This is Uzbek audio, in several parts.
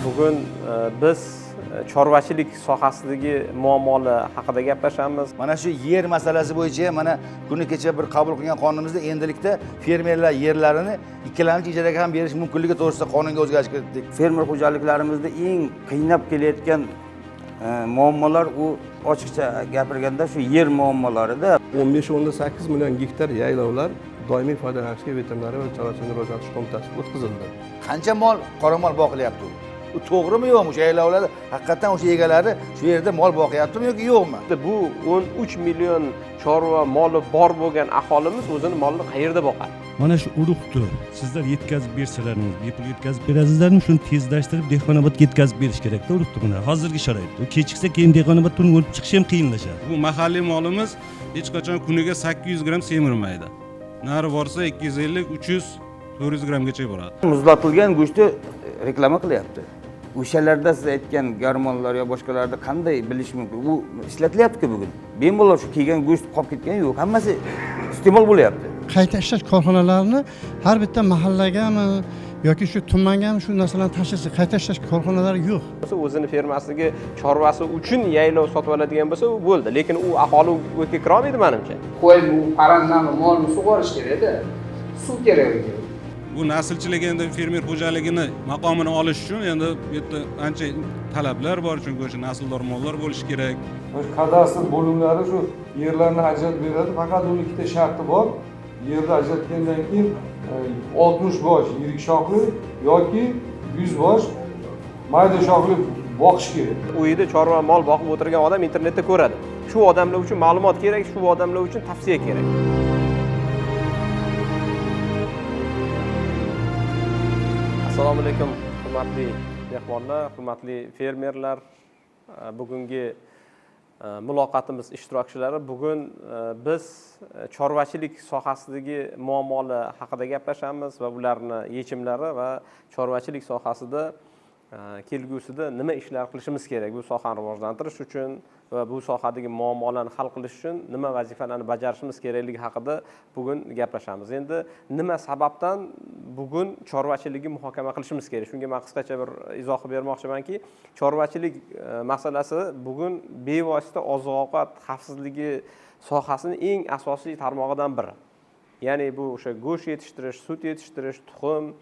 Bugun biz chorvachilik sohasidagi muammolar haqida gaplashamiz. Mana shu yer masalasi bo'yicha mana kuni kecha bir qabul qilgan qonunimizda endilikda fermerlar yerlarini ikkilamchi ijaraga ham berish mumkinligi to'g'risida qonunga o'zgarish kiritdik. Fermer xo'jaliklarimizda eng qiynab kelayotgan muammolar u ochiqcha gapirganda shu yer muammolarida 15-18 million gektar yaylovlar doimiy foydalanishga veterinariya va chorvachilik rivojlantirish qo'mitasiga o'tkazildi. Qancha mol, qoramol boqilyapti u? U to'g'rimi yo'qmi? O'sha yaylovlarda haqiqatan o'sha egalari shu yerda mol boqyaptimi yoki yo'qmi? Bu 13 million chorva moli bor bo'lgan aholimiz o'zini molini qayerda boqadi? Mana shu urug'ni sizlar yetkazib bersalarning, bepul yetkazib berasizlarmi, shuni tezlashtirib Dehqonobodga yetkazib berish kerak-da urug'ni buni. Hozirgi sharoitda. U kechiksa keyin Dehqonoboddan o'tib chiqish ham qiyinlashadi. Bu mahalliy molimiz hech qachon kuniga 800 gram semirmaydi. Nari borsa 250, 300, 400 gramgacha boradi. muzlatilgan go'shtni reklama qilyapti. O'shalarda siz aytgan gormonlar yo boshqalarda qanday bilish mumkin? U ishlatilyapti-ku bugun. Bemalol shu kelgan go'sht qolib ketgan yo'q, hammasi iste'mol bo'lyapti. Qayta ishlash korxonalarini har bitta mahallagami yoki shu tumangami shu narsalarni tashlasa, qayta ishlash korxonalari yo'q. O'zini fermasidagi chorvasi uchun yaylov sotib oladigan bo'lsa, u bo'ldi. Lekin u aholi o'tga kira olmaydi menimcha. Qo'y bu parrandani molni sug'orish kerak-da. Suv kerak ekan. Bu naslchilik endi fermer xo'jaligini maqomini olish uchun endi bu yerda ancha talablar bor, chunki o'sha nasldor mollar bo'lishi kerak. Kadastr bo'limlari shu yerlarni ajratib beradi. Faqat uning ikkita sharti bor. Yerni ajratgandan keyin 60 bosh yirik shoxli yoki 100 bosh mayda shoxli boqish kerak. Uyida chorva mol boqib o'tirgan odam internetda ko'radi. Shu odamlar uchun ma'lumot kerak, shu odamlar uchun tavsiya kerak. Assalomu alaykum, hurmatli mehmonlar, hurmatli fermerlar. Bugungi muloqotimiz ishtirokchilari, bugun biz chorvachilik sohasidagi muammolar haqida gaplashamiz va ularning yechimlari va chorvachilik sohasida kelgusida nima ishlar qilishimiz kerak bu sohani rivojlantirish uchun va bu sohadagi muammolarni hal qilish uchun nima vazifalarni bajarishimiz kerakligi haqida bugun gaplashamiz. Endi nima sababdan bugun chorvachilikni muhokama qilishimiz kerak? Shunga men qisqacha bir izoh bermoqchimanki, chorvachilik masalasi bugun bevosita oziq-ovqat xavfsizligi sohasining eng asosiy tarmog'idan biri. Ya'ni bu o'sha go'sht yetishtirish, sut yetishtirish, tuxum,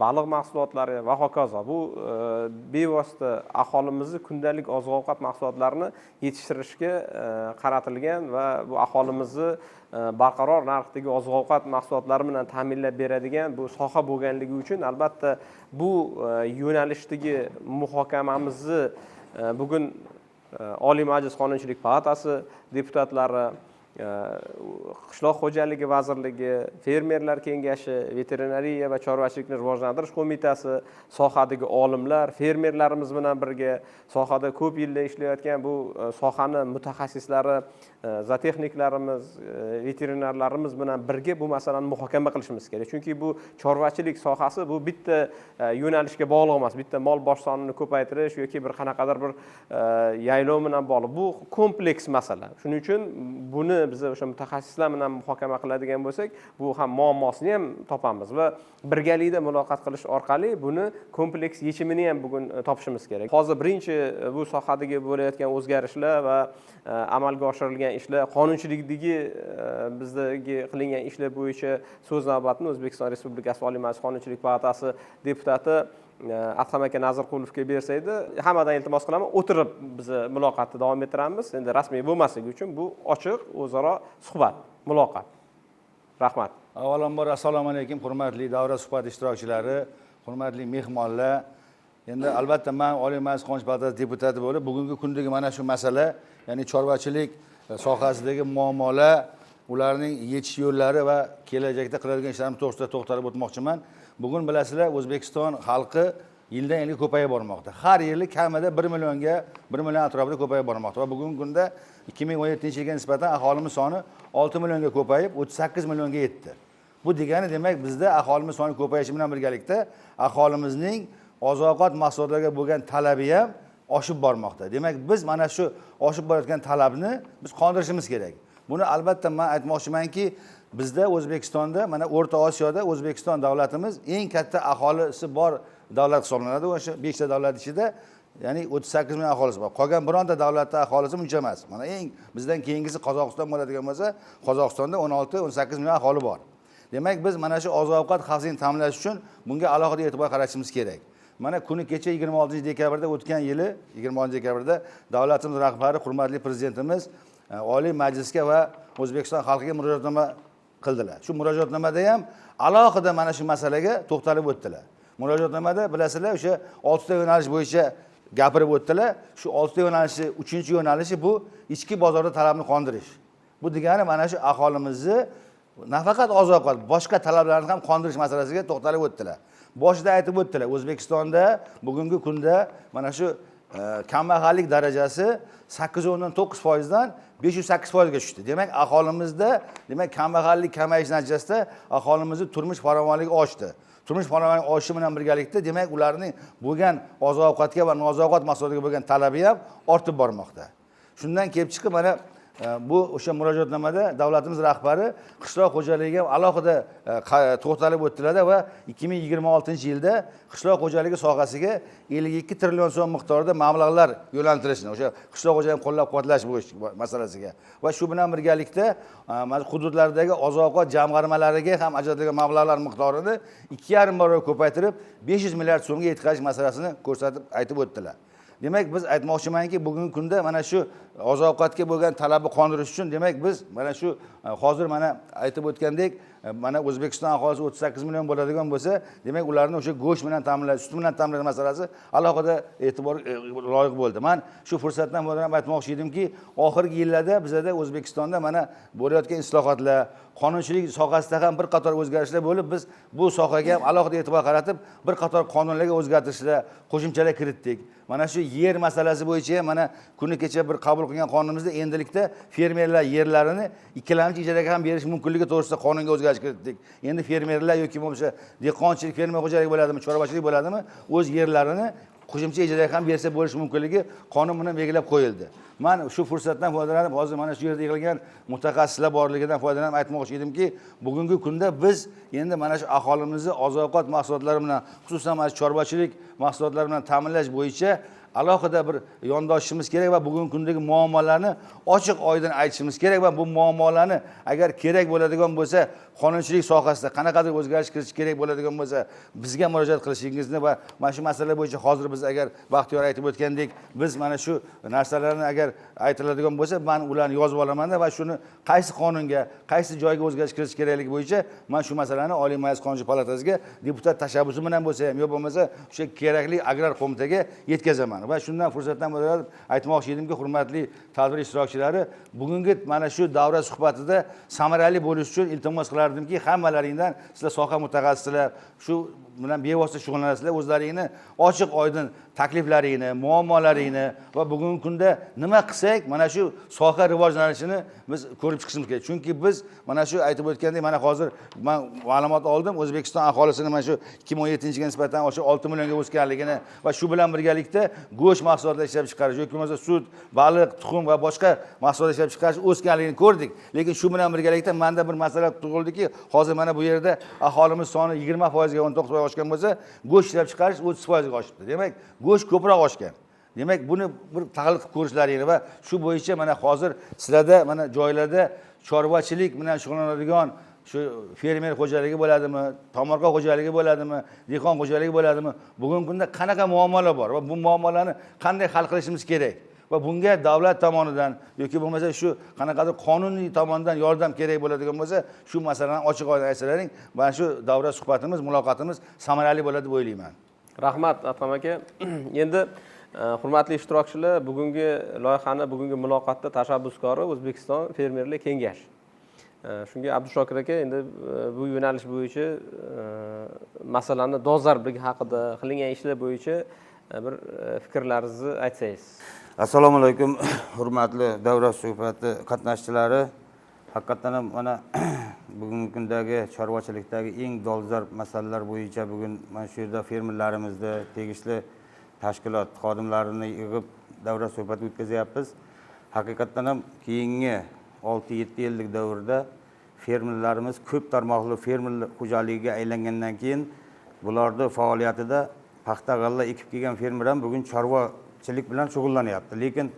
baliq mahsulotlari va hokazo. Bu bevosita aholimizni kundalik oziq-ovqat mahsulotlarini yetishtirishga qaratilgan va bu aholimizni barqaror narxdagi oziq-ovqat mahsulotlari bilan ta'minlab beradigan bu soha bo'lganligi uchun albatta bu yo'nalishdagi muhokamamizni bugun Oliy Majlis Qonunchilik palatasi deputatlari, Qishloq xo'jaligi vazirligi, fermerlar kengashi, veterinariya va chorvachilikni rivojlantirish qo'mitasi, sohadagi olimlar, fermerlarimiz bilan birga sohada ko'p yillar ishlayotgan bu sohani mutaxassislari, zootexniklarimiz, veterinarlarimiz bilan birga bu masalani muhokama qilishimiz kerak. Chunki bu chorvachilik sohasi bu bitta yo'nalishga bog'liq emas, bitta mol bosh sonini ko'paytirish yoki bir qanaqadir bir yaylov bilan bog'liq. Bu kompleks masala. Shuning uchun buni biz o'sha mutaxassislar bilan muhokama qiladigan bo'lsak, bu ham muammosini ham topamiz va birgalikda muloqot qilish orqali buni kompleks yechimini ham bugun topishimiz kerak. Hozir birinchi bu sohadagi bo'layotgan o'zgarishlar va amalga oshirilgan ishlar, qonunchilikdagi bizdagi qilingan ishlar bo'yicha so'z navbatini O'zbekiston Respublikasi Oliy Majlis Qonunchilik palatasi deputati Adham aka Nazirqulovga bersa edi, hammadan iltimos qilaman, o'tirib biz muloqotni davom ettiramiz. Endi rasmiy bo'lmasligi uchun bu ochiq o'zaro suhbat, muloqot. Rahmat. Avvalambor assalomu alaykum hurmatli davra suhbat ishtirokchilari, hurmatli mehmonlar. Endi albatta men Oliy Majlis Qonunchilik palatasi deputati bo'lib, bugungi kundagi mana shu masala, ya'ni chorvachilik sohasidagi muammolar, ularning yechish yo'llari va kelajakda qiladigan ishlarimiz to'g'risida to'xtalib o'tmoqchiman. Bugun bilasizlar, O'zbekiston xalqi yildan yilga ko'payib bormoqda. Har yili kamida 1 million atrofida ko'payib bormoqda va bugungi kunda 2017-yilga nisbatan aholimiz soni 6 millionga ko'payib 38 millionga yetdi. Bu degani demak bizda aholimiz soni ko'payishi bilan birgalikda aholimizning oziq-ovqat mahsulotlariga bo'lgan talabi ham oshib bormoqda. Demak biz mana shu oshib borayotgan talabni biz qondirishimiz kerak. Buni albatta men aytmoqchimanki, bizda O'zbekistonda, mana O'rta Osiyoda O'zbekiston davlatimiz eng katta aholisi bor davlat hisoblanadi. O'sha 5 ta davlat ichida ya'ni 38 million aholisi bor. Qolgan bironta davlatda aholisi buncha emas. Mana eng bizdan keyingisi Qozog'iston bo'ladigan bo'lsa, Qozog'istonda 16-18 million aholi bor. Demak, biz mana shu oziq-ovqat xavfsizligini ta'minlash uchun bunga alohida e'tibor qaratishimiz kerak. Mana kuni kecha 26 dekabrda o'tgan yili 26 dekabrda davlatimiz rahbari, hurmatli prezidentimiz Oliy Majlisga va O'zbekiston xalqiga murojaatnoma qildilar. Shu murojaatnomada ham alohida mana shu masalaga to'xtalib o'tdilar. Murojaatnomada bilasizlar, o'sha 6 ta yo'nalish bo'yicha gapirib o'tdilar. Shu 6 ta yo'nalishi 3-chi yo'nalishi bu ichki bozorda talabni qondirish. Bu degani mana shu aholimizni nafaqat oziq-ovqat, boshqa talablarni ham qondirish masalasiga to'xtalib o'tdilar. Boshida aytib o'tdilar, O'zbekistonda bugungi kunda mana shu kambag'allik darajasi 8.9% dan 508% ga tushdi. Demak, aholimizda, demak, kambag'allik kamayish natijasida aholimizning turmush farovonligi oshdi. Turmush farovonligi oshishi bilan birgalikda, demak, ularning bo'lgan oziq-ovqatga va noziq mahsulotlariga bo'lgan talabi ham ortib bormoqda. Shundan kelib chiqib mana bu o'sha murojaatnomada davlatimiz rahbari qishloq xo'jaligiga alohida to'xtalib o'tdilar va 2026-yilda qishloq xo'jaligi sohasiga 52 trillion so'm miqdorida mablag'lar yo'naltirishni, o'sha qishloq xo'jaligini qo'llab-quvvatlash masalasiga va shu bilan birgalikda hududlardagi oziq-ovqat jamg'armalariga ham ajratilgan mablag'lar miqdorini 2,5 barobar ko'paytirib 500 milliard so'mga yetkazish masalasini ko'rsatib aytib o'tdilar. Demak, biz aytmoqchimanki, bugungi kunda mana shu oziq-ovqatga bo'lgan talabni qondirish uchun, demak, biz mana shu hozir mana aytib o'tgandek, mana O'zbekiston aholisi 38 million bo'ladigan bo'lsa, demak, ularni o'sha go'sht bilan ta'minlash, sut bilan ta'minlash masalasi alohida e'tibor loyiq bo'ldi. Men shu fursatdan foydalanib aytmoqchi edimki, oxirgi yillarda bizda O'zbekistonda mana bo'layotgan islohotlar, qonunchilik sohasida ham bir qator o'zgarishlar bo'lib, biz bu sohaga ham alohida e'tibor qaratib, bir qator qonunlarga o'zgartirishlar, qo'shimchalar kiritdik. Mana shu yer masalasi bo'yicha mana kuni kecha bir qabul qilgan qonunimizda endilikda fermerlar yerlarini ikkilamchi ijaraga ham berish mumkinligi to'g'risida qonunga o'zgarish kiritdik. Endi fermerlar yoki bo'lmasa dehqonchilik, fermer xo'jaligi bo'ladimi, chorvachilik bo'ladimi, o'z yerlarini qo'shimcha ijaraga ham bersa bo'lishi mumkinligi qonun bilan belgilab qo'yildi. Men shu fursatdan foydalanib, hozir mana shu yerda yig'ilgan mutaxassislar borligidan foydalanib aytmoqchi edimki, bugungi kunda biz endi mana shu aholimizni oziq-ovqat mahsulotlari bilan, xususan mana chorvachilik mahsulotlari bilan ta'minlash bo'yicha alohida bir yondoshishimiz kerak va bugungi kundagi muammolarni ochiq oydin aytishimiz kerak va bu muammolarni agar kerak bo'ladigan bo'lsa, qonunchilik sohasida qanaqadir o'zgarish kiritish kerak bo'ladigan bo'lsa, bizga murojaat qilishingizni va mana shu masalalar bo'yicha hozir biz agar Baxtiyor aytib o'tgandek, biz mana shu narsalarni agar aytiladigan bo'lsa, men ularni yozib olaman va shuni qaysi qonunga, qaysi joyga o'zgarish kiritish kerakligi bo'yicha men shu masalani Oliy Majlis Qonunchilik palatasiga deputat tashabbusi bilan bo'lsa ham, yo bo'lmasa o'sha kerakli agrar qo'mitaga yetkazaman. Va shundan fursatdan foydalanib aytmoqchi edimki, hurmatli tadbir ishtirokchilari, bugungi mana shu davra suhbatida samarali bo'lish uchun iltimos qilardimki, hammalaringdan, sizlar soha mutaxassislar, shu bilan bevosita shug'ullanasizlar, o'zlaringni ochiq oydin takliflaringni, muammolaringni va bugungi kunda nima qilsak mana shu soha rivojlanishini biz ko'rib chiqishimiz kerak. Chunki biz mana shu aytib o'tgandek, mana hozir men ma'lumot oldim, O'zbekiston aholisini mana shu 2017-yilga nisbatan o'sha 6 millionga o'sganligini va shu bilan birgalikda go'sht mahsulotlar ishlab chiqarish yoki bo'lmasa sut, baliq, tuxum va boshqa mahsulotlar ishlab chiqarish o'sganligini ko'rdik. Lekin shu bilan birgalikda menda bir masala tug'ildiki, hozir mana bu yerda aholimiz soni 20% ga 19% oshgan bo'lsa, go'sht ishlab chiqarish 30% ga oshibdi. Demak, go'sht ko'proq oshgan. Demak, buni bir tahlil qilib ko'rishlaringni va shu bo'yicha mana hozir sizlarda mana joylarda chorvachilik bilan shug'ullanadigan shu fermer xo'jaligi bo'ladimi, tomorqa xo'jaligi bo'ladimi, dehqon xo'jaligi bo'ladimi, bugungi kunda qanaqa muammolar bor va bu muammolarni qanday hal qilishimiz kerak va bunga davlat tomonidan yoki bo'lmasa shu qanaqadir qonuniy tomondan yordam kerak bo'ladigan bo'lsa, shu masalani ochiq oydin aytsalaring, mana shu davra suhbatimiz, muloqotimiz samarali bo'ladi deb o'ylayman. Rahmat Atam aka. Endi hurmatli ishtirokchilar, bugungi loyihani, bugungi muloqotda tashabbuskori O'zbekiston Fermerlar Kengashi. Shunga Abdushokir aka, endi bu yo'nalish bo'yicha masalani dolzarbligi haqida, qilingan ishlar bo'yicha bir fikrlaringizni aytsangiz. Assalomu alaykum, hurmatli davra suhbati qatnashchilari. Haqiqatan ham mana bugungi kundagi chorvachilikdagi eng dolzarb masalalar bo'yicha bugun mana shu yerda fermerlarimizni, tegishli tashkilot xodimlarini yig'ib davra suhbati o'tkazyapmiz. Haqiqatan ham keyingi 6-7 yillik davrda fermerlarimiz ko'p tarmoqli fermer xo'jaligiga aylangandan keyin bularning faoliyatida paxta g'alla ekib kelgan fermer ham bugun chorvachilik bilan shug'ullanyapti. Lekin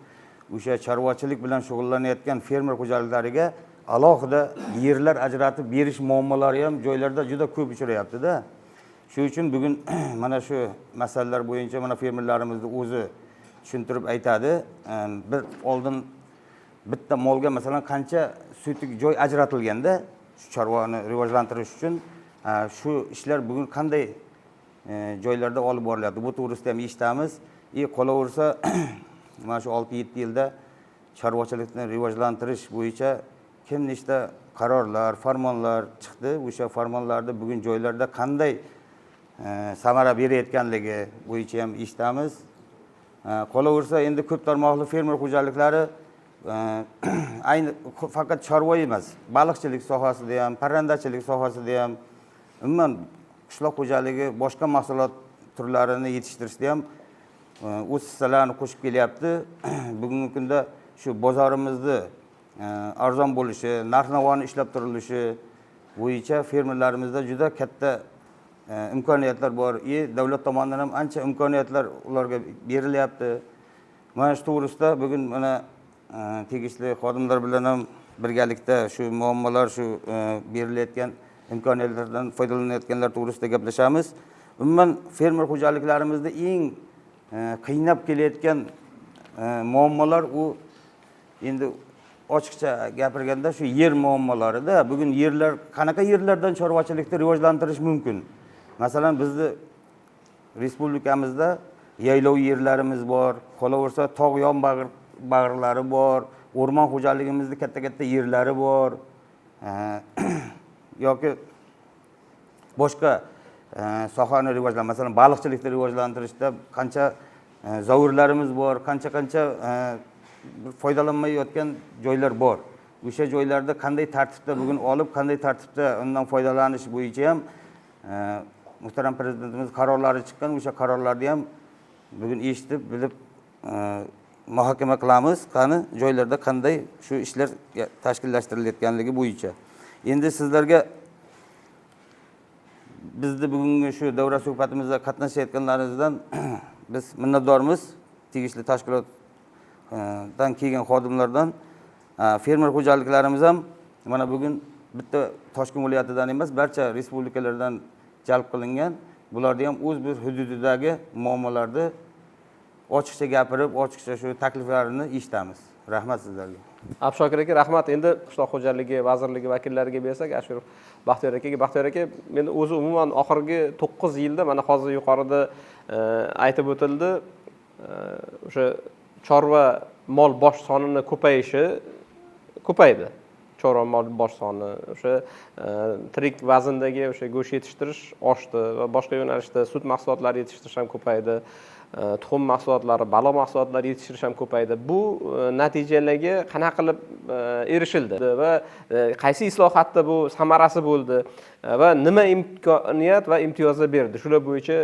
o'sha chorvachilik bilan shug'ullanayotgan fermer xo'jaliklariga alohida yerlar ajratib berish muammolari ham joylarda juda ko'p uchrayapti-da. Shuning uchun bugun mana shu masalalar bo'yicha mana fermerlarimizni o'zi tushuntirib aytadi. Bir oldin bitta molga masalan qancha sutik joy ajratilganda shu chorvani rivojlantirish uchun shu ishlar bugun qanday joylarda olib borilyapti. Bu to'g'risida ham eshitamiz. Qolaversa mana shu 6-7 yilda chorvachilikni rivojlantirish bo'yicha kim nechta qarorlar, farmonlar chiqdi. O'sha farmonlarda bugun joylarda qanday samara berayotganligi bo'yicha ham eshitamiz. Qolaversa endi ko'p tarmoqli fermer xo'jaliklari ayni faqat chorva emas, baliqchilik sohasida ham, parrandachilik sohasida ham, umuman qishloq xo'jaligi boshqa mahsulot turlarini yetishtirishda ham o'z hissalarini qo'shib kelyapti. Bugungi kunda shu bozorimizni arzon bo'lishi, narx-navoni ishlab turilishi bo'yicha fermerlarimizda juda katta imkoniyatlar bor. Davlat tomonidan ham ancha imkoniyatlar ularga berilyapti. Mana shu to'g'risida bugun mana tegishli xodimlar bilan ham birgalikda shu muammolar, shu berilayotgan imkoniyatlardan foydalanayotganlar to'g'risida gaplashamiz. Umuman fermer xo'jaliklarimizda eng qiynab kelayotgan muammolar u endi ochiqcha gapirganda shu yer muammolarida. Bugun yerlar qanaqa yerlardan chorvachilikni rivojlantirish mumkin? Masalan, bizni respublikamizda yaylov yerlarimiz bor, qolaversa tog' yon bag'rlari bor, o'rmon xo'jaligimizda katta-katta yerlari bor. Yoki boshqa sohani rivojlantirish, masalan, baliqchilikni rivojlantirishda qancha zavurlarimiz bor, qancha foydalanmayotgan joylar bor. O'sha joylarda qanday tartibda bugun olib, qanday tartibda undan foydalanish bo'yicha ham muhtaram prezidentimiz qarorlari chiqqan. O'sha qarorlarni ham bugun eshitib, bilib muhokama qilamiz. Qani joylarda qanday shu ishlar tashkillashtirilayotganligi bo'yicha. Endi sizlarga bizni bugungi shu davra suhbatimizda qatnashayotganlaringizdan biz minnatdormiz. Tegishli tashkilotdan kelgan xodimlardan, fermer xo'jaliklarimiz ham mana bugun bitta Toshkent viloyatidan emas, barcha respublikalardan jalb qilingan. Bularni ham o'z bir hududidagi muammolarni ochiqcha gapirib, ochiqcha shu takliflarini eshitamiz. Rahmat sizlarga. Abshokir aka, rahmat. Endi qishloq xo'jaligi vazirligi vakillariga bersak, Ashur Baxtiyor akaga. Baxtiyor aka, men o'zi umuman oxirgi 9 yilda mana hozir yuqorida aytib o'tildi, o'sha chorva mol bosh sonini ko'paydi. Chorva mol bosh soni, o'sha tirik vazndagi o'sha go'sht yetishtirish oshdi va boshqa yo'nalishda sut mahsulotlari yetishtirish ham ko'paydi. Tuxum mahsulotlari, baliq mahsulotlari yetishtirish ham ko'paydi. Bu natijalarga qanaqa qilib erishildi va qaysi islohotda bu samarasi bo'ldi va nima imkoniyat va imtiyozlar berdi? Shular bo'yicha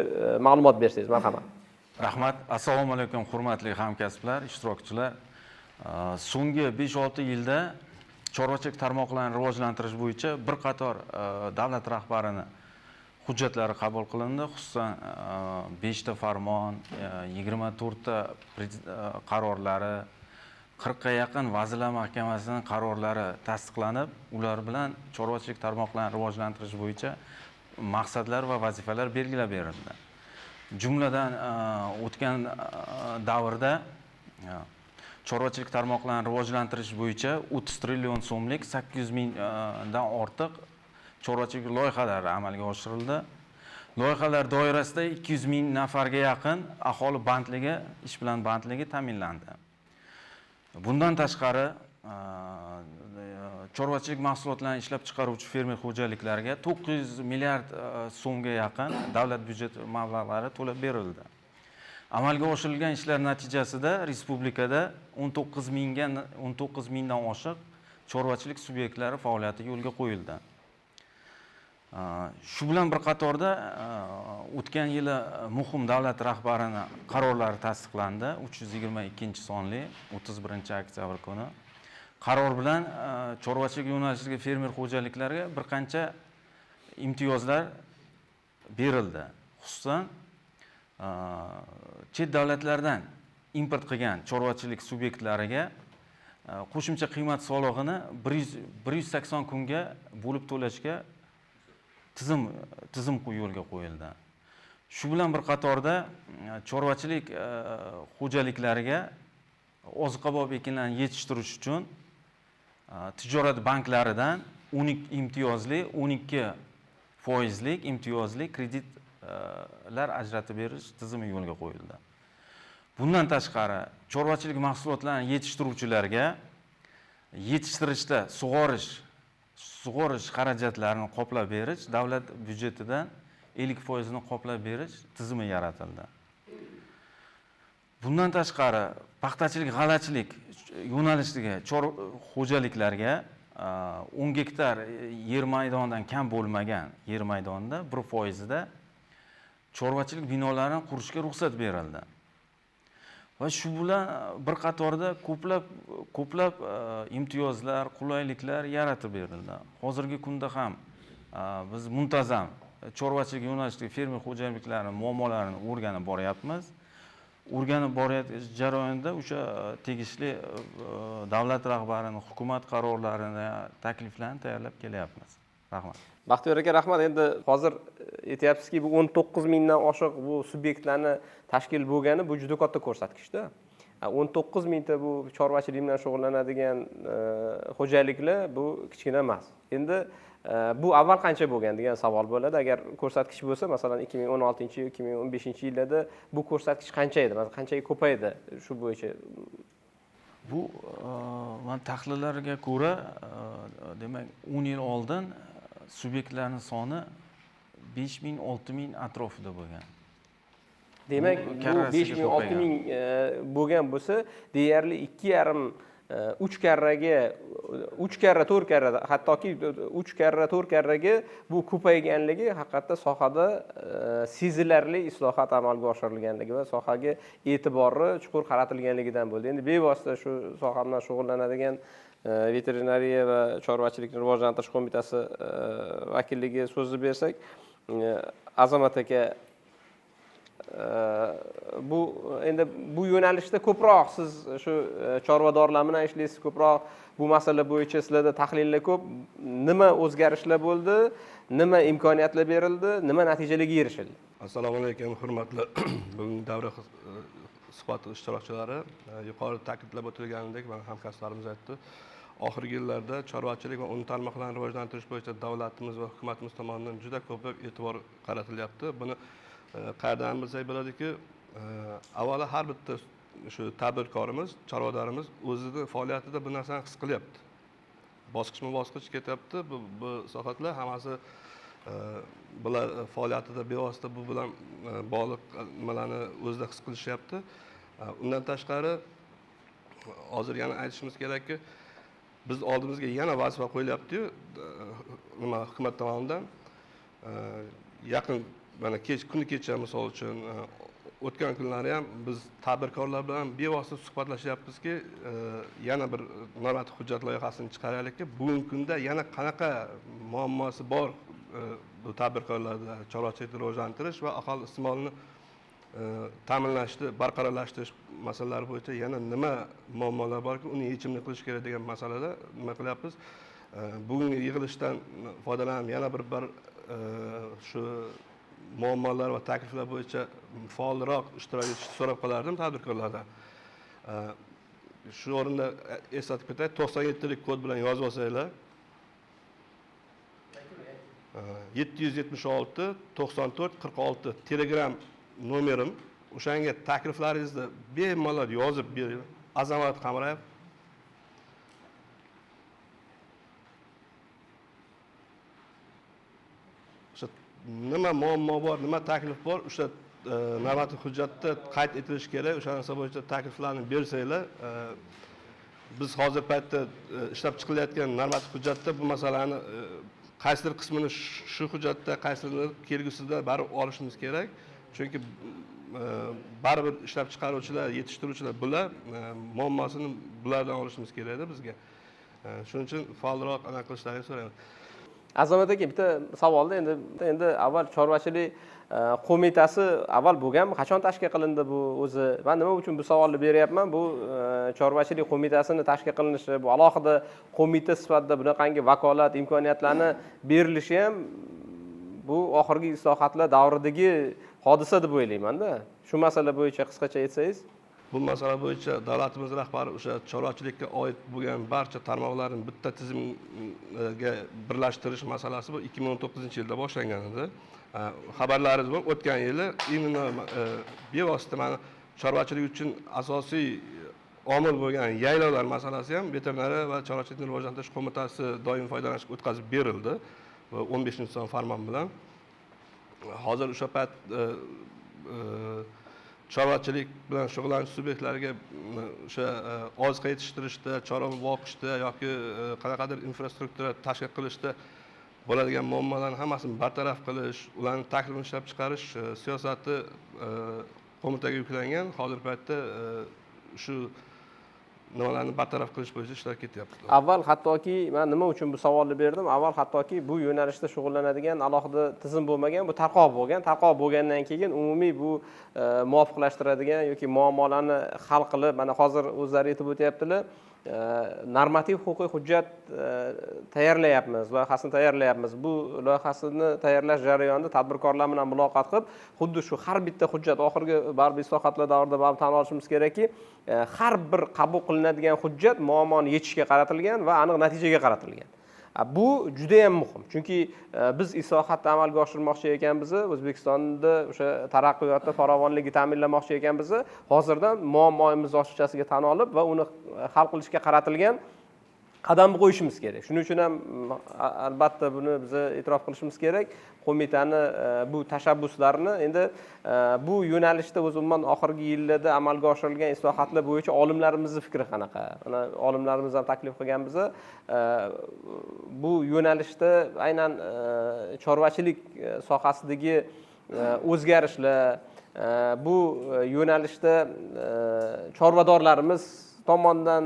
ma'lumot bersangiz, marhamat. Rahmat. Assalomu alaykum, hurmatli hamkasblar, ishtirokchilar. So'nggi 5-6 yilda chorvachilik tarmoqlarini rivojlantirish bo'yicha bir qator davlat rahbarining hujjatlari qabul qilindi. Xususan 5 ta farmon, 24 ta qarorlari, 40 ga yaqin Vazirlar Mahkamasining qarorlari tasdiqlanib, ular bilan chorvachilik tarmoqlarini rivojlantirish bo'yicha maqsadlar va vazifalar belgilab berildi. Jumladan o'tgan davrda chorvachilik tarmoqlarini rivojlantirish bo'yicha 30 trillion so'mlik 800 mingdan ortiq chorvachilik loyihalari amalga oshirildi. Loyihalar doirasida 200 ming nafarga yaqin aholi bandligi, ish bilan bandligi ta'minlandi. Bundan tashqari chorvachilik mahsulotlarini ishlab chiqaruvchi fermer xo'jaliklariga 900 milliard so'mga yaqin davlat byudjeti mablag'lari to'lab berildi. Amalga oshirilgan ishlar natijasida respublikada 19 mingdan oshiq chorvachilik subyektlari faoliyati yo'lga qo'yildi. Shu bilan bir qatorda o'tgan yili muhim davlat rahbarining qarorlari tasdiqlandi. 322-sonli 31-oktyabr kuni. Qaror bilan chorvachilik yo'nalishidagi fermer xo'jaliklariga bir qancha imtiyozlar berildi. Xususan chet davlatlardan import qilgan chorvachilik subyektlariga qo'shimcha qiymat solig'ini 180 kunga bo'lib to'lashga tizim yo'lga qo'yildi. Shu bilan bir qatorda chorvachilik xo'jaliklariga oziqabop ekinlarni yetishtirish uchun tijorat banklaridan 12% imtiyozli kreditlar ajratib berish tizimi yo'lga qo'yildi. Bundan tashqari, chorvachilik mahsulotlarini yetishtiruvchilarga yetishtirishda sug'orish xarajatlarini qoplab berish, davlat byudjetidan 50% ni qoplab berish tizimi yaratildi. Bundan tashqari, paxtachilik, g'alachilik yo'nalishiga xo'jaliklarga 10 gektar yer maydonidan kam bo'lmagan yer maydonida 1% da chorvachilik binolarini qurishga ruxsat berildi. Va shu bilan bir qatorda ko'plab imtiyozlar, qulayliklar yaratib berildi. Hozirgi kunda ham biz muntazam chorvachilik yo'nalishidagi fermer xo'jaliklarining muammolarini o'rganib boryapmiz. O'rganib borayotgan jarayonda o'sha tegishli davlat rahbarining hukumat qarorlarini, takliflarini tayyorlab kelyapmiz. Rahmat. Baxtiyor aka, rahmat. Endi hozir aytyapsizki, bu 19 mingdan oshiq bu subyektlarni tashkil bo'lgani bu juda katta ko'rsatkichda. 19 mingta bu chorvachilik bilan shug'ullanadigan xo'jaliklar bu kichkina emas. Endi bu avval qancha bo'lgan degan savol bo'ladi. Agar ko'rsatkich bo'lsa, masalan 2016-yil, 2015-yillarda bu ko'rsatkich qancha edi? Masalan, qanchaga ko'paydi shu bo'yicha? Bu men tahlillarga ko'ra, demak 10 yil oldin subyektlarning soni 5 ming, 6 ming atrofida bo'lgan. Demak, bu 5 ming, 6 ming bo'lgan bo'lsa, deyarli 2,5 3 karraga 3 karra 4 karra, hattoki 3 karra 4 karraga bu ko'payganligi haqiqatda sohada sezilarli islohot amalga oshirilganligi va sohaga e'tiborli chuqur qaratilganligidan bo'ldi. Endi bevosita shu soha bilan shug'ullanadigan veterinariya va chorvachilikni rivojlantirish qo'mitasi vakilligi so'zni bersak, Azamat aka, bu yo'nalishda ko'proq siz shu chorvadorlar bilan ishlaysiz, ko'proq bu masala bo'yicha sizlarda tahlillar ko'p. Nima o'zgarishlar bo'ldi, nima imkoniyatlar berildi, nima natijalarga erishildi? Assalomu alaykum, hurmatli bugungi davra suhbati ishtirokchilari. Yuqorida ta'kidlab o'tilganidek, mana hamkasblarimiz aytdi, oxirgi yillarda chorvachilik va uni tarmoqlarini rivojlantirish bo'yicha davlatimiz va hukumatimiz tomonidan juda ko'plab e'tibor qaratilyapti. Buni qayerdan bilsak bo'ladiki, avvalo har bitta shu tadbirkorimiz, chorvadorimiz o'zini faoliyatida bu narsani his qilyapti. Bosqichma-bosqich ketyapti. Bu sohatlar hammasi bular faoliyatida bevosita bu bilan bog'liq nimalarni o'zida his qilishyapti. Undan tashqari hozir yana aytishimiz kerakki, biz oldimizga yana vazifa qo'yilyapti-yu, nima hukumat tomonidan. Yaqin mana kuni kecha misol uchun o'tgan kunlari ham biz tadbirkorlar bilan bevosita suhbatlashyapmizki, yana bir normativ hujjat loyihasini chiqaraylikki, bugungi kunda yana qanaqa muammosi bor bu tadbirkorlarda chorvachilikni rivojlantirish va aholi iste'molini ta'minlashni barqarorlashtirish masalalari bo'yicha yana nima muammolar borki, uni yechimini qilish kerak degan masalada nima qilyapmiz. Bugungi yig'ilishdan foydalanib yana bir shu muammolar va takliflar bo'yicha faolroq ishtirok etishni so'rab qolardim tadbirkorlardan. Shu o'rinda eslatib ketay, 97lik kod bilan yozib olsanglar 776 94 46 Telegram nomerim, o'shanga takliflaringizni bemalol yozib bering. Azamat Qamrayev. Nima muammo bor, nima taklif bor, o'sha normativ hujjatda qayd etilishi kerak. O'sha narsa bo'yicha takliflarni bersanglar, biz hozir paytda ishlab chiqilayotgan normativ hujjatda bu masalani qaysidir qismini shu hujjatda, qaysidir kelgusida baribir olishimiz kerak. Chunki baribir ishlab chiqaruvchilar, yetishtiruvchilar bular muammosini bulardan olishimiz kerak-da bizga. Shuning uchun faolroq aniq qilishlarini so'rayman. Azamat aka, bitta savolda endi avval chorvachilik qo'mitasi avval bo'lganmi? Qachon tashkil qilindi bu o'zi? Men nima uchun bu savolni beryapman? Bu chorvachilik qo'mitasini tashkil qilinishi, bu alohida qo'mita sifatida bunaqangi vakolat, imkoniyatlarni berilishi ham bu oxirgi islohotlar davridagi hodisa deb o'ylayman-da. Shu masala bo'yicha qisqacha aytsangiz. Bu masala bo'yicha davlatimiz rahbari o'sha chorvachilikka oid bo'lgan barcha tarmoqlarni bitta tizimga birlashtirish masalasi bu 2019-yilda boshlangan edi. Xabarlaringiz bor, o'tgan yili imенно bevosita mana chorvachilik uchun asosiy omil bo'lgan yaylovlar masalasi ham veterinariya va chorvachilikni rivojlantirish qo'mitasi doimiy foydalanishga o'tkazib berildi. 15-son farmon bilan. Hozir o'sha payt chorvachilik bilan shug'ullanish subyektlariga o'sha oziqa yetishtirishda, chorva boqishda yoki qanaqadir infrastruktura tashkil qilishda bo'ladigan muammolarni hammasini bartaraf qilish, ularning taklifini ishlab chiqarish siyosati qo'mitaga yuklangan. Hozirgi paytda shu nimalarni bartaraf qilish bo'yicha ishlar ketyapti. Avval hattoki men nima uchun bu savolni berdim? Avval hattoki bu yo'nalishda shug'ullanadigan alohida tizim bo'lmagan, bu tarqoq bo'lgan. Tarqoq bo'lgandan keyin umumiy bu muvofiqlashtiradigan yoki muammolarni hal qilib, mana hozir o'zlari aytib o'tyaptilar, normativ huquqiy hujjat tayyorlayapmiz, loyihasini tayyorlayapmiz. Bu loyihasini tayyorlash jarayonida tadbirkorlar bilan muloqot qilib, xuddi shu har bitta hujjat oxirgi baribir islohotlar davrida baribir tan olishimiz kerakki, har bir qabul qilinadigan hujjat muammoni yechishga qaratilgan va aniq natijaga qaratilgan. Bu juda ham muhim. Chunki biz islohotni amalga oshirmoqchi ekanmiz, O'zbekistonda o'sha taraqqiyotda farovonlikni ta'minlamoqchi ekanmiz. Hozirdan muammomizni ochiqchasiga tan olib va uni hal qilishga qaratilgan qadam qo'yishimiz kerak. Shuning uchun ham albatta buni biz e'tirof qilishimiz kerak. Qo'mitani bu tashabbuslarini endi bu yo'nalishda o'z umuman oxirgi yillarda amalga oshirilgan islohotlar bo'yicha olimlarimizning fikri qanaqa? Mana olimlarimiz ham taklif qilganmiz. Bu yo'nalishda aynan chorvachilik sohasidagi o'zgarishlar, bu yo'nalishda chorvadorlarimiz tomonidan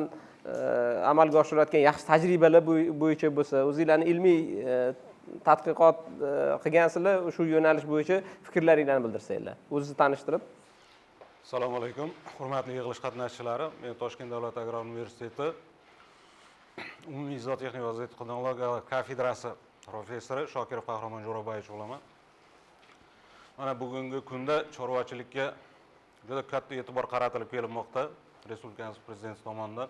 amalga oshirilayotgan yaxshi tajribalar bo'yicha bo'lsa, o'zingizlarning ilmiy tadqiqot qilgansizlar, shu yo'nalish bo'yicha fikrlaringlarni bildirsanglar. O'zingizni tanishtirib. Assalomu alaykum, hurmatli yig'ilish qatnashchilari. Men Toshkent davlat agrar universiteti umumiy zototexnika va texnologiya kafedrasi professori Shokirov Qahramon Jo'raboyevich bo'laman. Mana bugungi kunda chorvachilikka juda katta e'tibor qaratilib kelinmoqda Respublikamiz prezidenti tomonidan.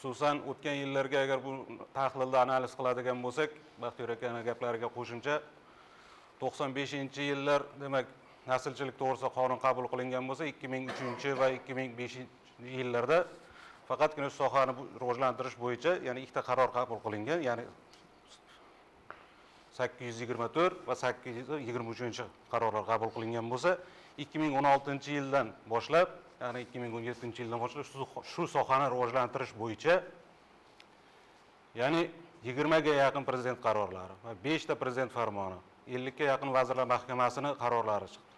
Xususan o'tgan yillarga agar bu tahlilda analiz qiladigan bo'lsak, Baxtiyor akaning gaplariga qo'shimcha 95-yillar, demak, naslchilik to'g'risida qonun qabul qilingan bo'lsa, 2003 va 2005-yillarda faqatgina sohani rivojlantirish bo'yicha, ya'ni ikkita qaror qabul qilingan, ya'ni 824 va 823-qarorlar qabul qilingan bo'lsa, 2016-yildan boshlab, ya'ni 2017-yildan boshlab shu sohani rivojlantirish bo'yicha, ya'ni 20 ga yaqin prezident qarorlari va 5 ta prezident farmoni, 50 ga yaqin vazirlar mahkamasining qarorlari chiqdi.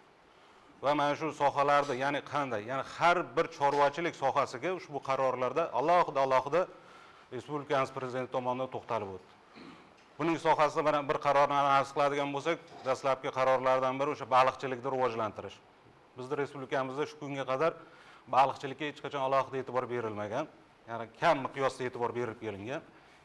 Va mana shu sohalarda, ya'ni qanday, ya'ni har bir chorvachilik sohasiga ushbu qarorlarda alohida Respublikamiz prezidenti tomonidan to'xtalib o'tdi. Buning sohasida mana bir qarorni analiz qiladigan bo'lsak, dastlabki qarorlardan biri o'sha baliqchilikni rivojlantirish. Bizning respublikamizda shu kunga qadar baliqchilikka hech qachon alohida e'tibor berilmagan, ya'ni kam miqyosda e'tibor berib kelingan.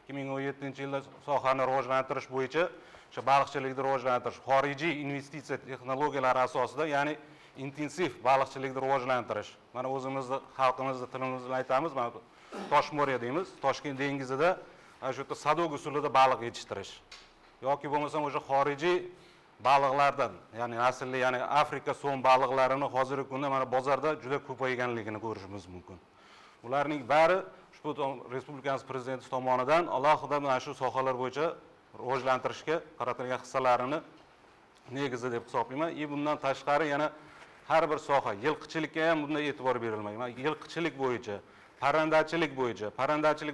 2017-yilda sohani rivojlantirish bo'yicha o'sha baliqchilikni rivojlantirish, xorijiy investitsiya texnologiyalari asosida, ya'ni intensiv baliqchilikni rivojlantirish. Mana o'zimizni xalqimizning tilimiz bilan aytamiz, mana Toshmo'riya deymiz, Toshkent dengizida shu yerda sadog usulida baliq yetishtirish yoki bo'lmasam o'sha xorijiy baliqlardan, ya'ni aslli, ya'ni Afrika so'm baliqlarini hozirgi kunda mana bozorda juda ko'payganligini ko'rishimiz mumkin. Ularning bari ushbu Respublikamiz prezidenti tomonidan alohida mana shu sohalar bo'yicha rivojlantirishga qaratilgan hissalarini negizi deb hisoblayman. Bundan tashqari yana har bir soha, yilqichilikka ham bunday e'tibor berilmagan. Yilqichilik bo'yicha, parrandachilik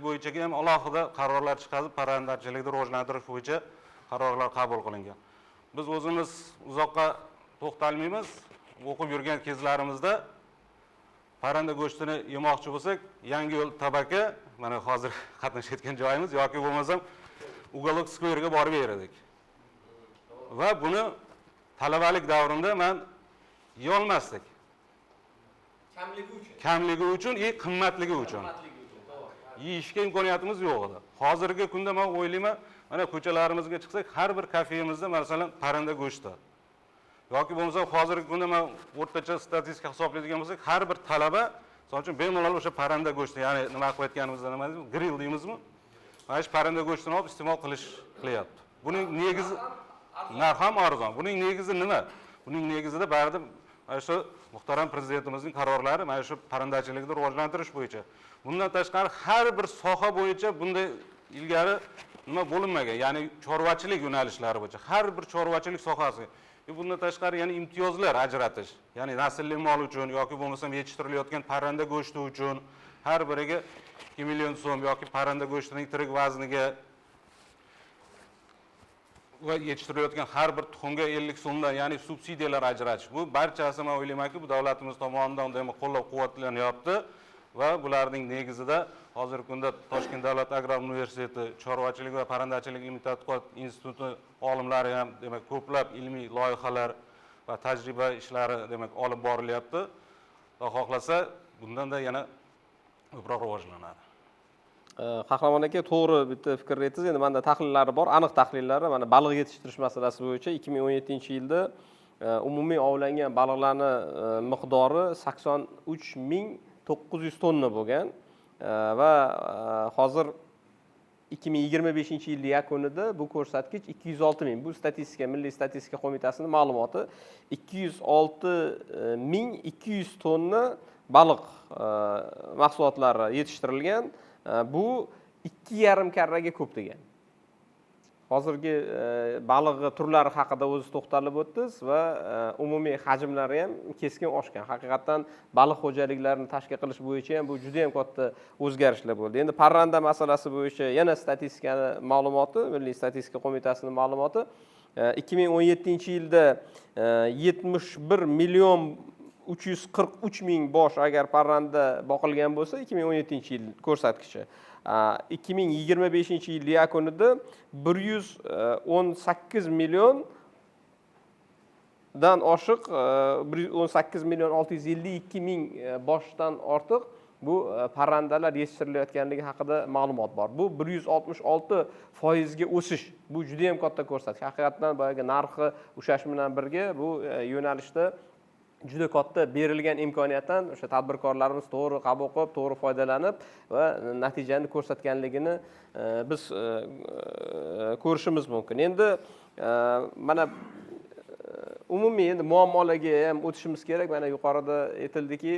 bo'yicha ham alohida qarorlar chiqarib, parrandachilikni rivojlantirish bo'yicha qarorlar qabul qilingan. Biz o'zimiz uzoqqa to'xtalmaymiz. O'qib yurgan kezlarimizda parranda go'shtini yemoqchi bo'lsak, Yangiyo'l tabaka, mana hozir qatnashayotgan joyimiz yoki bo'lmasam Uголок skverga borib berdik. Va buni talabalik davrimda men yeyolmasdik. Kamligi uchun, qimmatligi uchun. Yeyishga imkoniyatimiz yo'q edi. Hozirgi kunda men o'ylayman, mana ko'chalarimizga chiqsak, har bir kafemizda masalan parranda go'shti. yoki bo'lmasa hozirgi kunda men o'rtacha statistika hisoblaydigan bo'lsak, har bir talaba, masalan uchun bemalol o'sha parranda go'shti, ya'ni nima qilib aytganimizda nima deymiz, grill deymizmi? Mana shu parranda go'shtini olib iste'mol qilyapti. Buning negizi narx ham arzon. Buning negizi nima? Buning negizida baribir mana shu muhtaram prezidentimizning qarorlari, mana shu parrandachilikni rivojlantirish bo'yicha. Bundan tashqari har bir soha bo'yicha bunday ilgari nima bo'linmagan, ya'ni chorvachilik yo'nalishlari bo'yicha har bir chorvachilik sohasi. Bundan tashqari yana imtiyozlar ajratish, ya'ni naslli mol uchun yoki bo'lmasa yetishtirilayotgan parranda go'shti uchun har biriga 2 million so'm yoki parranda go'shtining tirik vazniga va yetishtirilayotgan har bir tuxumga 50 so'mdan, ya'ni subsidiyalar ajratish. Bu barchasi men o'ylaymanki, bu davlatimiz tomonidan qo'llab-quvvatlanyapti va bularning negizida hozirgi kunda Toshkent davlat agrar universiteti chorvachilik va parrandachilik ilmiy tadqiqot instituti olimlari ham demak ko'plab ilmiy loyihalar va tajriba ishlari demak olib borilyapti. Va xohlasa bundanda yana ko'proq rivojlanadi. Qahramon aka, to'g'ri bitta fikr aytdingiz. Endi menda tahlillari bor, aniq tahlillari. Mana baliq yetishtirish masalasi bo'yicha 2017-yilda umumiy ovlangan baliqlarning miqdori 83.900 tonna bo'lgan va hozir 2025-yil yakunida bu ko'rsatkich 206.000. Bu statistika, Milliy statistika qo'mitasining ma'lumoti. 206.200 tonna baliq mahsulotlari yetishtirilgan. Bu 2,5 karraga ko'p degan. Hozirgi baliq turlari haqida o'zingiz to'xtalib o'tdingiz va umumiy hajmlari ham keskin oshgan. Haqiqatan baliq xo'jaliklarini tashkil qilish bo'yicha ham bu juda ham katta o'zgarishlar bo'ldi. Endi parranda masalasi bo'yicha yana statistikani ma'lumoti, Milliy statistika qo'mitasining ma'lumoti 2017-yilda 71.343.000 bosh agar parranda boqilgan bo'lsa, 2017-yil ko'rsatkichi 2025-yil yakunida 118 milliondan oshiq 118.652.000 boshdan ortiq bu parrandalar yetishtirilayotganligi haqida ma'lumot bor. Bu 166% ga o'sish. Bu juda ham katta ko'rsatkich. Haqiqatan boyagi narxi ushash bilan birga bu yo'nalishda juda katta berilgan imkoniyatdan o'sha tadbirkorlarimiz to'g'ri qabul qilib, to'g'ri foydalanib va natijani ko'rsatganligini biz ko'rishimiz mumkin. Endi mana umumiy endi muammolarga ham o'tishimiz kerak. Mana yuqorida aytildiki,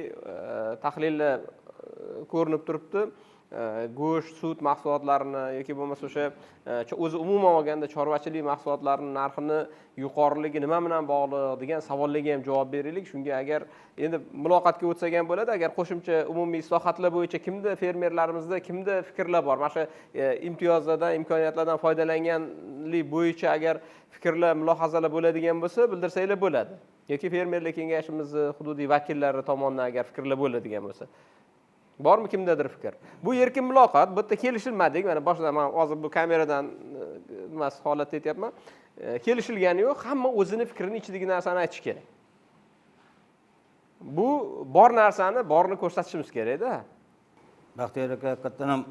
tahlillar ko'rinib turibdi. Go'sht, sut mahsulotlarini yoki bo'lmasa o'sha o'zi umuman olganda chorvachilik mahsulotlarining narxini yuqoriligi nima bilan bog'liq degan savollarga ham javob beraylik. Shunga agar endi muloqotga o'tsak ham bo'ladi, agar qo'shimcha umumiy islohotlar bo'yicha kimda fermerlarimizda kimda fikrlar bor, mana shu imtiyozlardan, imkoniyatlardan foydalanganlik bo'yicha agar fikrlar, mulohazalar bo'ladigan bo'lsa, bildirsanglar bo'ladi. Yoki fermerlar kengashimiz hududiy vakillari tomonidan agar fikrlar bo'ladigan bo'lsa. Bormi kimdadir fikr? Bu erkin muloqot, bu yerda kelishilmadik. Mana boshida men hozir bu kameradan nima holatda aytyapman. Kelishilgani yo'q, hamma o'zini fikrini ichidagi narsani aytish kerak. Bu bor narsani borni ko'rsatishimiz kerak-da. Baxtiyor aka haqiqatdan ham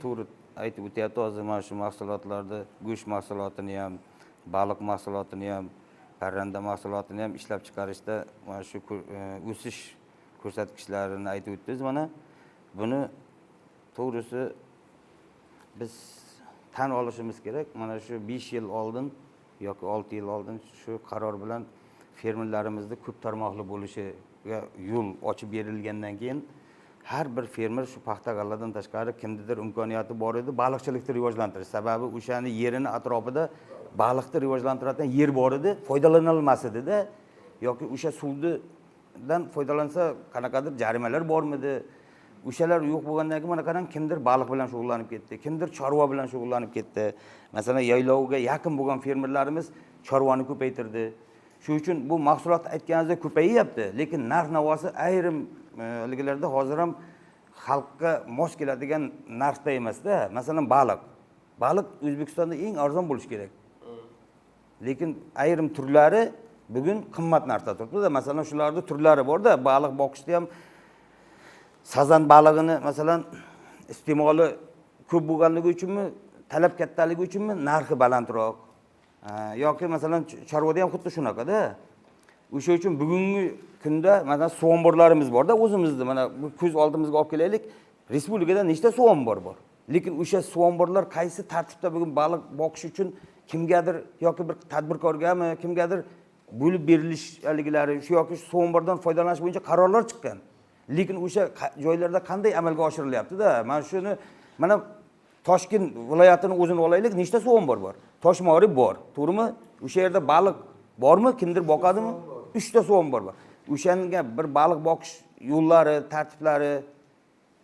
to'g'ri aytib o'tyapti. Hozir mana shu mahsulotlarda go'sht mahsulotini ham, baliq mahsulotini ham, parranda mahsulotini ham ishlab chiqarishda mana shu o'sish ko'rsatkichlarini aytib o'tdingiz. Mana buni to'g'risi biz tan olishimiz kerak. Mana shu 5 yil oldin yoki 6 yil oldin shu qaror bilan fermerlarimizda ko'p tarmoqli bo'lishiga yo'l ochib berilgandan keyin har bir fermer shu paxta g'alladan tashqari kimdadir imkoniyati bor edi baliqchilikni rivojlantirish. Sababi o'shani yerini atrofida baliqni rivojlantiradigan yer bor edi, foydalanilmas edi-da, yoki o'sha suvdan foydalansa qanaqadir jarimalar bormidi? O'shalar yo'q bo'lgandan keyin mana qarang, kimdir baliq bilan shug'ullanib ketdi, kimdir chorva bilan shug'ullanib ketdi. Masalan, yaylovga yaqin bo'lgan fermerlarimiz chorvani ko'paytirdi. Shuning uchun bu mahsulot aytganingizda ko'payyapti, lekin narx-navosi ayrim ligilarda hozir ham xalqqa mos keladigan narxda emas-da. Masalan, baliq. Baliq O'zbekistonda eng arzon bo'lishi kerak. Lekin ayrim turlari bugun qimmat narsa turibdi-da. Masalan, shularda turlari bor-da, baliq boqishda ham sazan balig'ini masalan iste'moli ko'p bo'lganligi uchunmi, talab kattaligi uchunmi narxi balandroq. Yoki masalan chorvada ham xuddi shunaqada. O'sha uchun bugungi kunda masalan suv omborlarimiz bor-da, o'zimizni mana bu ko'z oldimizga olib kelaylik. Respublikada nechta suv ombor bor? Lekin o'sha suv omborlar qaysi tartibda bugun baliq boqish uchun kimgadir yoki bir tadbirkorgami, kimgadir bo'lib berilishliklari shu yoki suv ombordan foydalanish bo'yicha qarorlar chiqqan. Lekin o'sha joylarda qanday amalga oshirilyapti-da? Mana shuni mana Toshkent viloyatini o'zini olaylik, nechta suv ombor bor? Toshmori bor, to'g'rimi? O'sha yerda baliq bormi? Kimdir boqadimi? 3 ta suv ombor bor. O'shanga bir baliq boqish yo'llari, tartiblari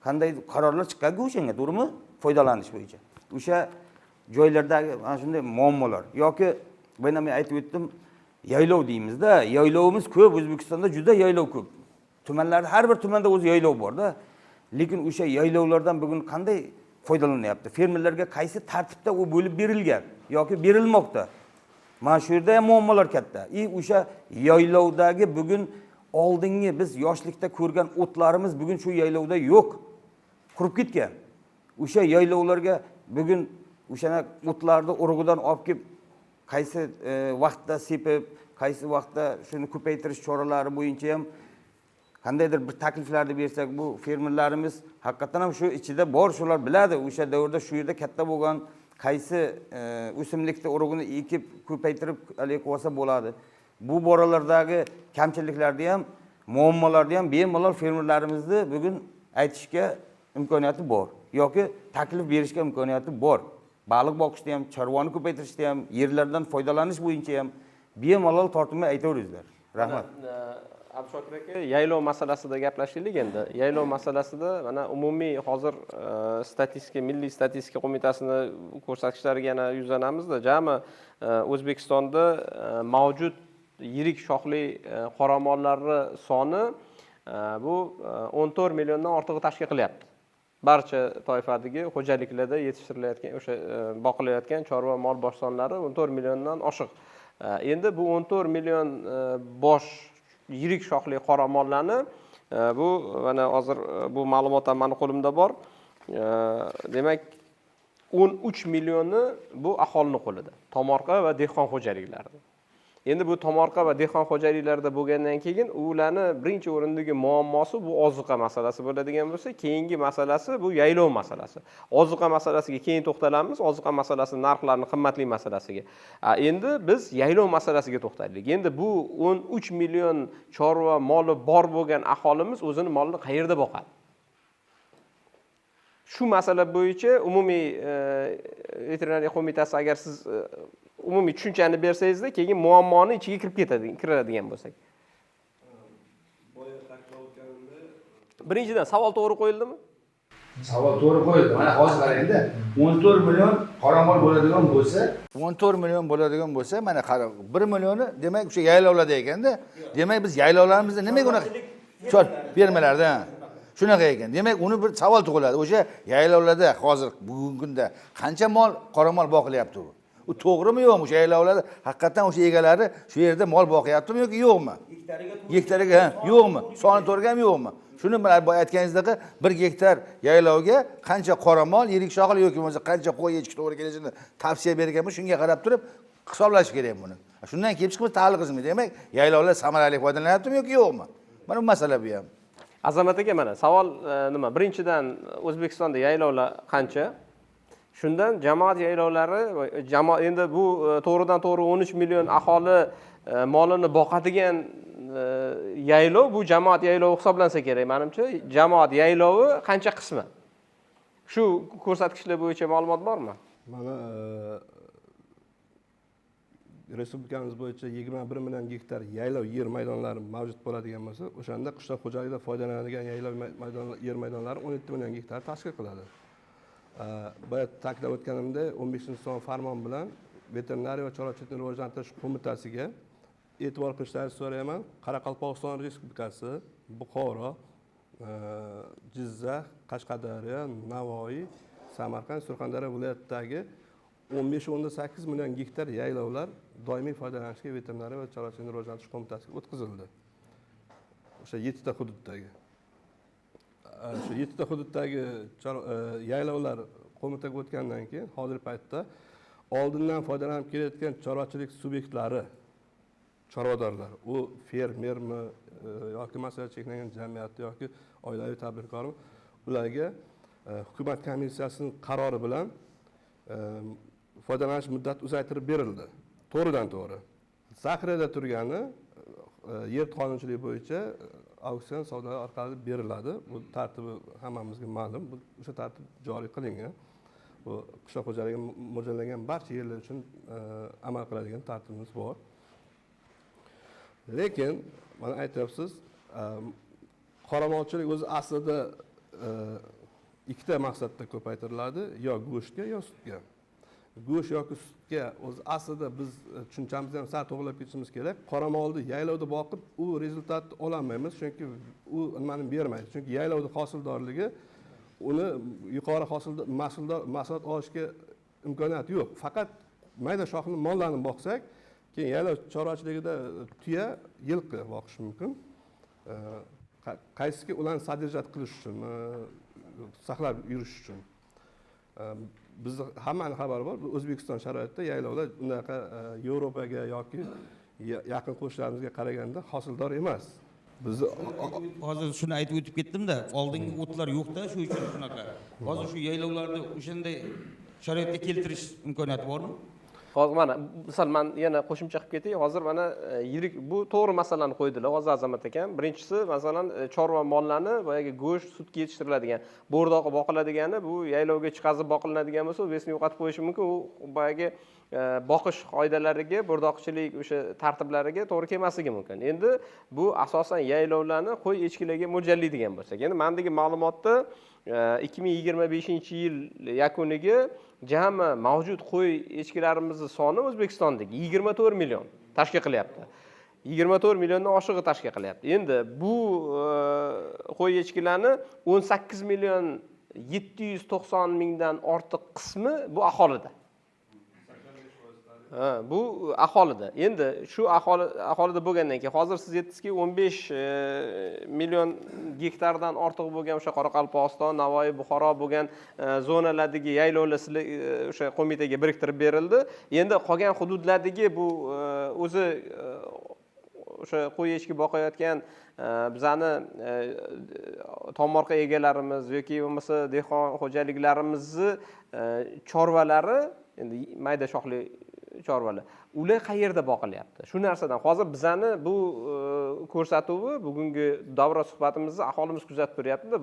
qanday qarorlar chiqqanki o'shanga, to'g'rimi? Foydalanish bo'yicha. O'sha joylardagi mana shunday muammolar yoki men ham aytib o'tdim, yaylov deymiz-da. Yaylovimiz ko'p, O'zbekistonda juda yaylov ko'p. Tumanlarda har bir tumanda o'z yaylov bor-da. Lekin o'sha yaylovlardan bugun qanday foydalanyapti? Fermerlarga qaysi tartibda u bo'lib berilgan yoki berilmoqda? Mana shu yerda ham muammolar katta. O'sha yaylovdagi bugun oldingi biz yoshlikda ko'rgan o'tlarimiz bugun shu yaylovda yo'q. Qurib ketgan. O'sha yaylovlarga bugun o'shana o'tlarni urug'idan olib kelib qaysi vaqtda sepib, qaysi vaqtda shuni ko'paytirish choralari bo'yicha ham qandaydir bir takliflarni bersak, bu fermerlarimiz haqiqatan ham shu ichida bor, shular biladi. O'sha davrda shu yerda katta bo'lgan qaysi o'simlikda urug'ini ekib ko'paytirib qilib olsa bo'ladi. Bu boralardagi kamchiliklarni ham, muammolarni ham bemalol fermerlarimizni bugun aytishga imkoniyati bor yoki taklif berishga imkoniyati bor. Baliq boqishda ham, chorvani ko'paytirishda ham, yerlardan foydalanish bo'yicha ham bemalol tortinmay aytaveringizlar. Rahmat. Abdushokir aka, yaylov masalasida gaplashaylik endi. Yaylov masalasida mana umumiy hozir milliy statistika qo'mitasini ko'rsatkichlariga yana yuzlanamizda. Jami O'zbekistonda mavjud yirik shoxli qoramollarni soni bu 14 milliondan ortig'i tashkil qilyapti. Barcha toifadagi xo'jaliklarda yetishtirilayotgan o'sha boqilayotgan chorva mol bosh sonlari 14 milliondan oshiq. Endi bu 14 million bosh yirik shoxli qoramollarni bu mana hozir bu ma'lumot ham meni qo'limda bor. Demak 13 millioni bu aholining qo'lida, tomorqa va dehqon xo'jaliklarida. Endi bu tomorqa va dehqon xo'jaliklarida bo'lgandan keyin ularni birinchi o'rindagi muammosi bu ozuqa masalasi bo'ladigan bo'lsa, keyingi masalasi bu yaylov masalasi. Ozuqa masalasiga keyin to'xtalamiz, ozuqa masalasi narxlarning qimmatli masalasiga. Endi biz yaylov masalasiga to'xtaylik. Endi bu 13 million chorva moli bor bo'lgan aholimiz o'zini molini qayerda boqadi? Shu masala bo'yicha umumiy veterinariya qo'mitasi agar siz umumiy tushunchani bersangizda, keyin muammoni ichiga kiradigan bo'lsak. Birinchidan savol to'g'ri qo'yildimi? Savol to'g'ri qo'yildi. Mana hozir qarangda, 14 million qoramol bo'ladigan bo'lsa, 14 million bo'ladigan bo'lsa, mana qarang, 1 millioni demak o'sha yaylovlarda ekanda, demak biz yaylovlarimizda nimaga unaqa chor fermalarda shunaqa ekan. Demak, uni bir savol tug'iladi. O'sha yaylovlarda hozir bugungi kunda qancha mol qoramol boqilyapti u? U to'g'rimi yo'qmi? O'sha yaylovlarda haqiqatan o'sha egalari shu yerda mol boqyaptimi yoki yo'qmi? Gektariga yo'qmi? Soni to'g'rimi yo'qmi? Shuni bilan aytganingizdek, 1 gektar yaylovga qancha qoramol, yirik shoxli yoki bo'lmasa qancha qo'y echki to'g'ri kelishini tavsiya berganmi, shunga qarab turib hisoblash kerak buni. Shundan kelib chiqib tahlil qilishimiz. Demak, yaylovlar samarali foydalanyaptimi yoki yo'qmi? Mana bu masala bu ham. Azamat aka, mana savol nima? Birinchidan O'zbekistonda yaylovlar qancha? Shundan jamoat yaylovlari, endi bu to'g'ridan to'g'ri 13 million aholi molini boqadigan yaylov bu jamoat yaylovi hisoblansa kerak menimcha. Jamoat yaylovi qancha qismi? Shu ko'rsatkichlar bo'yicha ma'lumot bormi? Mana respublikamiz bo'yicha 21 million gektar yaylov yer maydonlari mavjud bo'ladigan bo'lsa, o'shanda qishloq xo'jaligida foydalanadigan yaylov yer maydonlari 17 million gektar tashkil qiladi. Boya ta'kidlab o'tganimdek, 15-son farmon bilan veterinariya va chorvachilikni rivojlantirish qo'mitasiga e'tibor qilishlarini so'rayman. Qoraqalpog'iston Respublikasi, Buxoro, Jizzax, Qashqadaryo, Navoiy, Samarqand, Surxondaryo viloyatidagi 15.8 million gektar yaylovlar doimiy foydalanishga veterinariya va chorvachilikni rivojlantirish qo'mitasiga o'tkazildi. O'sha 7 ta hududdagi. Shu 7 ta hududdagi yaylovlar qo'mitaga o'tgandan keyin hozirgi paytda oldindan foydalanib kelayotgan chorvachilik subyektlari, chorvadorlar, u fermermi yoki masalan cheklangan jamiyatmi yoki oilaviy tadbirkormi, ularga hukumat komissiyasining qarori bilan foydalanish muddati uzaytirib berildi. To'g'ridan to'g'ri. Zaxirada turgani yer qonunchiligi bo'yicha auksion savdolar orqali beriladi. Bu tartibi hammamizga ma'lum. Bu o'sha tartib joriy qilingan. Bu qishloq xo'jaligiga mo'ljallangan barcha yerlar uchun amal qiladigan tartibimiz bor. Lekin mana aytyapsiz, qoramolchilik o'zi aslida ikkita maqsadda ko'paytiriladi, yo go'shtga, yo sutga. Go'sht yoki sutga o'zi aslida biz tushunchamizni ham sal to'g'rilab ketishimiz kerak. Qoramolni yaylovda boqib, u rezultatni ololmaymiz, chunki u nimani bermaydi. Chunki yaylovda hosildorligi uni yuqori mahsulot olishga imkoniyat yo'q. Faqat mayda shoxli mollarni boqsak, keyin yaylov chorvachiligida tuya, yilqi boqish mumkin. Qaysiki ularni sodержать qilish uchun, saqlab yurish uchun. Bizda hammani xabari bor, O'zbekiston sharoitida yaylovlar unaqa Yevropaga yoki yaqin qo'shnilarimizga qaraganda hosildor emas. Bizni hozir shuni aytib o'tib ketdim-da, oldingi o'tlar yo'q-da, shu uchun shunaqa. Hozir shu yaylovlarni o'shanday sharoitga keltirish imkoniyati bormi? Hozir mana misol men yana qo'shimcha qilib ketay. Hozir mana yirik bu to'g'ri masalani qo'ydilar hozir Azamat akam. Birinchisi masalan chorva mollarni boyagi go'sht, sutga yetishtiriladigan, bo'rdoqi boqiladigani, bu yaylovga chiqazib boqilinadigan bo'lsa, o'zini yo'qotib qo'yishi mumkin. U boyagi boqish qoidalariga, bo'rdoqchilik o'sha tartiblariga to'g'ri kelmasligi mumkin. Endi bu asosan yaylovlarni qo'y echkilarga mo'ljallaydigan bo'lsak, endi mendagi ma'lumotda 2025-yil yakuniga jami mavjud qo'y echkilarimizni soni O'zbekistondagi 24 million tashkil qilyapti. 24 milliondan oshig'i tashkil qilyapti. Endi bu qo'y echkilarni 18 million 790 mingdan ortiq qismi bu aholida. Bu aholida. Endi shu aholida bo'lgandan keyin hozir siz aytdingizki 15 million gektardan ortiq bo'lgan o'sha Qoraqalpog'iston, Navoiy, Buxoro bo'lgan zonalardagi yaylovlar o'sha qo'mitaga biriktirib berildi. Endi qolgan hududlardagi bu o'zi o'sha qo'y echki boqayotgan bizani tomorqa egalarimiz yoki bo'lmasa dehqon xo'jaliklarimizni chorvalari, endi mayda shoxli chorvalar, ular qayerda boqilyapti? Shu narsadan hozir bizani bu ko'rsatuvi, bugungi davra suhbatimizni aholimiz kuzatib turyapti-da,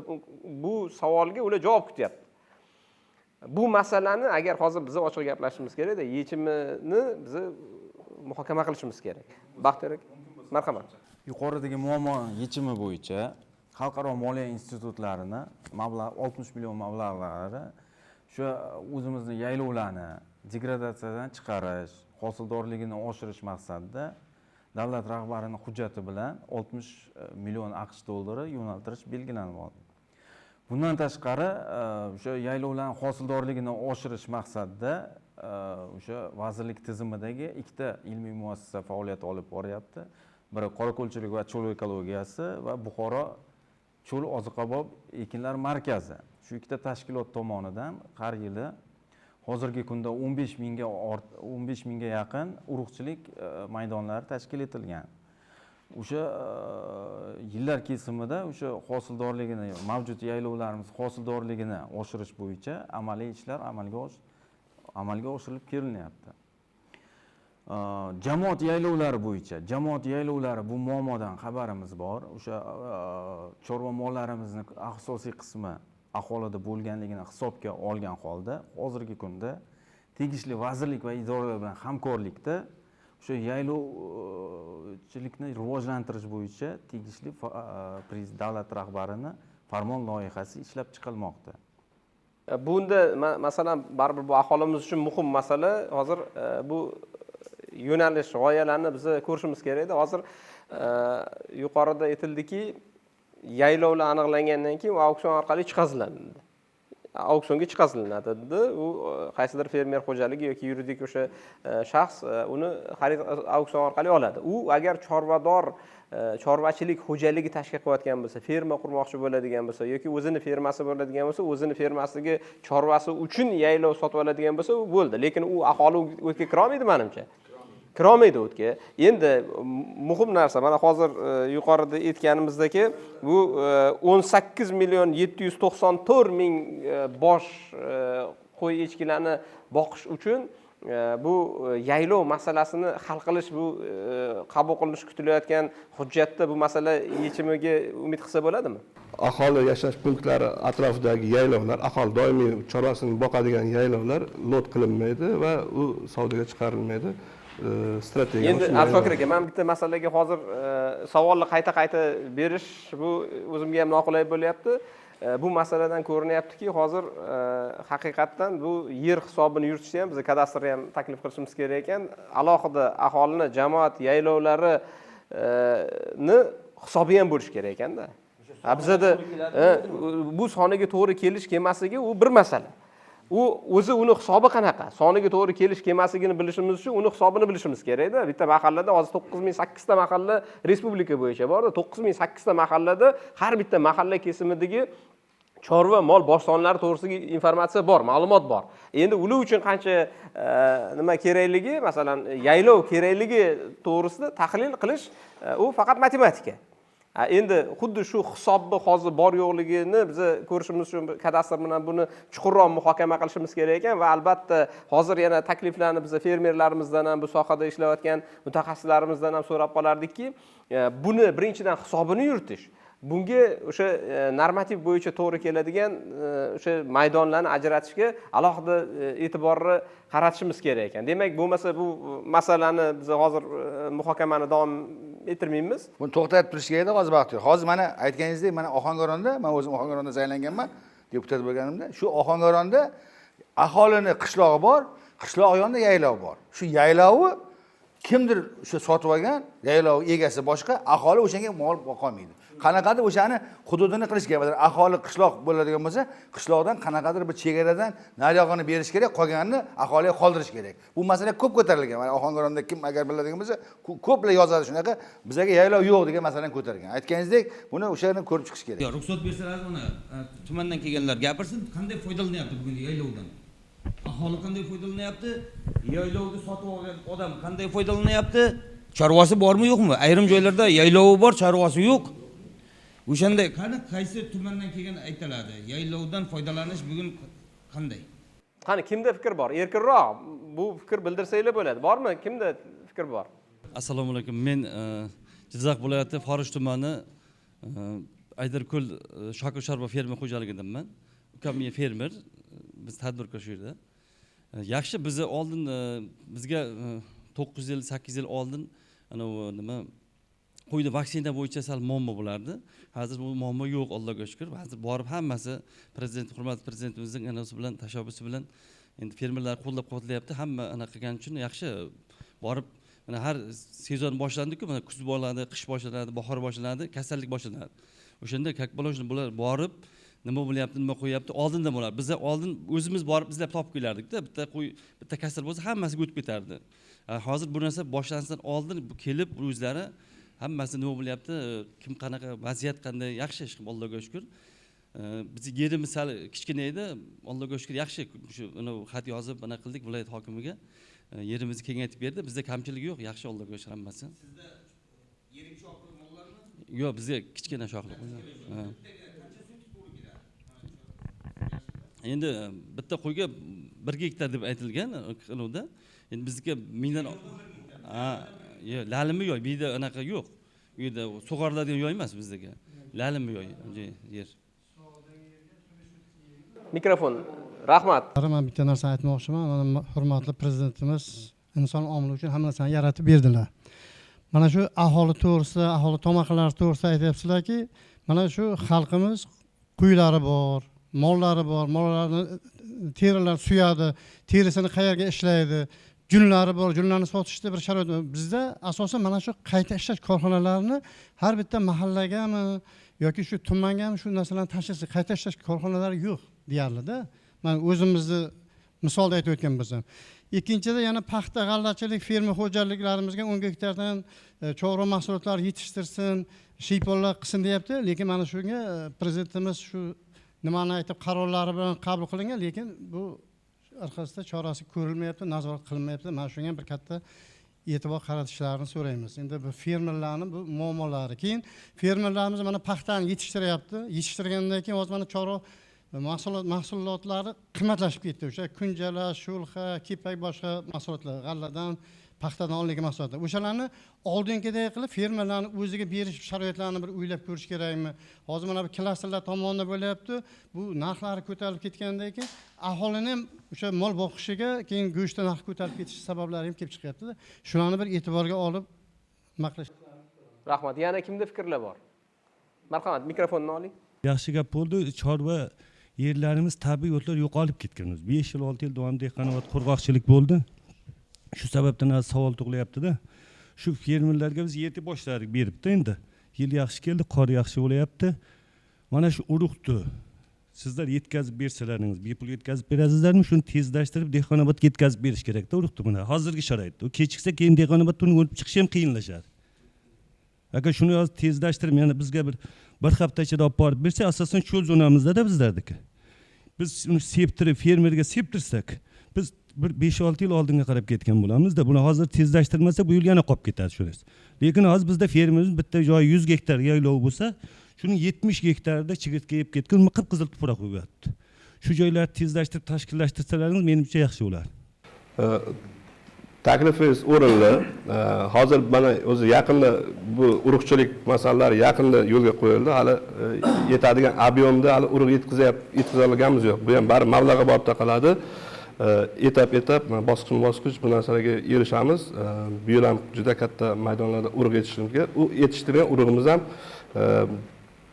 bu savolga ular javob kutyapti. Bu masalani agar hozir biz ochiq gaplashishimiz kerak-da, yechimini biz muhokama qilishimiz kerak. Baxtiyor aka, marhamat. Yuqoridagi muammo yechimi bo'yicha xalqaro moliya institutlarini mablag' 60 million mablag'lari shu o'zimizni yaylovlarni degradatsiyadan chiqarish, hosildorligini oshirish maqsadida davlat rahbarining hujjati bilan 60 million AQSh dollari yo'naltirish belgilanib oldi. Bundan tashqari o'sha yaylovlarning hosildorligini oshirish maqsadida o'sha vazirlik tizimidagi ikkita ilmiy muassasa faoliyat olib boryapti. Biri qorako'lchilik va cho'l ekologiyasi va Buxoro cho'l oziqabop ekinlar markazi. Shu ikkita tashkilot tomonidan har yili hozirgi kunda 15 mingga yaqin urug'chilik maydonlari tashkil etilgan. O'sha yillar kesimida o'sha hosildorligini, mavjud yaylovlarimiz hosildorligini oshirish bo'yicha amaliy ishlar amalga oshirilib kelinyapti. Jamoat yaylovlari bo'yicha, jamoat yaylovlari bu muammodan xabarimiz bor. O'sha chorva mollarimizning asosiy qismi aholida bo'lganligini hisobga olgan holda hozirgi kunda tegishli vazirlik va idoralar bilan hamkorlikda o'sha yaylovchilikni rivojlantirish bo'yicha tegishli davlat rahbarining farmon loyihasi ishlab chiqilmoqda. Bunda masalan baribir bu aholimiz uchun muhim masala. Hozir bu yo'nalish g'oyalarni biz ko'rishimiz kerak-da. Hozir yuqorida aytildiki, yaylovlar aniqlangandan keyin u auksion orqali chiqaziladi. auksionga chiqazilinadi. U qaysidir fermer xo'jaligi yoki yuridik o'sha shaxs uni xarid auksion orqali oladi. U agar chorvador chorvachilik xo'jaligi tashkil qilayotgan bo'lsa, ferma qurmoqchi bo'ladigan bo'lsa yoki o'zini fermasi bo'ladigan bo'lsa, o'zini fermasiga chorvasi uchun yaylov sotib oladigan bo'lsa, u bo'ldi. Lekin u aholi o'tga kira olmaydi menimcha. Kira olmaydi o'tga. Endi muhim narsa, mana hozir yuqorida aytganimizdagi bu 18 million 794 ming bosh qo'y echkilarni boqish uchun bu yaylov masalasini hal qilish, bu qabul qilinishi kutilayotgan hujjatda bu masala yechimiga umid qilsa bo'ladimi? Aholi yashash punktlari atrofidagi yaylovlar, aholi doimiy chorvasini boqadigan yaylovlar lot qilinmaydi va u savdoga chiqarilmaydi. Strategiya. Endi Abshokir aka, men bitta masalaga hozir savolni qayta berish bu o'zimga ham noqulay bo'lyapti. Bu masaladan ko'rinyaptiki, hozir haqiqatdan bu yer hisobini yuritishni ham biz kadastrni ham taklif qilishimiz kerak ekan. Alohida aholini, jamoat yaylovlarini hisobi ham bo'lish kerak ekanda. Bizda bu soniga to'g'ri kelish kelmasligi u bir masala. U o'zi uni hisobi qanaqa? Soniga to'g'ri kelish kelmasligini bilishimiz uchun uni hisobini bilishimiz kerak-da. Bitta mahallada hozir 9008 ta mahalla respublika bo'yicha bor-da. 9008 ta mahallada har bitta mahalla kesimidagi chorva mol bosh sonlari to'g'risidagi informatsiya bor, ma'lumot bor. Endi ular uchun qancha nima kerakligi, masalan, yaylov kerakligi to'g'risida tahlil qilish u faqat matematika. Endi xuddi shu hisobni hozir bor yo'qligini biz ko'rishimiz uchun kadastr bilan buni chuqurroq muhokama qilishimiz kerak ekan va albatta hozir yana takliflarni biz fermerlarimizdan ham, bu sohada ishlayotgan mutaxassislarimizdan ham so'rab qolardikki, buni birinchidan hisobini yuritish, bunga o'sha normativ bo'yicha to'g'ri keladigan o'sha maydonlarni ajratishga alohida e'tiborni qaratishimiz kerak ekan. Demak, bo'lmasa bu masalani biz hozir muhokamani davom ettirmaymiz. Buni to'xtatib turish kerak-da hozir vaqti. Hozir mana aytganingizdek, mana Ohangaronda, men o'zim Ohangaronda saylanganman, deputat bo'lganimda, shu Ohangaronda aholini qishlog'i bor, qishloq yonida yaylov bor. Shu yaylovi kimdir o'sha sotib olgan, yaylov egasi boshqa, aholi o'shanga mol boqolmaydi. Qanaqadir o'shani hududini qilish kerak. Aholi qishloq bo'ladigan bo'lsa, qishloqdan qanaqadir bir chegaradan nariyog'ini berish kerak, qolganini aholiga qoldirish kerak. Bu masala ko'p ko'tarilgan. Mana Ohangaronda kim agar biladigan bo'lsa, ko'plar yozadi shunaqa, bizga yaylov yo'q degan masalani ko'targan. Aytganingizdek, buni o'shadan ko'rib chiqish kerak. Yo'q, ruxsat bersalar uni tumandan kelganlar gapirsin, qanday foydalanyapti bugun yaylovdan? Aholi qanday foydalanyapti? Yaylovni sotib olgan odam qanday foydalanyapti? Chorvasi bormi, yo'qmi? Ayrim joylarda yaylovi bor, chorvasi yo'q. O'shanda qaysi tumandan kelgan aytiladi? Yaylovdan foydalanish bugun qanday? Qani kimda fikr bor? Erkinroq bu fikr bildirsanglar bo'ladi. Bormi? Kimda fikr bor? Assalomu alaykum. Men Jizzax viloyati Forish tumani Aydarko'l Shokir Sharbo fermer xo'jaligidanman. Ukam men fermer, biz tadbirkor shu yerda. Yaxshi, bizni oldin bizga 9 yil, 8 yil oldin ana nima qo'ydi vaksina bo'yicha sal muammo bo'lardi. Hozir bu muammo yo'q, Allohga shukr. Hozir borib hammasi prezident, hurmatli prezidentimizning an'anasi bilan, tashabbusi bilan endi fermerlar qo'llab-quvvatlayapti. Hamma anaqa qilgani uchun yaxshi borib mana har sezon boshlandi-ku, mana kuz bo'ladi, qish boshlanadi, bahor boshlanadi, kasallik boshlanadi. O'shanda как положено bular borib nima bo'lyapti, nima qo'yapti, oldindan bo'lar. Biz oldin o'zimiz borib izlab topib kelardik-da. Bitta kasal bo'lsa hammasiga o'tib ketardi. Hozir bu narsa boshlanishdan oldin kelib o'zlari hammasi nima bo'lyapti, kim qanaqa vaziyat qanday, yaxshi ish qilib Allohga shukr. Biz yerimiz sal kichkina edi, Allohga shukr yaxshi shu xat yozib ana qildik viloyat hokimiga. Yerimizni kengaytib berdi. Bizda kamchilik yo'q, yaxshi Allohga shukr hammasi. Sizda yirik shoxli mollarmi? Yo'q, bizga kichkina shoxli. Endi bitta qo'yga 1 gektar deb aytilgan qiluvda. Endi bizga mingdan yo'q, lalimi yo'q, bu yerda anaqa yo'q. Bu yerda sug'oriladigan yo'l emas bizga. Lalimi yo'q yer. Mikrofon. Rahmat. Men bitta narsa aytmoqchiman. Mana hurmatli prezidentimiz inson omili uchun hamma narsani yaratib berdilar. Mana shu aholi to'g'risida, aholi tomorqalari to'g'risida aytyapsizlarki, mana shu xalqimiz qo'ylari bor, mollari bor, mollarni terilar suyadi, terisini qayerga ishlaydi, junlari bor, junlarni sotishda bir sharoit. Bizda asosan mana shu qayta ishlash korxonalarini har bitta mahallagami yoki shu tumangami shu narsalarni tashishga qayta ishlash korxonalari yo'q. deyarlida. Man o'zimizni misolda aytib o'tgan bo'lsam. Ikkinchida yana paxta g'allachilik fermer xo'jaliklarimizga 10 gektardan chorva mahsulotlari yetishtirsin, shiyponlar qilsin deyapti, lekin mana shunga prezidentimiz shu nimani aytib qarorlari bilan qabul qilingan, lekin bu orqasida chorasi ko'rilmayapti, nazorat qilinmayapti. Mana shunga bir katta e'tibor qaratishlarini so'raymiz. Endi bu fermerlarning bu muammolari. Keyin fermerlarimiz mana paxtani yetishtiryapti. Yetishtirgandan keyin hozir mana chorva mahsulotlari qimmatlashib ketdi. O'sha kunjala, shulxa, kepak boshqa mahsulotlar, g'alladan, paxtadan olingan mahsulotlar. O'shalarni oldingidek qilib fermerlarning o'ziga berish sharoitlarini bir o'ylab ko'rish kerakmi? Hozir mana bu klasterlar tomonidan bo'lyapti. Bu narxlari ko'tarilib ketgandan keyin aholini ham o'sha mol boqishiga, keyin go'shtda narx ko'tarib ketish sabablari ham kelib chiqyapti-da. Shularni bir e'tiborga olib maqlash. Rahmat. Yana kimda fikrlar bor? Marhamat, mikrofonni oling. Yaxshi gap bo'ldi. Chorva yerlarimiz tabiiy o'tlar yo'qolib ketgan. 5 yil 6 yil davomida dehqonobod qurg'oqchilik bo'ldi. Shu sababdan savol tug'ilyapti-da. Shu fermerlarga biz yetib boshladik beribdi endi. Yil yaxshi keldi, qor yaxshi bo'layapti. Mana shu urug'ni sizlar yetkazib bersalaringiz, bepul yetkazib berasizlarmi? Shuni tezlashtirib dehqonobodga yetkazib berish kerak-da urug'ni buni. Hozirgi sharoitda. U kechiksa keyin dehqonoboddan o'tib chiqishi ham qiyinlashadi. Agar shuni hozir tezlashtirib, yana bizga bir hafta ichida olib borib bersa, asosan cho'l zonamizda bizlardiki. Biz uni septirib, fermerga septirsak, biz bir 5-6 yil oldinga qarab ketgan bo'lamiz-da. Buni hozir tezlashtirmasa, bu yil yana qolib ketadi shunisi. Lekin hozir bizda fermerimiz bitta joyi 100 gektar yaylov bo'lsa, shuni 70 gektarda chigirtka yeb ketgan, qip-qizil tuproq bo'lyapti. Shu joylarni tezlashtirib, tashkillashtirasangiz menimcha yaxshi bo'lardi. Taklifingiz o'rinli. Hozir mana o'zi yaqinda bu urug'chilik masalalari yaqinda yo'lga qo'yildi. Hali yetadigan ob'yomda hali urug' yetkiza olganimiz yo'q. Bu ham bari mablag'ga borib taqaladi. Etap bosqich bu narsalarga erishamiz. Bu yil ham juda katta maydonlarda urug' yetishtirishga, u yetishtirgan urug'imiz ham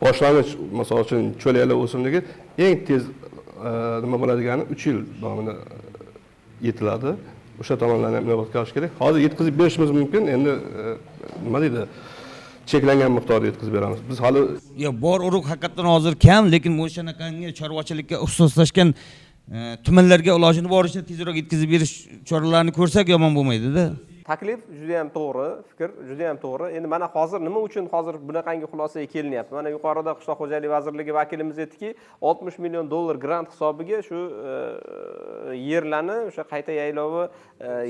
boshlang'ich, masalan uchun cho'laklar o'simligi eng tez nima bo'ladigani 3 yil davomida yetiladi. O'sha tomonlarni ham inobatga olish kerak. Hozir yetkazib berishimiz mumkin. Endi nima deydi? Cheklangan miqdorda yetkazib beramiz. Biz hali bor urug' haqiqatan hozir kam, lekin o'shanaqangi chorvachilikka ixtisoslashgan tumanlarga ilojini boricha tezroq yetkazib berish choralarini ko'rsak yomon bo'lmaydi-da. Taklif juda ham to'g'ri, fikr juda ham to'g'ri. Endi mana hozir nima uchun hozir bunaqangi xulosaga kelinyapti? Mana yuqorida Qishloq xo'jaligi vazirligi vakilimiz aytdiki, 60 million dollar grant hisobiga shu yerlarni o'sha qayta yaylovi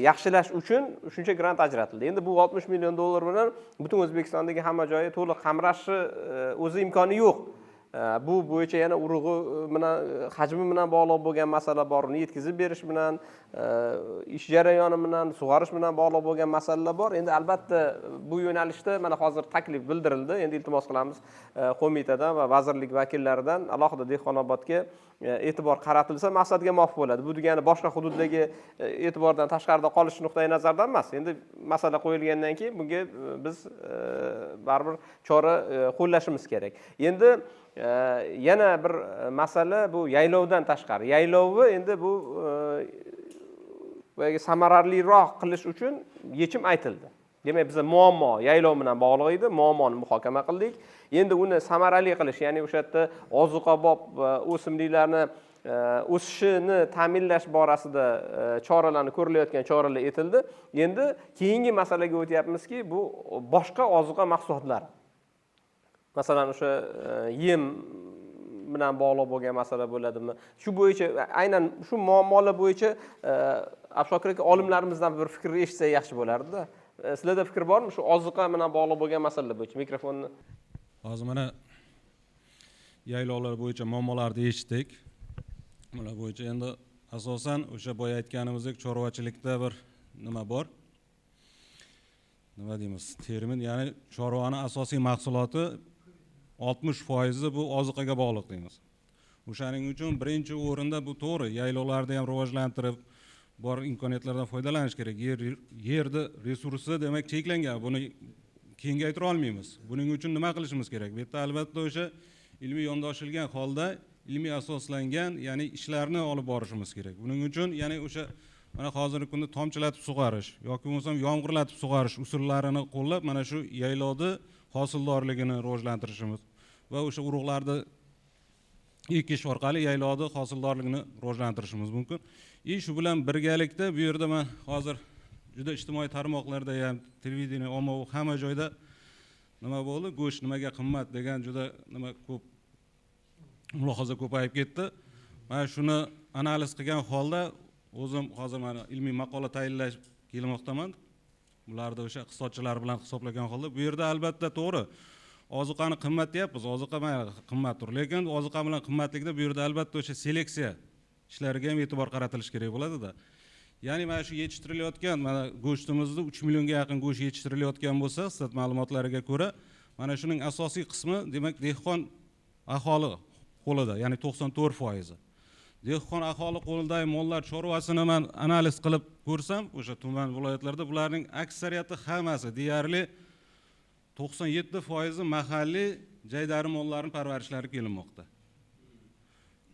yaxshilash uchun shuncha grant ajratildi. Endi bu 60 million dollar bilan butun O'zbekistondagi hamma joyi to'liq qamrashi o'zi imkoni yo'q. Bu bo'yicha yana urug'i bilan hajmi bilan bog'liq bo'lgan masala bor, uni yetkazib berish bilan, ish jarayoni bilan, sug'orish bilan bog'liq bo'lgan masalalar bor. Endi albatta bu yo'nalishda mana hozir taklif bildirildi. Endi iltimos qilamiz qo'mitadan va vazirlik vakillaridan alohida Dehqonobodga e'tibor qaratilsa maqsadga muvofiq bo'ladi. Bu degani boshqa hududdagi e'tibordan tashqarida qolish nuqtai nazaridan emas. Endi masala qo'yilgandan keyin bunga biz baribir chora qo'llashimiz kerak. Endi yana bir masala bu yaylovdan tashqari. Yaylovni endi bu samaraliroq qilish uchun yechim aytildi. Demak, biz muammo yaylov bilan bog'liq edi, muammoni muhokama qildik. Endi uni samarali qilish, ya'ni o'sha yerda ozuqabop o'simliklarni o'sishini ta'minlash borasida choralarni ko'rilayotgan choralar etildi. Endi keyingi masalaga o'tyapmizki, bu boshqa ozuqa mahsulotlari. Masalan, o'sha yem bilan bog'liq bo'lgan masala bo'ladimi? Shu bo'yicha aynan shu muammolar bo'yicha Abshokir aka olimlarimizdan bir fikr eshitsa yaxshi bo'lardi-da. Sizlarda fikr bormi shu ozuqa bilan bog'liq bo'lgan masalalar bo'yicha? Mikrofonni. Hozir mana yaylovlar bo'yicha muammolarni eshitdik. Bular bo'yicha endi asosan o'sha boya aytganimizdek chorvachilikda bir nima bor? Nima deymiz? Termin, ya'ni chorvaning asosiy mahsuloti 60% bu ozuqaga bog'liq deymiz. O'shaning uchun birinchi o'rinda bu to'g'ri, yaylovlarni ham rivojlantirib, bor imkoniyatlardan foydalanish kerak. Yerda resursi demak cheklangan. Buni kengaytira olmaymiz. Buning uchun nima qilishimiz kerak? Bu yerda albatta o'sha ilmiy yondoshilgan holda ilmiy asoslangan, ya'ni ishlarni olib borishimiz kerak. Buning uchun ya'ni o'sha mana hozirgi kunda tomchilatib sug'orish yoki bo'lmasam yomg'irlatib sug'orish usullarini qo'llab, mana shu yaylovni hosildorligini rivojlantirishimiz va o'sha urug'larni ekish orqali yayloqni hosildorligini rivojlantirishimiz mumkin. Shu bilan birgalikda bu yerda men hozir juda ijtimoiy tarmoqlarda ham, televideniya, ommaviy hamma joyda nima bo'ldi? Go'sht nimaga qimmat degan juda nima ko'p mulohaza ko'payib ketdi. Men shuni analiz qilgan holda o'zim hozir mana ilmiy maqola tayyorlash kelmoqdaman. Bularni o'sha iqtisodchilar bilan hisoblagan holda bu yerda albatta to'g'ri ozuqani qimmat deyapmiz, ozuqa qimmatdir. Lekin ozuqa bilan qimmatlikda bu yerda albatta o'sha seleksiya ishlariga ham e'tibor qaratilishi kerak bo'ladi-da. Ya'ni mana shu yetishtirilayotgan mana go'shtimizni 3 millionga yaqin go'sht yetishtirilayotgan bo'lsa, stat ma'lumotlariga ko'ra, mana shuning asosiy qismi demak dehqon aholi qo'lida, ya'ni 94%. Dehqon aholi qo'lidagi mollar chorvasini men analiz qilib ko'rsam, o'sha tuman viloyatlarda bularning aksariyati hammasi deyarli 97% mahalliy jaydari mollarni parvarishlari kelinmoqda.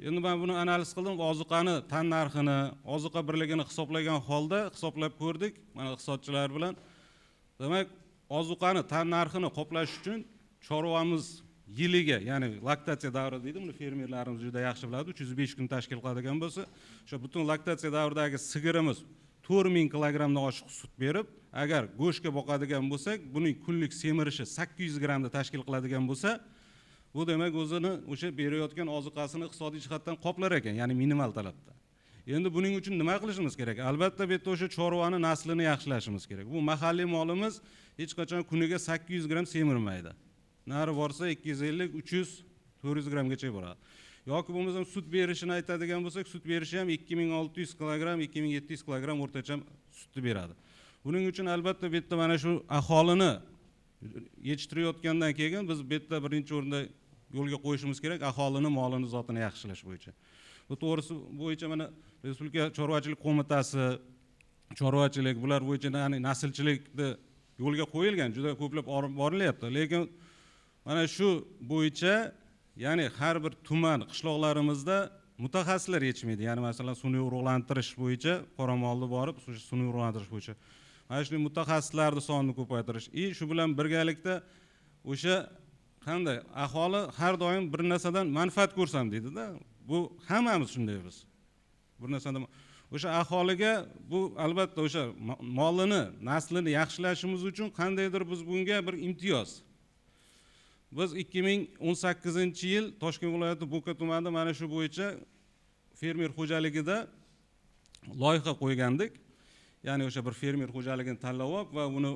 Endi men buni analiz qildim, ozuqani tan narxini, ozuqa birligini hisoblagan holda hisoblab ko'rdik, mana iqtisodchilar bilan. Demak, ozuqani tan narxini qoplash uchun chorvamiz yiliga, ya'ni laktatsiya davri deydi, buni fermerlarimiz juda yaxshi biladi, 305 kun tashkil qiladigan bo'lsa, o'sha butun laktatsiya davridagi sigirimiz 4000 kilogramdan oshiq sut berib, agar go'shtga boqadigan bo'lsak, buning kunlik semirishi 800 grammda tashkil qiladigan bo'lsa, bu demak o'zini o'sha berayotgan ozuqasini iqtisodiy jihatdan qoplar ekan, ya'ni minimal talabda. Endi buning uchun nima qilishimiz kerak? Albatta bu yerda o'sha chorvani naslini yaxshilashimiz kerak. Bu mahalliy molimiz hech qachon kuniga 800 gram semirmaydi. Nari borsa 250, 300, 400 grammgacha boradi. Yoki bo'lmasam sut berishini aytadigan bo'lsak, sut berishi ham 2600 kilogram, 2700 kilogram o'rtacha sutni beradi. Buning uchun albatta bu yerda mana shu aholini yetishtirayotgandan keyin biz bu yerda birinchi o'rinda yo'lga qo'yishimiz kerak aholini molini zotini yaxshilash bo'yicha. Bu to'g'risi bo'yicha mana Respublika chorvachilik qo'mitasi, chorvachilik bular bo'yicha ya'ni naslchilikni yo'lga qo'yilgan, juda ko'plab borilyapti. Lekin mana shu bo'yicha ya'ni har bir tuman qishloqlarimizda mutaxassislar yetishmaydi. Ya'ni masalan sun'iy urug'lantirish bo'yicha qoramolni borib, sun'iy urug'lantirish bo'yicha mana shu mutaxassislarning sonini ko'paytirish. Shu bilan birgalikda o'sha qanday aholi har doim bir narsadan manfaat ko'rsam deydi-da. Bu hammamiz shundaymiz. Bir narsadan o'sha aholiga bu albatta o'sha molini, naslini yaxshilashimiz uchun qandaydir biz bunga bir imtiyoz. Biz 2018-yil Toshkent viloyati Bo'ka tumanida mana shu bo'yicha fermer xo'jaligida loyiha qo'ygandik. Ya'ni o'sha bir fermer xo'jaligini tanlab olib va uni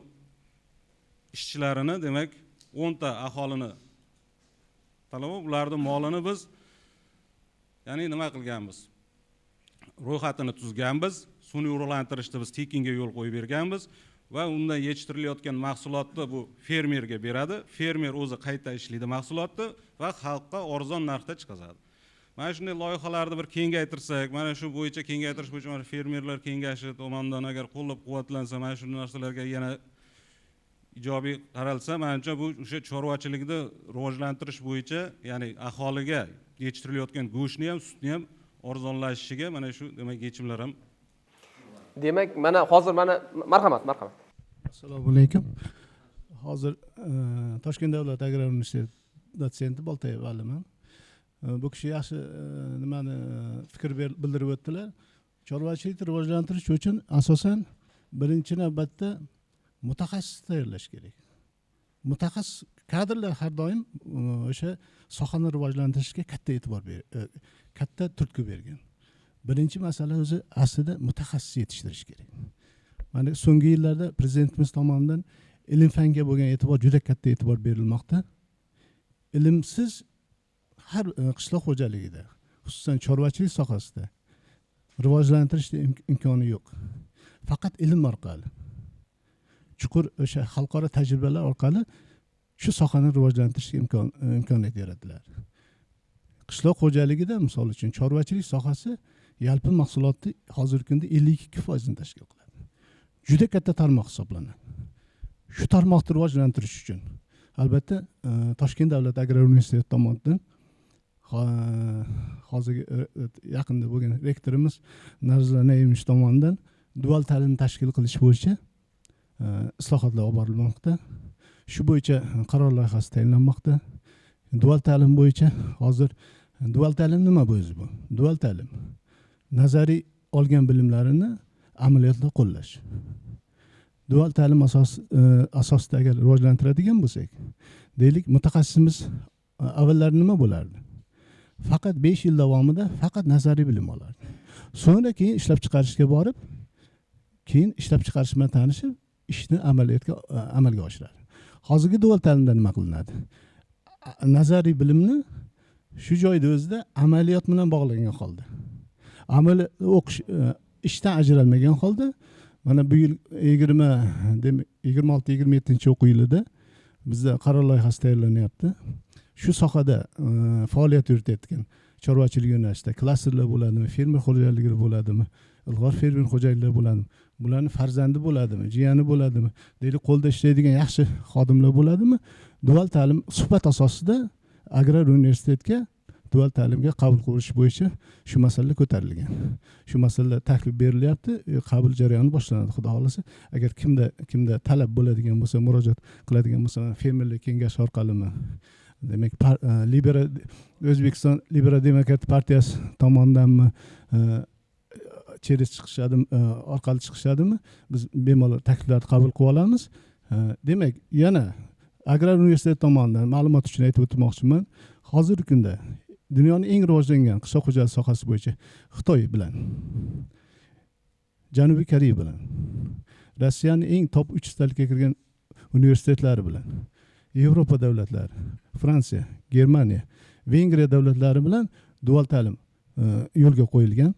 ishchilarini, demak 10 ta aholini tanlab olib, ularning molini biz ya'ni nima qilganmiz? Ro'yxatini tuzganmiz, sun'iy urug'lantirishda biz tekinga yo'l qo'yib berganmiz va undan yetishtirilayotgan mahsulotni bu fermerga beradi. Fermer o'zi qayta ishlaydi mahsulotni va xalqqa arzon narxda chiqazadi. Mana shunday loyihalarni bir kengaytirsak, mana shu bo'yicha kengaytirish bo'yicha mana fermerlar kengashi tomonidan agar qo'llab-quvvatlansa, mana shu narsalarga yana ijobiy qaralsa, menimcha bu o'sha chorvachilikni rivojlantirish bo'yicha, ya'ni aholiga yetishtirilayotgan go'shtni ham, sutni ham arzonlashishiga mana shu demak yechimlar ham. Demak, mana hozir mana marhamat. Assalomu alaykum. Hozir Toshkent davlat agrar universiteti dotsenti Boltayev Aliman. Bu kishi yaxshi nimani fikr bildirib o'tdilar. Chorvachilikni rivojlantirish uchun asosan birinchi navbatda mutaxassis tayyorlash kerak. Mutaxassis kadrlar har doim o'sha sohani rivojlantirishga katta e'tibor katta turtki bergan. Birinchi masala o'zi aslida mutaxassis yetishtirish kerak. Mana so'nggi yillarda prezidentimiz tomonidan ilm fanga bo'lgan e'tibor juda katta e'tibor berilmoqda. Ilmsiz har qishloq xo'jaligida, xususan chorvachilik sohasida rivojlantirishda imkoni yo'q. Faqat ilm orqali, chuqur o'sha xalqaro tajribalar orqali shu sohani rivojlantirishga imkoniyat yaratdilar. Qishloq xo'jaligida misol uchun chorvachilik sohasi yalpi mahsulotni hozirgi kunda 52% tashkil qiladi. Juda katta tarmoq hisoblanadi. Shu tarmoqni rivojlantirish uchun albatta Toshkent davlat agrar universiteti tomonidan hozirgi yaqinda bo'lgan rektorimiz Narzula Naimович tomonidan dual ta'lim tashkil qilish bo'yicha islohotlar olib borilmoqda. Shu bo'yicha qaror loyihasi tayinlanmoqda. Dual ta'lim bo'yicha hozir Dual ta'lim nima bu o'zi bu? Dual ta'lim nazariy olgan bilimlarini amaliyotda qo'llash. Dual ta'lim asosida agar rivojlantiradigan bo'lsak, deylik mutaxassisimiz avvallari nima bo'lardi? Faqat 5 yil davomida faqat nazariy bilim olardi. So'ngra keyin ishlab chiqarishga borib, keyin ishlab chiqarish bilan tanishib, ishni amalga oshiradi. Hozirgi dual ta'limda nima qilinadi? Nazariy bilimni shu joyda o'zida amaliyot bilan bog'langan holda. Amaliy o'qish ishdan ajralmagan holda mana bu yil 26-27 o'quv yilida bizda qaror loyihasi tayyorlanyapti. Shu sohada faoliyat yuritayotgan chorvachilik yo'nalishida klasterlar bo'ladimi, fermer xo'jaliklari bo'ladimi, ilg'or fermer xo'jaliklar bo'ladimi, bularning farzandi bo'ladimi, jiyani bo'ladimi, deylik qo'lda ishlaydigan yaxshi xodimlar bo'ladimi? Dual ta'lim suhbat asosida agrar universitetga dual ta'limga qabul qilish bo'yicha shu masala ko'tarilgan. Shu masala taklif berilyapti, qabul jarayoni boshlanadi xudo xolasa. Agar kimda talab bo'ladigan bo'lsa, murojaat qiladigan bo'lsa, fermerlik kengashi orqalimi, demak O'zbekiston Liberal Demokrat partiyasi tomonidanmi через chiqishadimi, orqali chiqishadimi, biz bemalol takliflarni qabul qilib olamiz. Demak, yana agrar universitet tomonidan ma'lumot uchun aytib o'tmoqchiman. Hozirgi kunda dunyoning eng rivojlangan qishloq xo'jaligi sohasi bo'yicha Xitoy bilan, Janubiy Koreya bilan, Rossiyaning eng top 3 talikka kirgan universitetlari bilan, Yevropa davlatlari, Fransiya, Germaniya, Vengriya davlatlari bilan dual ta'lim yo'lga qo'yilgan.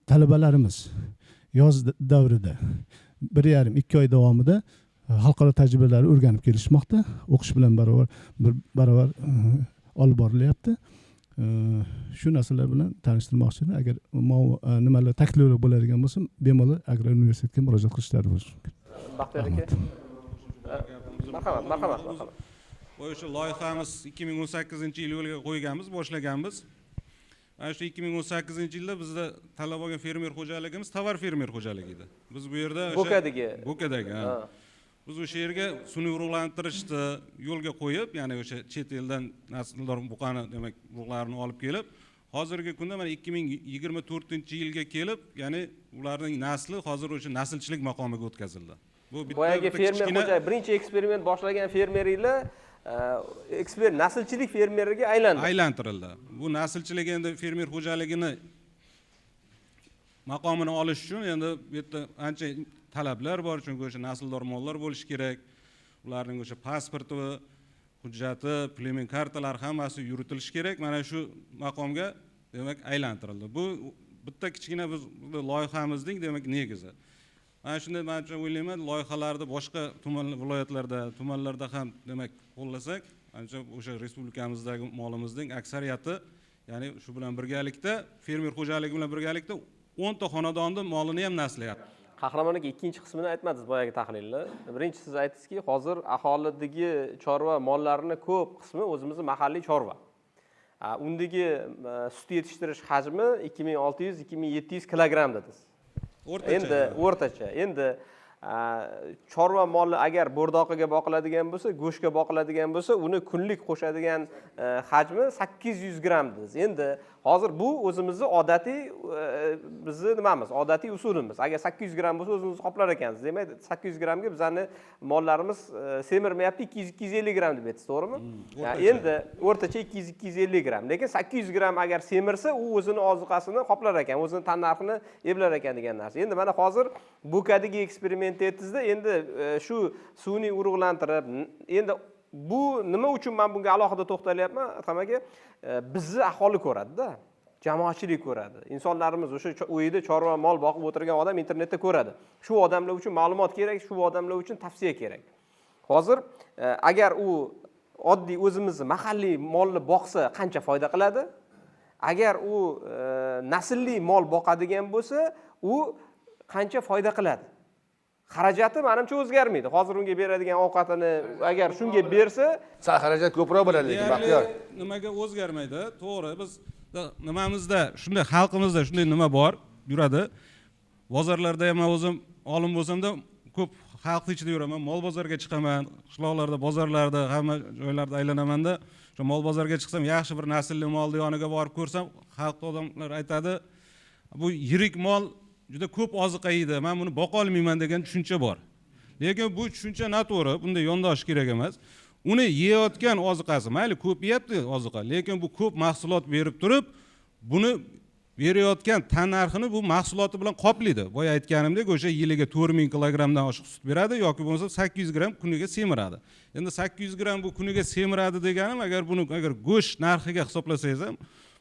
Talabalarimiz yoz davrida 1,5-2 oy davomida xalqaro tajribalarni o'rganib kelishmoqda. O'qish bilan barobar olib borilyapti. Shu narsalar bilan tanishtirmoqchiman. Agar nimalar takliflar bo'ladigan bo'lsa, bemalol agrar universitetga murojaat qilishlari mumkin. Baxtiyor aka. Marhamat. O'sha loyihamiz 2018-yil yo'lga qo'yganmiz, boshlaganmiz. Mana shu 2018-yilda bizda talab olgan fermer xo'jaligimiz tovar fermer xo'jaligi edi. Biz bu yerda Bo'kadagi. Biz o'sha yerga sun'iy urug'lantirishni yo'lga qo'yib, ya'ni o'sha chet eldan nasldor buqani, demak, urug'larni olib kelib, hozirgi kunda mana 2024-yilga kelib, ya'ni ularning nasli hozir o'sha naslchilik maqomiga o'tkazildi. Bu boyagi fermer xo'jalik birinchi eksperiment boshlagan fermerlar naslchilik fermeriga aylantirildi. Bu naslchilik endi fermer xo'jaligini maqomini olish uchun endi bu yerda ancha talablar bor, chunki o'sha nasldor mollar bo'lishi kerak. Ularning o'sha pasporti, hujjati, plemen kartalari hammasi yuritilishi kerak. Mana shu maqomga demak aylantirildi. Bu bitta kichkina biz loyihamizning demak negizi. Mana shunday men o'ylayman, loyihalarni boshqa tuman viloyatlarda, tumanlarda ham demak qo'llasak, ancha o'sha respublikamizdagi molimizning aksariyati, ya'ni shu bilan birgalikda fermer xo'jaligi bilan birgalikda 10 ta xonadonning molini ham naslayapti. Qahramon aka, ikkinchi qismini aytmadingiz boyagi tahlilni. Birinchi siz aytdingizki, hozir aholidagi chorva mollarini ko'p qismi o'zimizning mahalliy chorva. Undagi sut yetishtirish hajmi 2600-2700 kilogramm dedingiz. O'rtacha. Endi chorva moli agar bo'rdoqiga boqiladigan bo'lsa, go'shtga boqiladigan bo'lsa, uni kunlik qo'shadigan hajmi 800 gramm dedingiz. Endi hozir bu o'zimizning odatiy bizni nimamiz, odatiy usulimiz. Agar 800 gramm bo'lsa, o'zingiz qoplar ekansiz. Demak, 800 grammga bizning mollarimiz semirmayapti, 200-250 gramm deb aytasiz, to'g'rimi? Endi o'rtacha 200-250 gramm. Lekin 800 gramm agar semirsa, u o'zining ozuqasini qoplar ekan, o'zining tan narxini eblar ekan degan narsa. Endi mana hozir Bo'kadagi eksperiment etdingizda, endi shu sun'iy urug'lantirib, endi bu nima uchun men bunga alohida to'xtalyapman? Atamaga bizni aholi ko'radi-da, jamoatchilik ko'radi. Insonlarimiz o'sha uyida chorva mol boqib o'tirgan odam internetda ko'radi. Shu odamlar uchun ma'lumot kerak, shu odamlar uchun tavsiya kerak. Hozir agar u oddiy o'zimizni mahalliy molni boqsa qancha foyda qiladi? Agar u naslli mol boqadigan bo'lsa, u qancha foyda qiladi? Xarajati menimcha o'zgarmaydi. Hozir unga beradigan ovqatini agar shunga bersa, xarajat ko'proq bo'ladi, lekin Baxtiyor. Nimaga o'zgarmaydi? To'g'ri, biz nimamizda shunday xalqimizda shunday nima bor, yuradi. Bozorlarda ham o'zim olim bo'lsam-da, ko'p xalq ichida yuraman, mol bozorga chiqaman, qishloqlarda, bozorlarda, hamma joylarda aylanaman-da, shu mol bozorga chiqsam yaxshi bir naslli molni yoniga borib ko'rsam, xalqda odamlar aytadi, bu yirik mol juda ko'p oziqa yeydi, men buni boqa olmayman degan tushuncha bor. Lekin bu tushuncha noto'g'ri, bunday yondosh kerak emas. Uni yeyotgan oziqasi, mayli ko'p yeyapti oziqa, lekin bu ko'p mahsulot berib turib, buni berayotgan tan narxini bu mahsuloti bilan qoplaydi. Boya aytganimdek, o'sha yiliga 4000 kilogramdan oshiq sut beradi yoki bo'lmasa 800 gram kuniga semiradi. Endi 800 gram bu kuniga semiradi deganim, agar go'sht narxiga hisoblasangiz ham,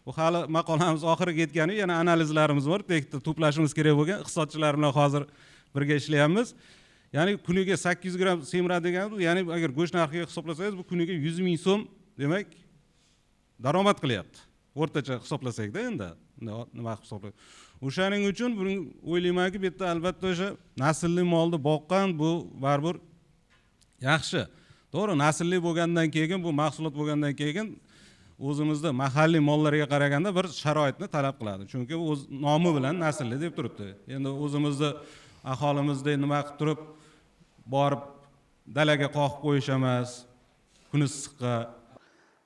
bu hali maqolamiz oxiriga yetgani, yana analizlarimiz bor, tekda to'plashimiz kerak bo'lgan, iqtisodchilar bilan hozir birga ishlayapmiz. Ya'ni kuniga 800 gram semiradi degani, ya'ni agar go'sht narxiga hisoblasangiz, bu kuniga 100 ming so'm demak daromad qilyapti. O'rtacha hisoblasakda endi nima hisoblaydi. O'shaning uchun buni o'ylaymanki, bu yerda albatta o'sha naslli molni boqqan bu baribir yaxshi. To'g'ri, naslli bo'lgandan keyin, bu mahsulot bo'lgandan keyin o'zimizda mahalliy mollarga qaraganda bir sharoitni talab qiladi. Chunki u o'z nomi bilan naslli deb turibdi. Endi o'zimizda aholimizda nima qilib turib borib dalaga qoqib qo'yish emas, kuni issiqqa.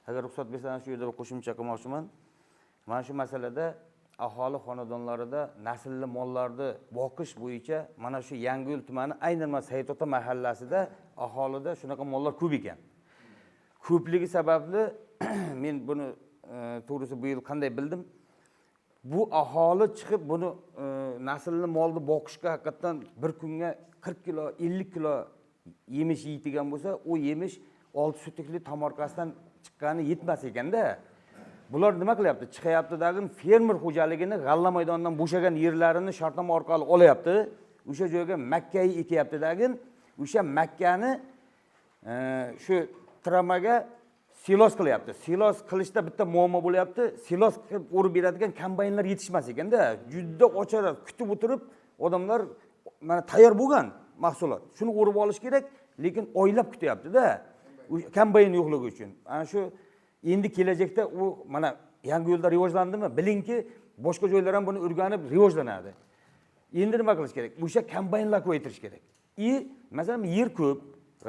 Agar ruxsat bersangiz, shu yerda bir qo'shimcha qilmoqchiman. Mana shu masalada aholi xonadonlarida naslli mollarni boqish bo'yicha mana shu Yangiyo'l tumani, aynan mana Saidota mahallasida aholida shunaqa mollar ko'p ekan. Ko'pligi sababli men buni to'g'risi bu yil qanday bildim? Bu aholi chiqib buni naslli molni boqishga haqiqatan bir kunga 40 kilo, 50 kilo yemish yeydigan bo'lsa, u yemish 6 sutikli tomorqasidan chiqqani yetmas ekanda. Bular nima qilyapti? Chiqayapti-dagi fermer xo'jaligini g'alla maydonidan bo'shagan yerlarini shartnoma orqali olyapti. O'sha joyga makkani ekyapti-dagi, o'sha makkani shu tramaga silos qilyapti. Silos qilishda bitta muammo bo'lyapti. Silos qilib o'rib beradigan kombaynlar yetishmas ekanda. Juda ochalar kutib o'tirib, odamlar mana tayyor bo'lgan mahsulot. Shuni o'rib olish kerak, lekin oylab kutyapti-da. Kombayn yo'qligi uchun. Ana shu endi kelajakda u mana Yangiyo'lda rivojlandimi? Bilingki, boshqa joylar ham buni o'rganib rivojlanadi. Endi nima qilish kerak? O'sha kombaynlar ko'paytirish kerak. Masalan, yer ko'p,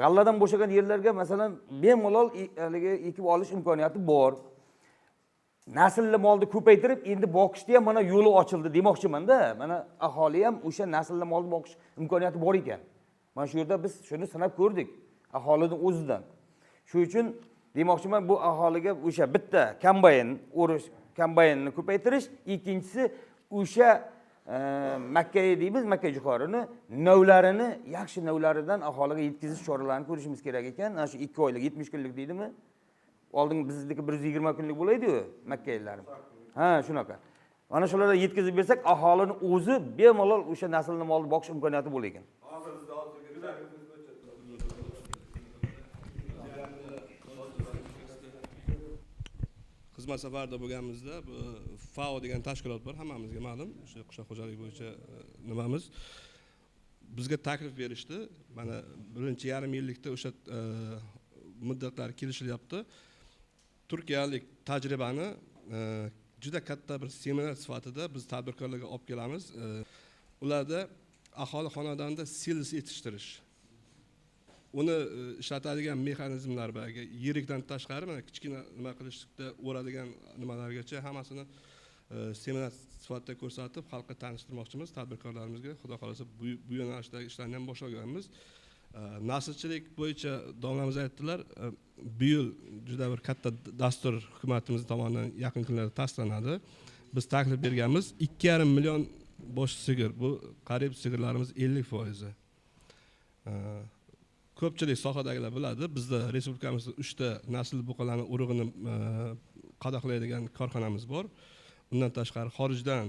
g'alladan bo'shagan yerlarga masalan bemalol ekib olish imkoniyati bor. Naslli molni ko'paytirib, endi boqishda ham mana yo'li ochildi demoqchiman-da. Mana aholi ham o'sha naslli molni boqish imkoniyati bor ekan. Mana shu yerda biz shuni sinab ko'rdik, aholining o'zidan. Shu uchun demoqchiman, bu aholiga o'sha bitta kombayn o'rish, kombaynni ko'paytirish, ikkinchisi o'sha makka deymiz, makka jo'xorini navlarini, yaxshi navlaridan aholiga yetkazish choralarini ko'rishimiz kerak ekan. Ana shu 2 oylik, 70 kunlik deydimi? Oldin bizniki 120 kunlik bo'laydi-ku makka yillari. Ha, shunaqa. Mana shularga yetkazib bersak, aholini o'zi bemalol o'sha naslli molni boqish imkoniyati bo'lar ekan. Xizmat safarida bo'lganimizda bu FAO degan tashkilot bor, hammamizga ma'lum, o'sha qishloq xo'jaligi bo'yicha nimamiz. Bizga taklif berishdi. Mana birinchi yarim yillikda o'sha muddatlar kelishilyapti. Turkiyalik tajribani juda katta bir seminar sifatida biz tadbirkorlarga olib kelamiz. Ularda aholi xonadonida silos yetishtirish, uni ishlatadigan mexanizmlar bor. Yirikdan tashqari mana kichkina nima qilishda o'radigan nimalargacha hammasini seminar sifatida ko'rsatib, xalqqa tanishtirmoqchimiz, tadbirkorlarimizga. Xudo xolasa bu yo'nalishdagi ishlarni ham boshlaganmiz. Naslchilik bo'yicha domlamiz aytdilar, bu yil juda bir katta dastur hukumatimiz tomonidan yaqin kunlarda tasdiqlanadi. Biz taklif berganmiz 2,5 million bosh sigir. Bu qariyb sigirlarimiz 50%. Ko'pchilik sohadagilar biladi, bizda respublikamizda 3 ta nasl buqalarni urug'ini qadoqlaydigan korxonamiz bor. Undan tashqari xorijdan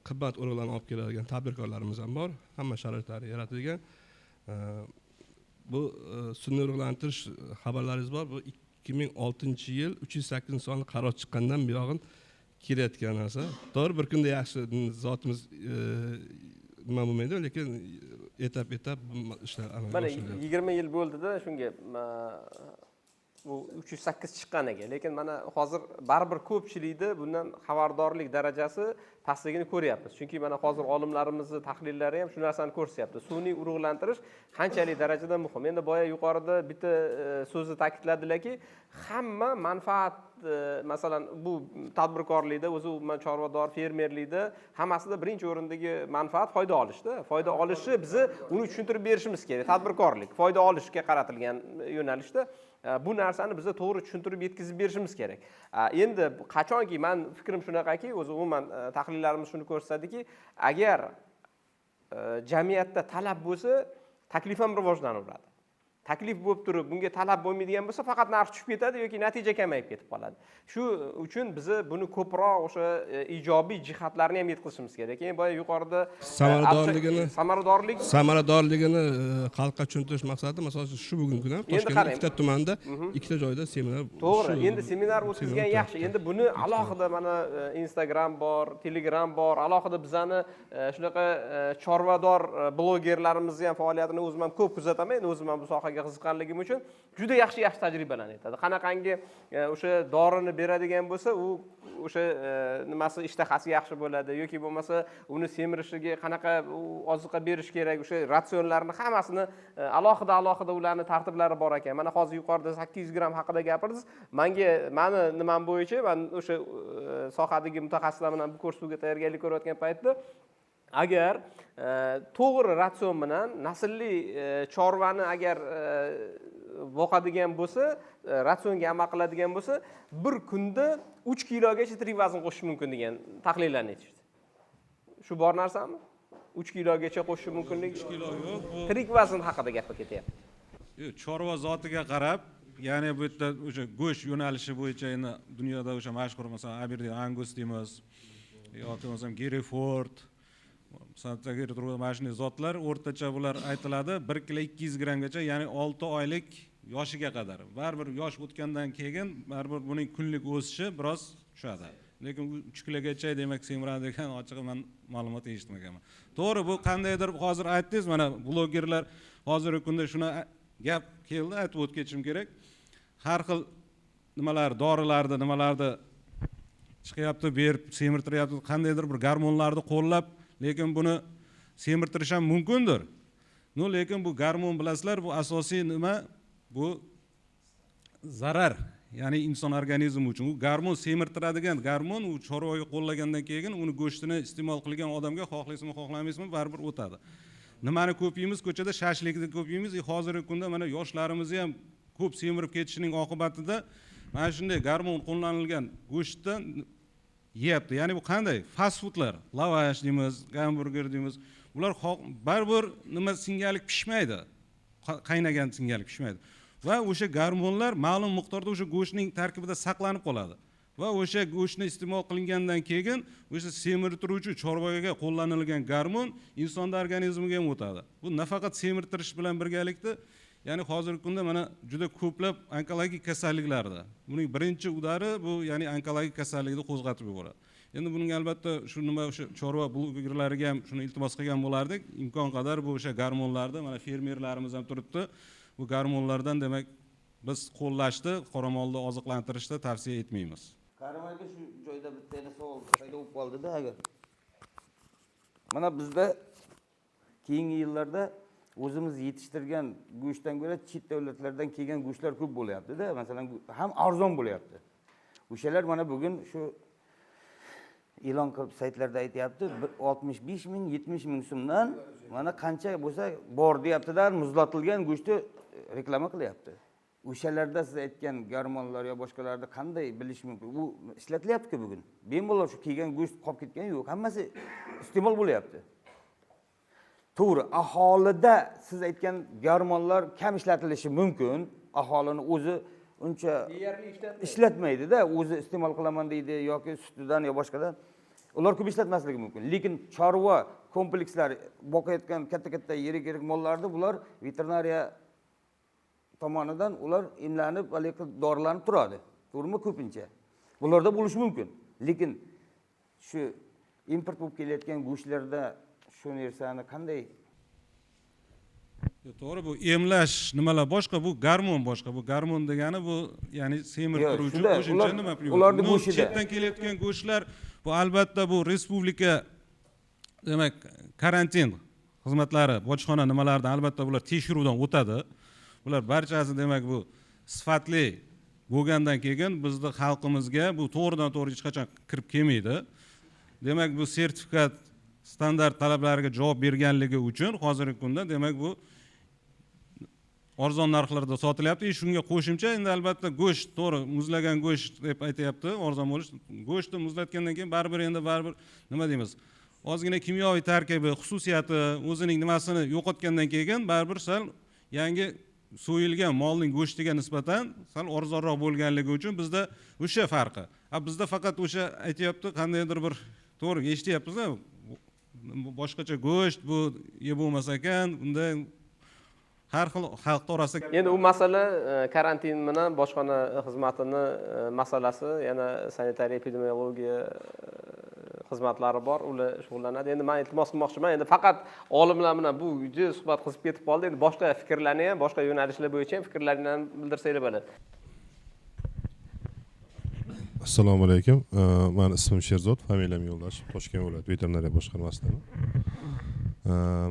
qimmat urug'larni olib keladigan tadbirkorlarimiz ham bor. Hamma sharoitlari yaratilgan. Bu sun'iy urug'lantirish xabarlaringiz bor. Bu 2006-yil 308 sonli qaror chiqqandan buyog'in kelayotgan narsa. To'g'ri, bir kunda yaxshi zotimiz nima bo'lmaydi, lekin etap ishlar amalga oshiriladi. Mana 20 yil bo'ldi-da, shunga bu 308 chiqqan ekan, lekin mana hozir baribir ko'pchilikda bundan xabardorlik darajasi pastligini ko'ryapmiz. Chunki mana hozir olimlarimizning tahlillari ham shu narsani ko'rsatyapti. Sun'iy urug'lantirish qanchalik darajada muhim. Endi boya yuqorida bitta so'zni ta'kidladilarki, hamma manfaat masalan bu tadbirkorlikda, o'zi umuman chorvador, fermerlikda hammasida birinchi o'rindagi manfaat foyda olishda. Foyda olishi bizni uni tushuntirib berishimiz kerak. Tadbirkorlik foyda olishga qaratilgan yo'nalishda bu narsani biza to'g'ri tushuntirib yetkazib berishimiz kerak. Endi qachonki men fikrim shunaqaki, o'zi umuman tahlillarimiz shuni ko'rsatadiki, agar jamiyatda talab bo'lsa, taklif ham rivojlanaveradi. Taklif bo'lib turib, bunga talab bo'lmaydigan bo'lsa, faqat narx tushib ketadi yoki natija kamayib ketib qoladi. Shu uchun biz buni ko'proq o'sha ijobiy jihatlarni ham yetkazishimiz kerak. Keyin boya yuqorida samaradorligini xalqqa tushuntirish maqsadida, masalan, shu bugungi kunda Toshkentda ikkita tumanda, ikkita joyda seminar. To'g'ri, endi seminar o'tkazgan yaxshi. Endi buni alohida mana Instagram bor, Telegram bor, alohida bizani shunaqa chorvador blogerlarimizni ham faoliyatini o'zim ham ko'p kuzataman. O'zim ham bu sohaga qiziqqanligim uchun juda yaxshi tajribalarni aytadi. Qanaqangi o'sha dorini beradigan bo'lsa, u o'sha nimasi ishtahasi yaxshi bo'ladi yoki bo'lmasa uni semirishiga qanaqa oziqa berish kerak, o'sha ratsionlarni hammasini alohida ularni tartiblari bor ekan. Mana hozir yuqorida 800 gram haqida gapirdingiz. Meni nimam bo'yicha, men o'sha sohadagi mutaxassislar bilan bu kursga tayyorgarlik ko'rayotgan paytda agar to'g'ri ratsion bilan naslli chorvani agar boqadigan bo'lsa, ratsionga amal qiladigan bo'lsa, bir kunda 3 kilogacha tirik vazn qo'shish mumkin degan tahlillarni aytishdi. Shu bor narsami? 3 kilogacha qo'shish mumkinligi? 3 kilo yo'q, bu tirik vazn haqida gapga ketyapti. Yo'q, chorva zotiga qarab, ya'ni bu yerda o'sha go'sht yo'nalishi bo'yicha endi dunyoda o'sha mashhur masalan Aberdeen Angus deymiz yoki masalan Hereford, sanatdagi mana shunday zotlar o'rtacha bular aytiladi 1 kilo 200 grammgacha, ya'ni 6 oylik yoshiga qadar. Baribir yosh o'tgandan keyin baribir buning kunlik o'sishi biroz tushadi. Lekin 3 kilogacha demak semiradi degan ochiq men ma'lumot eshitmaganman. To'g'ri, bu qandaydir hozir aytdingiz, mana blogerlar hozirgi kunda shuni gap keldi, aytib o'tishim kerak. Har xil nimalar, dorilarni, nimalarni chiqyapti, berib semirtiryapti, qandaydir bir gormonlarni qo'llab, lekin buni semirtirish ham mumkindir. No, lekin bu gormon bilasizlar, bu asosiy nima? Bu zarar. Ya'ni inson organizmi uchun u gormon semirtiradigan gormon u chorvaga qo'llagandan keyin uni go'shtini iste'mol qilgan odamga xohlaysizmi, xohlamaysizmi, baribir o'tadi. Nimani ko'p yeymiz, ko'chada shashlikni ko'p yeymiz. Hozirgi kunda mana yoshlarimizni ham ko'p semirib ketishining oqibatida mana shunday gormon qo'llanilgan go'shtdan yeyapti. Ya'ni bu qanday? Fast foodlar, lavash deymiz, gamburger deymiz. Bular baribir nima singalik pishmaydi. Qaynagan singalik pishmaydi. Va o'sha gormonlar ma'lum miqdorda o'sha go'shtning tarkibida saqlanib qoladi. Va o'sha go'shtni iste'mol qilingandan keyin o'sha semirtiruvchi chorvaga qo'llanilgan gormon inson organizmiga ham o'tadi. Bu nafaqat semirtirish bilan birgalikda, ya'ni hozirgi kunda mana juda ko'plab onkologik kasalliklarda buning birinchi udari bu, ya'ni onkologik kasallikni qo'zg'atib yuboradi. Endi buning albatta shu nima o'sha chorva blogerlariga ham shuni iltimos qilgan bo'lardik. Imkon qadar bu o'sha gormonlarni mana fermerlarimiz ham turibdi. Bu gormonlardan demak biz qo'llashni, qoramolni oziqlantirishda tavsiya etmaymiz. Karim aka shu joyda bitta yana savol paydo bo'lib qoldi-da, agar mana bizda keyingi yillarda o'zimiz yetishtirgan go'shtdan ko'ra chet davlatlardan kelgan go'shtlar ko'p bo'lyapti-da. Masalan, ham arzon bo'lyapti. O'shalar mana bugun shu e'lon qilib saytlarda aytyapti, 65 ming, 70 ming so'mdan mana qancha bo'lsa bor deyapti-da, muzlatilgan go'shtni reklama qilyapti. O'shalarda siz aytgan gormonlar yo boshqalarni qanday bilish mumkin? Bu ishlatilyapti-ku bugun. Bemalol shu kelgan go'sht qolib ketgani yo'q, hammasi iste'mol bo'lyapti. To'g'ri, aholida siz aytgan gormonlar kam ishlatilishi mumkin. Aholini o'zi uncha ishlatmaydi-da, o'zi iste'mol qilaman deydi yoki sutidan yo boshqadan. Ular ko'p ishlatmasligi mumkin. Lekin chorva komplekslar boqayotgan katta-katta yirik mollarni bular veterinariya tomonidan ular emlanib, dorilanib turadi. To'g'rimi, ko'pincha. Bularda bo'lishi mumkin. Lekin shu import bo'lib kelayotgan go'shtlarda shu narsani qanday To'g'ri, bu emlash nimalar boshqa, bu garmon boshqa. Bu garmon degani bu, ya'ni semirtiruvchi, shunda, qo'shimcha ular- nima privat. ularni Bu go'shtida. chetdan kelayotgan go'shtlar, bu albatta bu respublika, demak, karantin xizmatlari, bojxona nimalarida albatta bular tekshiruvdan o'tadi. Bular barchasi demak bu sifatli bo'lgandan keyin bizni xalqimizga bu to'g'ridan-to'g'ri hech qachon kirib kelmaydi. Demak, bu sertifikat standart talablariga javob berganligi uchun hozirgi kunda demak bu arzon narxlarda sotilyapti. Shunga qo'shimcha endi albatta go'sht, to'g'ri, muzlagan go'sht deb aytyapti, arzon bo'lish. Go'shtni muzlatgandan keyin baribir nima deymiz? Ozgina kimyoviy tarkibi, xususiyati, o'zining nimasini yo'qotgandan keyin baribir sal yangi so'yilgan molning go'shtiga nisbatan sal arzonroq bo'lganligi uchun bizda o'sha farqi. Bizda faqat o'sha aytyapti, qandaydir bir to'g'ri eshityapmiz-da, boshqacha go'sht bu yeb bo'lmas ekan, unda har xil xalq orasida. Endi u masala karantin bilan bojxona xizmatini masalasi, yana sanitariya epidemiologiya xizmatlari bor, ular shug'ullanadi. Endi men iltimos qilmoqchiman, endi faqat olimlar bilan bu suhbat qilib ketib qoldi. Endi boshqa fikrlarni ham, boshqa yo'nalishlar bo'yicha ham fikrlaringizni ham bildirsanglar bo'ladi. Assalomu alaykum. Meni ismim Sherzod, familiyam Yo'ldoshev, Toshkent viloyat veterinariya boshqarmasidaman.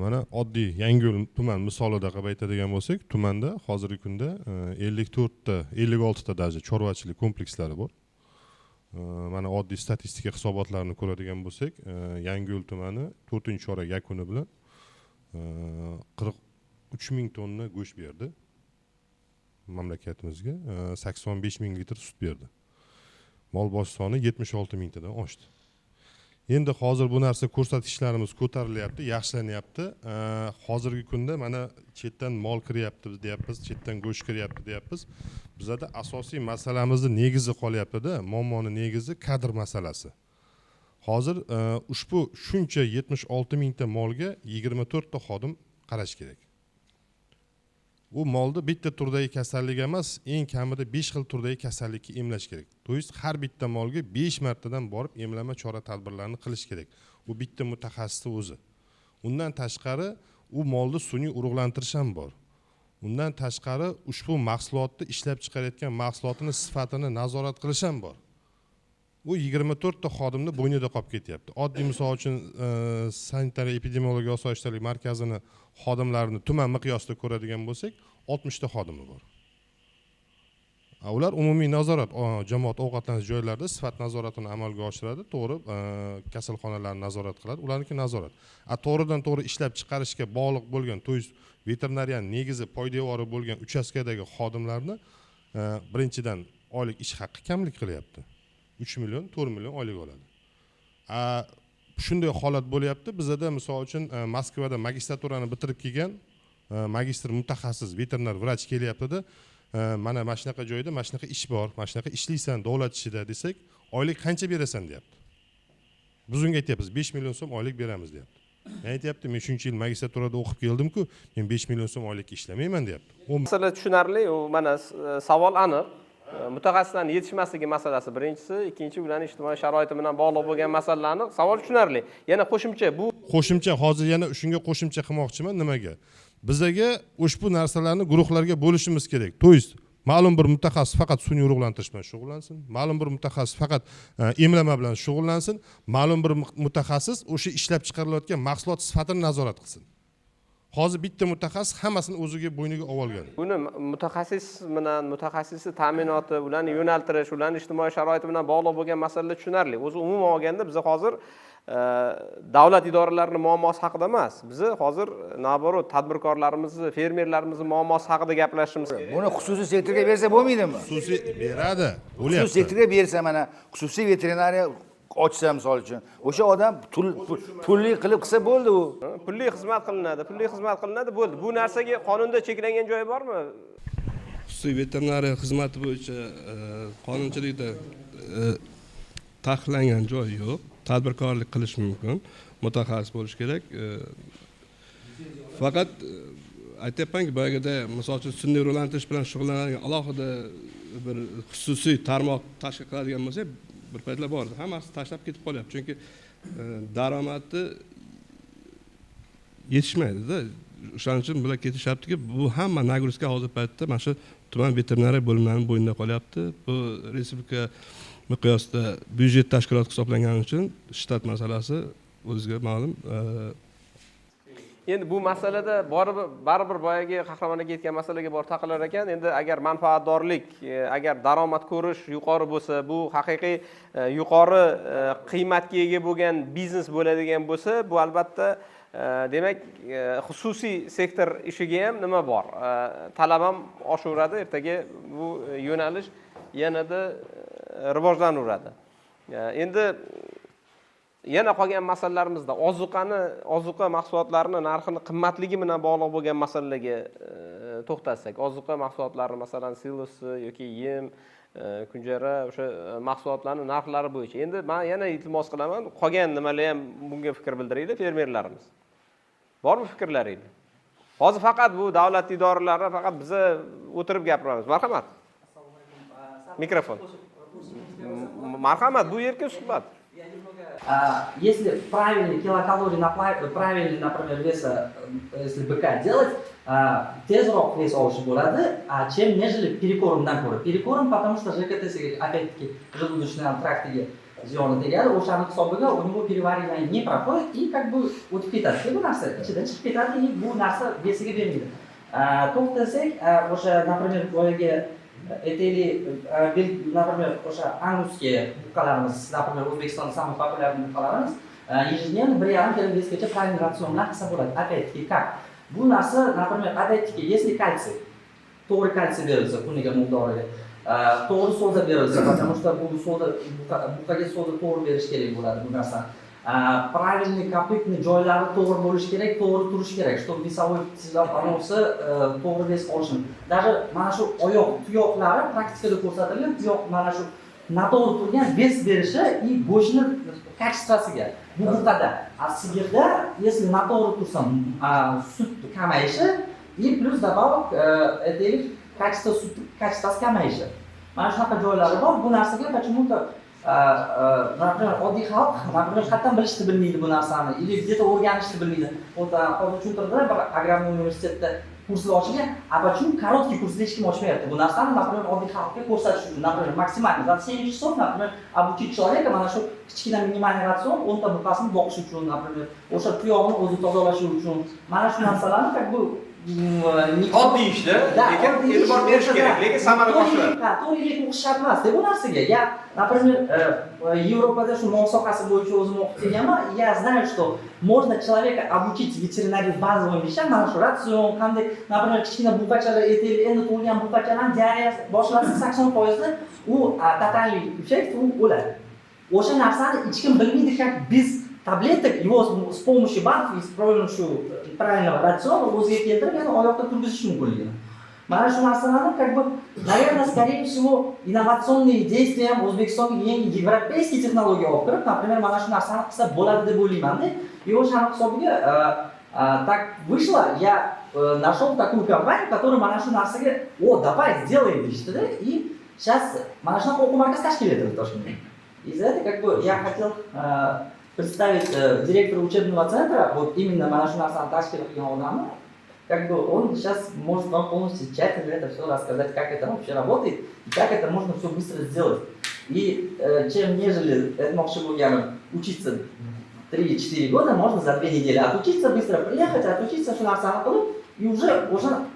Mana oddiy Yangiyo'l tuman misolida qilib aytadigan bo'lsak, tumanda hozirgi kunda 54 ta, 56 ta даже chorvachilik komplekslari bor. Mana oddiy statistika hisobotlarini ko'radigan bo'lsak, Yangiyo'l tumani 4-chorak yakuni bilan 43 ming tonna go'sht berdi. Mamlakatimizga 85 ming litr sut berdi. Mol bosh soni 76 mingtadan oshdi. Endi hozir bu narsa ko'rsatkichlarimiz ko'tarilyapti, yaxshilanyapti. Hozirgi kunda mana chetdan mol kiryapti deyapmiz, chetdan go'sht kiryapti deyapmiz. Bizda asosiy masalamizni negizi qolyapti-da, muammoning negizi kadr masalasi. Hozir ushbu shuncha 76 mingta molga 24 ta xodim qarash kerak. U molda bitta turdagi kasallik emas, eng kamida 5 xil turdagi kasallikka emlash kerak. To'yis har bitta molga 5 martadan borib emlama chora-tadbirlarni qilish kerak. U bitta mutaxassisning o'zi. Undan tashqari u molni sun'iy urug'lantirish ham bor. Undan tashqari ushbu mahsulotni ishlab chiqarayotgan mahsulotning sifatini nazorat qilish ham bor. Bu 24 ta xodimni bo'ynida qolib ketyapti. Oddiy misol uchun sanitariya epidemiologiya osoyishtalik markazini xodimlarini tuman miqyosida ko'radigan bo'lsak, 60 ta xodimi bor. Ular umumiy nazorat, jamoat ovqatlanish joylarida sifat nazoratini amalga oshiradi, to'g'ri, kasalxonalarni nazorat qiladi, ularniki nazorat. To'g'ridan to'g'ri ishlab chiqarishga bog'liq bo'lgan, to'y veterinariyaning negizi poydevori bo'lgan uchastkadagi xodimlarni birinchidan oylik ish haqqi kamlik qilyapti. 3 million, 4 million oylik oladi. Shunday holat bo'lyapti. Bizda misol uchun Moskvada magistraturani bitirib kelgan magistr mutaxassis veterinar vrach kelyapti-da, mana shunaqa joyda mana shunaqa ish bor, mana shunaqa ishlaysan davlat ishida desak, oylik qancha berasan deyapti. Biz unga aytyapmiz, 5 million so'm oylik beramiz deyapti. Men aytyapti, men shuncha yil magistraturada o'qib keldim-ku, men 5 million so'm oylikka ishlamayman deyapti. Masala tushunarli, u mana savol aniq. Mutaxassislarning yetishmasligi masalasi birinchisi, ikkinchi ularning ijtimoiy sharoiti bilan bog'liq bo'lgan masalalarni savol tushunarli. Yana qo'shimcha hozir yana shunga qo'shimcha qilmoqchiman. Nimaga? Bizaga ushbu narsalarni guruhlarga bo'lishimiz kerak. To'yis ma'lum bir mutaxassis faqat sun'iy urug'lantirish bilan shug'ullansin, ma'lum bir mutaxassis faqat emlama bilan shug'ullansin, ma'lum bir mutaxassis o'sha ishlab chiqarilayotgan mahsulot sifatini nazorat qilsin. Hozir bitta mutaxassis hammasini o'ziga bo'yniga olgan. Buni mutaxassis bilan mutaxassisning ta'minoti, ularni yo'naltirish, ularning ijtimoiy sharoiti bilan bog'liq bo'lgan masalalar tushunarli. O'zi umuman olganda biz hozir davlat idoralarining muammosi haqida emas, biz hozir naborot tadbirkorlarimizni, fermerlarimizni muammosi haqida gaplashishimiz. Buni xususiy sektorga bersa bo'lmaydimi? Xususiy beradi, bo'lyapti. Xususiy sektorga bersa, mana xususiy veterinariya ochsa misol uchun, o'sha odam pulli qilib qilsa bo'ldi u. Pulli xizmat qilinadi, bo'ldi. Bu narsaga qonunda cheklangan joyi bormi? Xususiy veterinariya xizmati bo'yicha qonunchilikda taqiqlangan joy yo'q. Tadbirkorlik qilish mumkin, mutaxassis bo'lish kerak. Faqat aytyapmanki, boyagida misol uchun sun'iy urug'lantirish bilan shug'ullanadigan alohida bir xususiy tarmoq tashkil qiladigan bo'lsak, bir paytlar bor edi. Hammasi tashlab ketib qolyapti. Chunki daromadi yetishmaydi-da. o'shaning uchun bular ketishyaptiki, bu hamma nagruska hozir paytda mana shu tuman veterinariya bo'limlarining bo'ynida qolyapti. Bu respublika miqyosida byudjet tashkilot hisoblangani uchun shtat masalasi o'zingizga ma'lum. Endi bu masalada baribir boyagi Qahramon aka aytgan masalaga borib taqalar ekan. Endi agar manfaatdorlik, agar daromad ko'rish yuqori bo'lsa, bu haqiqiy yuqori qiymatga ega bo'lgan biznes bo'ladigan bo'lsa, bu albatta demak xususiy sektor ishiga ham nima bor? Talab ham oshaveradi, ertaga bu yo'nalish yanada rivojlanaveradi. Endi yana qolgan masalalarimizda ozuqa mahsulotlarini narxini qimmatligi bilan bog'liq bo'lgan masalalarga to'xtalsak, ozuqa mahsulotlari masalan silosi yoki yem, kunjara o'sha mahsulotlarning narxlari bo'yicha. Endi men yana iltimos qilaman, qolgan nimalar ham bunga fikr bildiringlar fermerlarimiz. Bormi fikrlaringiz? Hozir faqat bu davlat idoralari faqat biza o'tirib gapiramiz. Marhamat. Mikrofon. Marhamat, bu erkin suhbat. Если правильный килокалорий на правильный, например, вес, если быка делать, тезрок вес овощи bo'ladi, чем нежели перекормdan ko'ra. Перекорм, потому что ЖКТ, опять-таки, желудочный трактиga ziyoni tegadi, o'shaning hisobiga u него переваривание не проходит и как бы o'tib ketadi. Bu narsa ichidan chiqib ketadi и bu narsa besiga bermaydi. To'xtasak, o'sha, например, boyagi aytaylik, например, o'sha angusskiy buqalarimiz, например, O'zbekistonda самый популярный buqalarimiz ежедневно 1,5 kg весgacha правильный ration bilan qilsa bo'ladi. Опять-таки, как? Bu narsa, например, опять-таки, если кальций, to'g'ri kalsiy berilsa kuniga miqdoriga, to'g'ri soda berilsa, потому что bu soda buqaga soda to'g'ri berish kerak bo'ladi bu narsa. Правильный kopitni joylari to'g'ri bo'lishi kerak, to'g'ri turishi kerak, чтобы весовой anosi to'g'ri vес olsin. Даже mana shu oyoq, tuyoqlari praktikada ko'rsatilgan, tuyoq mana shu noto'g'ri turgan vес berishi и go'shtni kачествosiga. Bu buqada. Sigirda, если noto'g'ri tursa, sut kamayishi и плюс добавок, aytaylik, качество sut kачествоsi kamayishi. Mana shunaqa joylari bor. Bu narsaga почему-то например, oddiy xalq, например, qayerdan bilishni bilmaydi bu narsani, или где-то o'rganishni bilmaydi. Hozir tushuntirdilar, bir agronomiya universitetida kurslar ochilgan, почему короткий kurs hech kim ochmayapti bu narsani, например, oddiy xalqqa ko'rsatish uchun, например, максимально за 7 часов, например, обучить человека mana shu kichkina minimalniy ratsion 10 ta buqasini boqish uchun, например, o'sha tuyog'ini o'zi tozalashi uchun, mana shu narsalarni как бы oddiy ishda, lekin e'tibor berish kerak, lekin samara boshlanadi. To'g'ri, lekin o'qish shart emas bu narsaga. Я, например, Yevropada shu mol sohasi bo'yicha o'zim o'qib kelganman. Я знаю, что можно человека обучить ветеринарию базовым вещам, mana shu ratsion, qanday, например, kichkina buqachalar, aytaylik, endi tug'ilgan buqachalarning diareyasi boshlansa 80% u totальный effekt u o'ladi. O'sha narsani hech kim bilmaydi, как без tabletak его с помощью банков и с помощью правильного рациона o'ziga keltirib, yana oyoqda turgizish mumkinligini. Mana shu narsalarni как бы, наверное, скорее всего, innovatsionniy действия O'zbekistonga yangi европейский texnologiya olib kirib, например, mana shu narsani qilsa bo'ladi deb o'ylayman-da. И o'shaning hisobiga так вышло, я нашел такую компанию, которая mana shu narsaga, давай сделаем deyishdi-da, и сейчас mana shunaqa o'quv markazi tashkil etildi Toshkentda. И за это как бы я хотел представить директора учебного центра, вот именно mana shu narsani tashkil qilgan odamni, как бы он сейчас может вам полностью тщательно это все рассказать, как это вообще работает и как это можно все быстро сделать. И чем нежели этmoqchi bo'lganim учиться 3-4 года, можно за 2 недели отучиться, быстро приехать, отучиться shu narsani qilib, и уже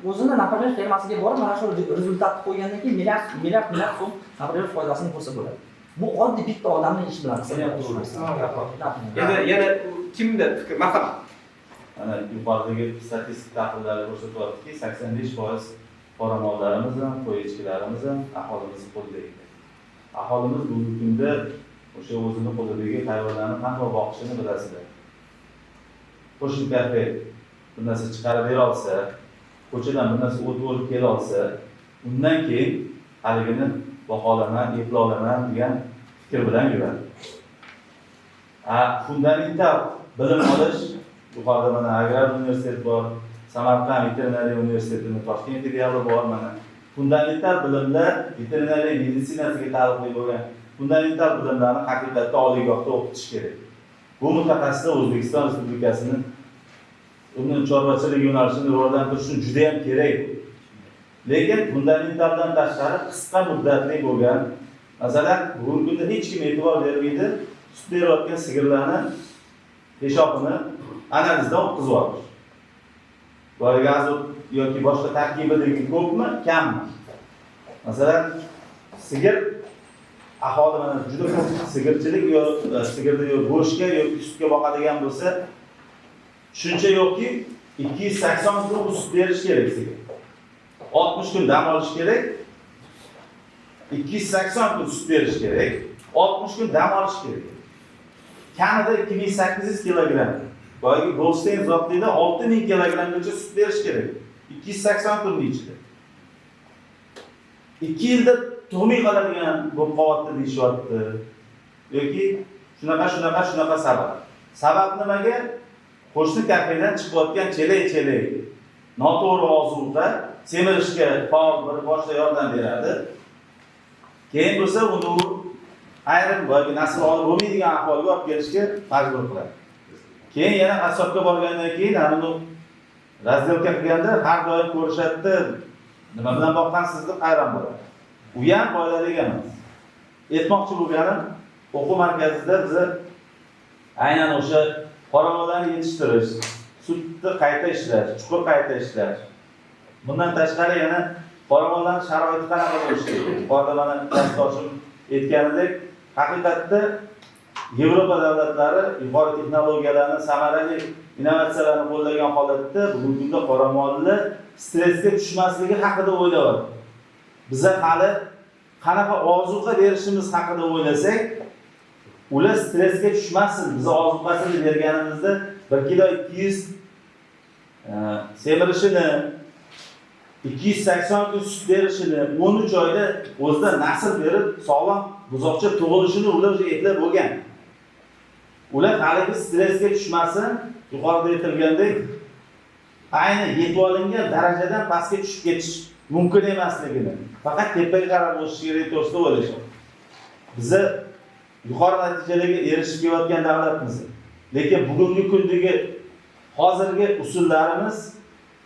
o'zini, например, fermasiga borib, mana shu rezultatni qo'ygandan keyin milliard so'm, например, foydasini ko'rsa bo'ladi. Bu oddiy bitta odamning ishi bilan Endi yana kimda fikr? Marhamat. Ana yuqoridagi statistik tahlillar ko'rsatyaptiki, 85% qora mollarimiz ham, qo'y echkilarimiz ham aholimiz qo'lida ekan. Aholimiz bugungi kunda o'sha o'zini qo'lidagi hayvonlarni qanday boqishini bilasizlar. Qo'shni kafe bir narsa chiqarib bera olsa, ko'chadan bir narsa o't olib kela olsa, undan keyin haligini boqa olaman, eplay olaman degan fikr bilan yuradi. Fundamental bilim olish, yuqorida mana agrar universitet bor, Samarqand veterinariya universitetini Toshkent filiali bor, mana fundamental bilimlar veterinariya meditsinasiga taalluqli bo'lgan fundamental bilimlarni haqiqatda oliygohda o'qitish kerak. Bu mutaxassislar O'zbekiston Respublikasining uni chorvachilik yo'nalishini rivojlantirish uchun juda ham kerak. Lekin fundamentaldan tashqari qisqa muddatli bo'lgan, masalan, bugungi kunda hech kim e'tibor bermaydi, sut berayotgan sigirlarni peshobini analizdan o'tkazib olish. Boyagi azot yoki boshqa tarkibidagi ko'pmi, kammi? Masalan, sigir aholi mana juda ko'p sigirchilik sigirni go'shtga yoki sutga boqadigan bo'lsa, shuncha yo'qki 280 kun sut berish kerak sigir. 60 kun dam olish kerak. 280 kun sut berish kerak. 60 kun dam olish kerak. Kamida 2800 kilogramm. Boyagi Goldstein zotlida 6000 kilogrammgacha sut berish kerak. 280 kun ichida. 2 yilda tug'may qoladigan bu qavatda deyishyapti. Yoki shunaqa sabab. Sabab nimaga? Qo'shni kafedan chiqayotgan chelak noto'g'ri ozuqa semirishga faol bir boshda yordam beradi. Keyin bo'lsa uni ayrim boyagi nasl olib bo'lmaydigan ahvolga olib kelishga majbur qiladi. Keyin yana qassobga borgandan keyin uni razdelka qilganda har doim ko'rishadi. Nima bilan boqqansiz deb hayron bo'ladi. U ham foydali emas. Aytmoqchi bo'lganim, o'quv markazida biz aynan o'sha qoramollarni yetishtirish, sutni qayta ishlash, chuqur qayta ishlash. Bundan tashqari yana qoramollarning sharoiti qanaqa bo'lishi kerak? Yuqorida mana kasbdoshim aytganidek, haqiqatda Yevropa davlatlari yuqori texnologiyalarni, samarali innovatsiyalarni qo'llagan holatda bugungi kunda qoramolni stressga tushmasligi haqida o'ylayapti. Biza hali qanaqa ozuqa berishimiz haqida o'ylasak, ular stressga tushmasin. Biz ozuqasini berganimizda 1 kilo 200 semirishini, 280 kun sut berishini, 13 oyda o'zida nasl berib, sog'lom buzoqcha tug'ilishini ular o'zi eplab bo'lgan. Ular hali stressga tushmasin, yuqorida aytilgandek, ayni yetib olingan darajadan pastga tushib ketish mumkin emasligini, faqat tepaga qarab o'sish kerak to'g'risida o'ylashadi. Biza yuqori natijalarga erishib kelayotgan davlatmiz. Lekin bugungi kundagi hozirgi usullarimiz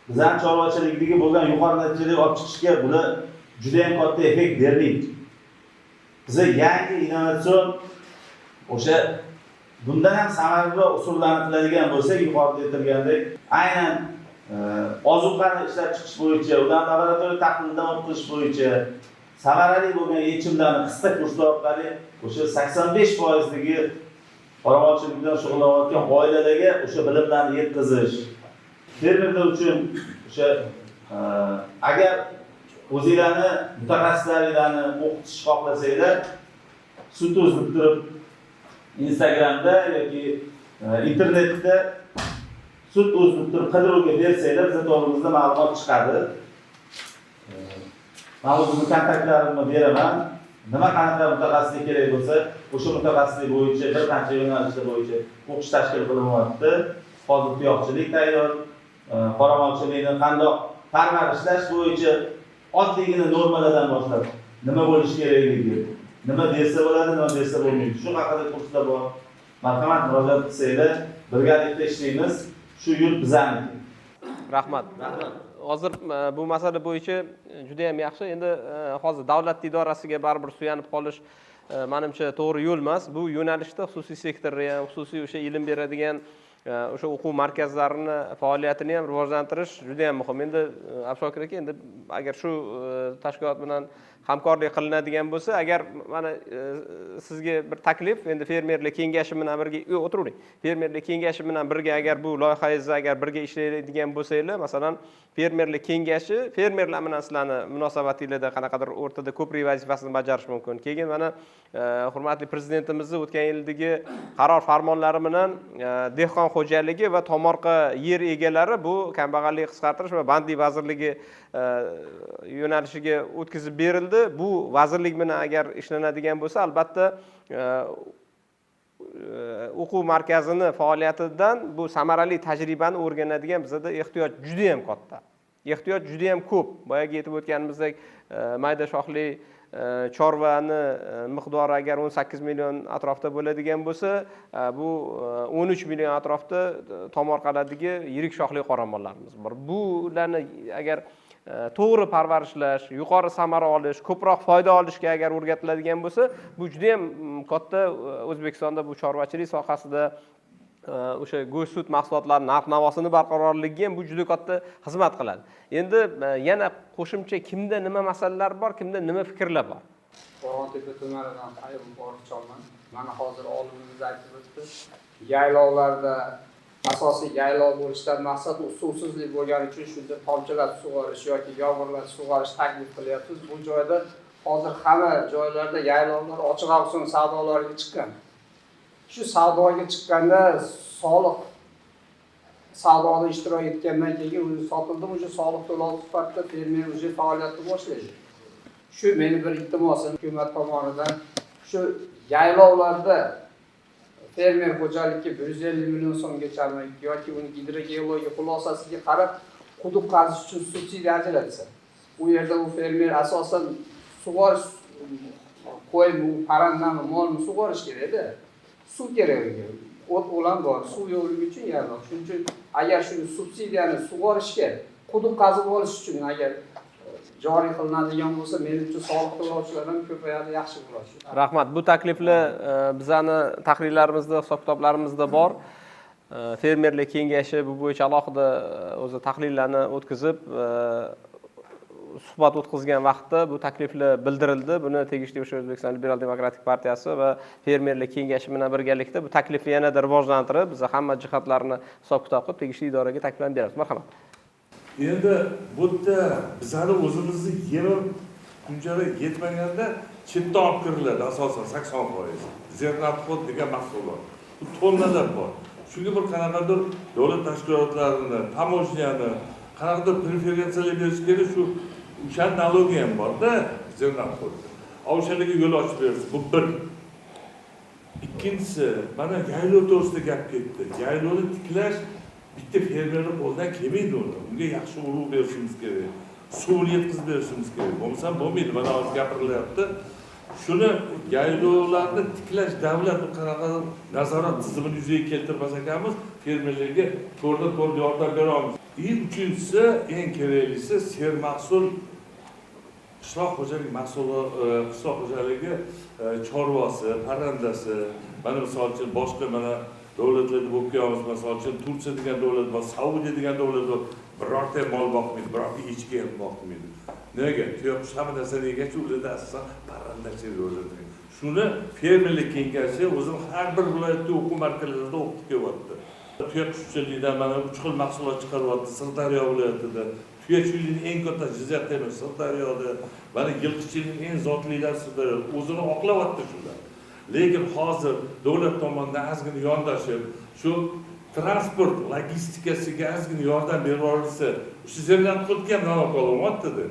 bizning chorvachilikdagi bo'lgan yuqori natijalarga olib chiqishga bular juda ham katta effekt bermaydi. Biza yangi innovatsion o'sha bundan ham samaraliroq usullarni qiladigan bo'lsak, yuqorida aytilgandek, aynan ozuqani ishlab chiqish bo'yicha, ularni laboratoriya tahlilidan o'tkazish bo'yicha samarali bo'lgan yechimlarni qisqa kurslar orqali o'sha 85%dagi qoramolchilik bilan shug'ullanayotgan oilalarga o'sha bilimlarni yetkazish. Fermerlar uchun o'sha agar o'zinglarni mutaxassislaringlarni o'qitish xohlasanglar, sut o'zib turib Instagramda yoki internetda sut o'zib turib qidiruvga bersanglar, biz to'g'rimizda ma'lumot chiqadi. Men o'zimning kontaktlarimni beraman. Nima qanaqa mutaxassislik kerak bo'lsa, o'sha mutaxassislik bo'yicha bir qancha yo'nalishlar bo'yicha o'qish tashkil qilinyapti. Hozir tuyoqchilik tayyor, qoramolchilikni qandoq parvarishlash bo'yicha oddiygina normalardan boshlab nima bo'lishi kerakligi, nima bersa bo'ladi, nima bersa bo'lmaydi. Shu haqida kurslar bor. Marhamat, murojaat qilsanglar, birgalikda ishlaymiz. Shu yurt bizaniki. Rahmat. Hozir bu masala bo'yicha juda ham yaxshi. Endi hozir davlat idorasiga baribir suyanib qolish menimcha to'g'ri yo'l emas. Bu yo'nalishda xususiy sektorni ham, xususiy o'sha ilm beradigan o'sha o'quv markazlarini faoliyatini ham rivojlantirish juda ham muhim. Endi Abshokir aka, endi agar shu tashkilot bilan hamkorlik qilinadigan bo'lsa, agar mana sizga bir taklif, endi fermerlar kengashi bilan birga o'tiring. Fermerlar kengashi bilan birga agar bu loyihangizni agar birga ishlaydigan bo'lsanglar, masalan, fermerlar kengashi fermerlar bilan sizlarni munosabatingizda qanaqadir o'rtada ko'prik vazifasini bajarish mumkin. Keyin mana hurmatli prezidentimizni o'tgan yildagi qaror farmonlari bilan dehqon xo'jaligi va tomorqa yer egalari bu kambag'allikni qisqartirish va bandlik vazirligi yo'nalishiga o'tkazib berildi. Bu vazirlik bilan agar ishlanadigan bo'lsa, albatta o'quv markazini faoliyatidan bu samarali tajribani o'rganadigan bizda ehtiyoj juda ham katta. Ehtiyoj juda ham ko'p. Boyaga aytib o'tganimizdek mayda shoxli chorvani miqdori agar 18 million atrofida bo'ladigan bo'lsa, bu 13 million atrofida tomorqalardagi yirik shoxli qoramollarimiz bor. Bularni agar to'g'ri parvarishlash, yuqori samara olish, ko'proq foyda olishga agar o'rgatiladigan bo'lsa, bu juda ham katta O'zbekistonda bu chorvachilik sohasida o'sha go'sht sut mahsulotlari narx-navosini barqarorligiga ham bu juda katta xizmat qiladi. Endi yana qo'shimcha kimda nima masalalar bor, kimda nima fikrlar bor? Qo'rg'ontepa tumanidan Ayub Boricholman. Mana hozir oldimizda aytib o'tdi. Yaylovlarda asosiy yaylov bo'lishidan maqsad suvsizlik bo'lgani uchun shunda tomchilatib sug'orish yoki yomg'irlatib sug'orish taklif qilyapmiz. Bu joyda hozir hamma joylarda yaylovlar ochiq auksion savdolariga chiqqan. Shu savdoga chiqqanda soliq savdoda ishtirok etgandan keyin o'zi sotildi, o'sha soliq to'lovi sifatida fermer o'zi faoliyatni boshlaydi. Shu meni bir iltimosim hukumat tomonidan shu yaylovlarda fermer xo'jaligi 150 million so'mgacha yoki uni gidrogeologiya xulosasiga qarab quduq qazish uchun subsidiya ajratsa, u yerda u fermer asosan sug'orish qo'y, parrandani, molni sug'orish kerak-da. Suv kerak unga. O't o'lan bor, suv yo'qligi uchun yayloq. Shuning uchun agar shuni subsidiyani sug'orishga, quduq qazib olish uchun agar joriy qilinadigan bo'lsa, men uchun soliq to'lovchilar ham ko'payadi, yaxshi bo'ladi. Rahmat. Bu takliflar bizani tahrirlarimizda, hisob-kitoblarimizda bor. Fermerlik kengashi bu bo'yicha alohida o'zi tahlillarni o'tkazib, suhbat o'tkazgan vaqtda bu takliflar bildirildi. Buni tegishli o'sha O'zbekiston Liberal Demokratik partiyasi va fermerlik kengashi bilan birgalikda bu taklifni yanada rivojlantirib, biz hamma jihatlarini hisob-kitob qilib tegishli idoraga takliflarni beramiz. Marhamat. Endi bu yerda bizani o'zimizni yeri kunjara yetmaganda chetdan olib kiriladi asosan 80%. Zernatxod degan mahsulot. Bu tonnada bor. Shunga bir qanaqadir davlat tashkilotlarini, tamoshniyani, qanaqadir preferensiyalar berish kerak. Shu o'sha nalogi ham bor-da, zernatxod. O'shalarga yo'l ochib bersin. Bu bir. Ikkinchisi, mana yaylov to'g'risida gap ketdi. Yaylovni tiklash bitta fermerning qo'lidan kelmaydi uni. Unga yaxshi urug' berishimiz kerak. Suvni yetkazib berishimiz kerak. Bo'lmasa bo'lmaydi. Mana hozir gapirilyapti. Shuni yaylovlarni tiklash davlat qanaqadir nazorat tizimini yuzaga keltirmas ekanmiz, fermerlarga to'g'ridan-to'g'ri yordam beramiz. Uchinchisi, eng keraklisi sermahsul qishloq xo'jaligi mahsuloti, qishloq xo'jaligi chorvasi, parrandasi. Mana misol uchun boshqa mana davlatlarda bo'lib kelamiz, misol uchun Turkiya degan davlat bor, Saudiya degan davlat bor. Birorta mol boqmaydi, birorta echki ham boqmaydi. Nega? Tuyoqush hamma narsani yegachi ularda asosan parrandachilik o'rgatilgan. Shuni fermerlik kengashi o'zini har bir viloyatda o'quv markazlarida o'qitib kelyapti. Tuyoqushchilikdan mana 3 xil mahsulot chiqaryapti Sirdaryo viloyatida. Tuyachilikning eng katta Jizzaxda emas, Sirdaryoda, mana yilqichilikning eng zotlilari Sirdaryoda o'zini oqlayapti shular. Lekin hozir davlat tomonidan ozgina yondashib, shu transport logistikasiga ozgina yordam berilsa, shu zernatxodga ham navbat olyapti-da.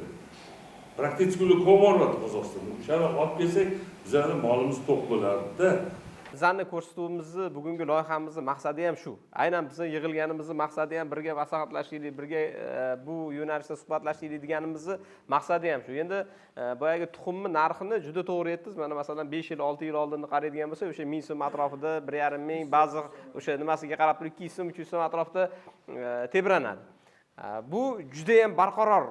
Praktik yo'li ko'maryapti Qozog'istonda. O'shani olib kelsak, bizning molimiz to'q bo'lardi-da. Bizning ko'rsatuvimizni, bugungi loyihamizni maqsadi ham shu. Aynan bizning yig'ilganimizni maqsadi ham birga maslahatlashishlik, birga bu yo'nalishda suhbatlashishlik deganimizni maqsadi ham shu. Endi boyagi tuxumni narxini juda to'g'ri aytdingiz. Mana masalan 5 yil, 6 yil oldin qaraydigan bo'lsa, o'sha 1000 so'm atrofida, 1,5 ming, ba'zi o'sha nimasiga qarab 200 so'm, 300 so'm atrofida tebranadi. Bu juda ham barqaror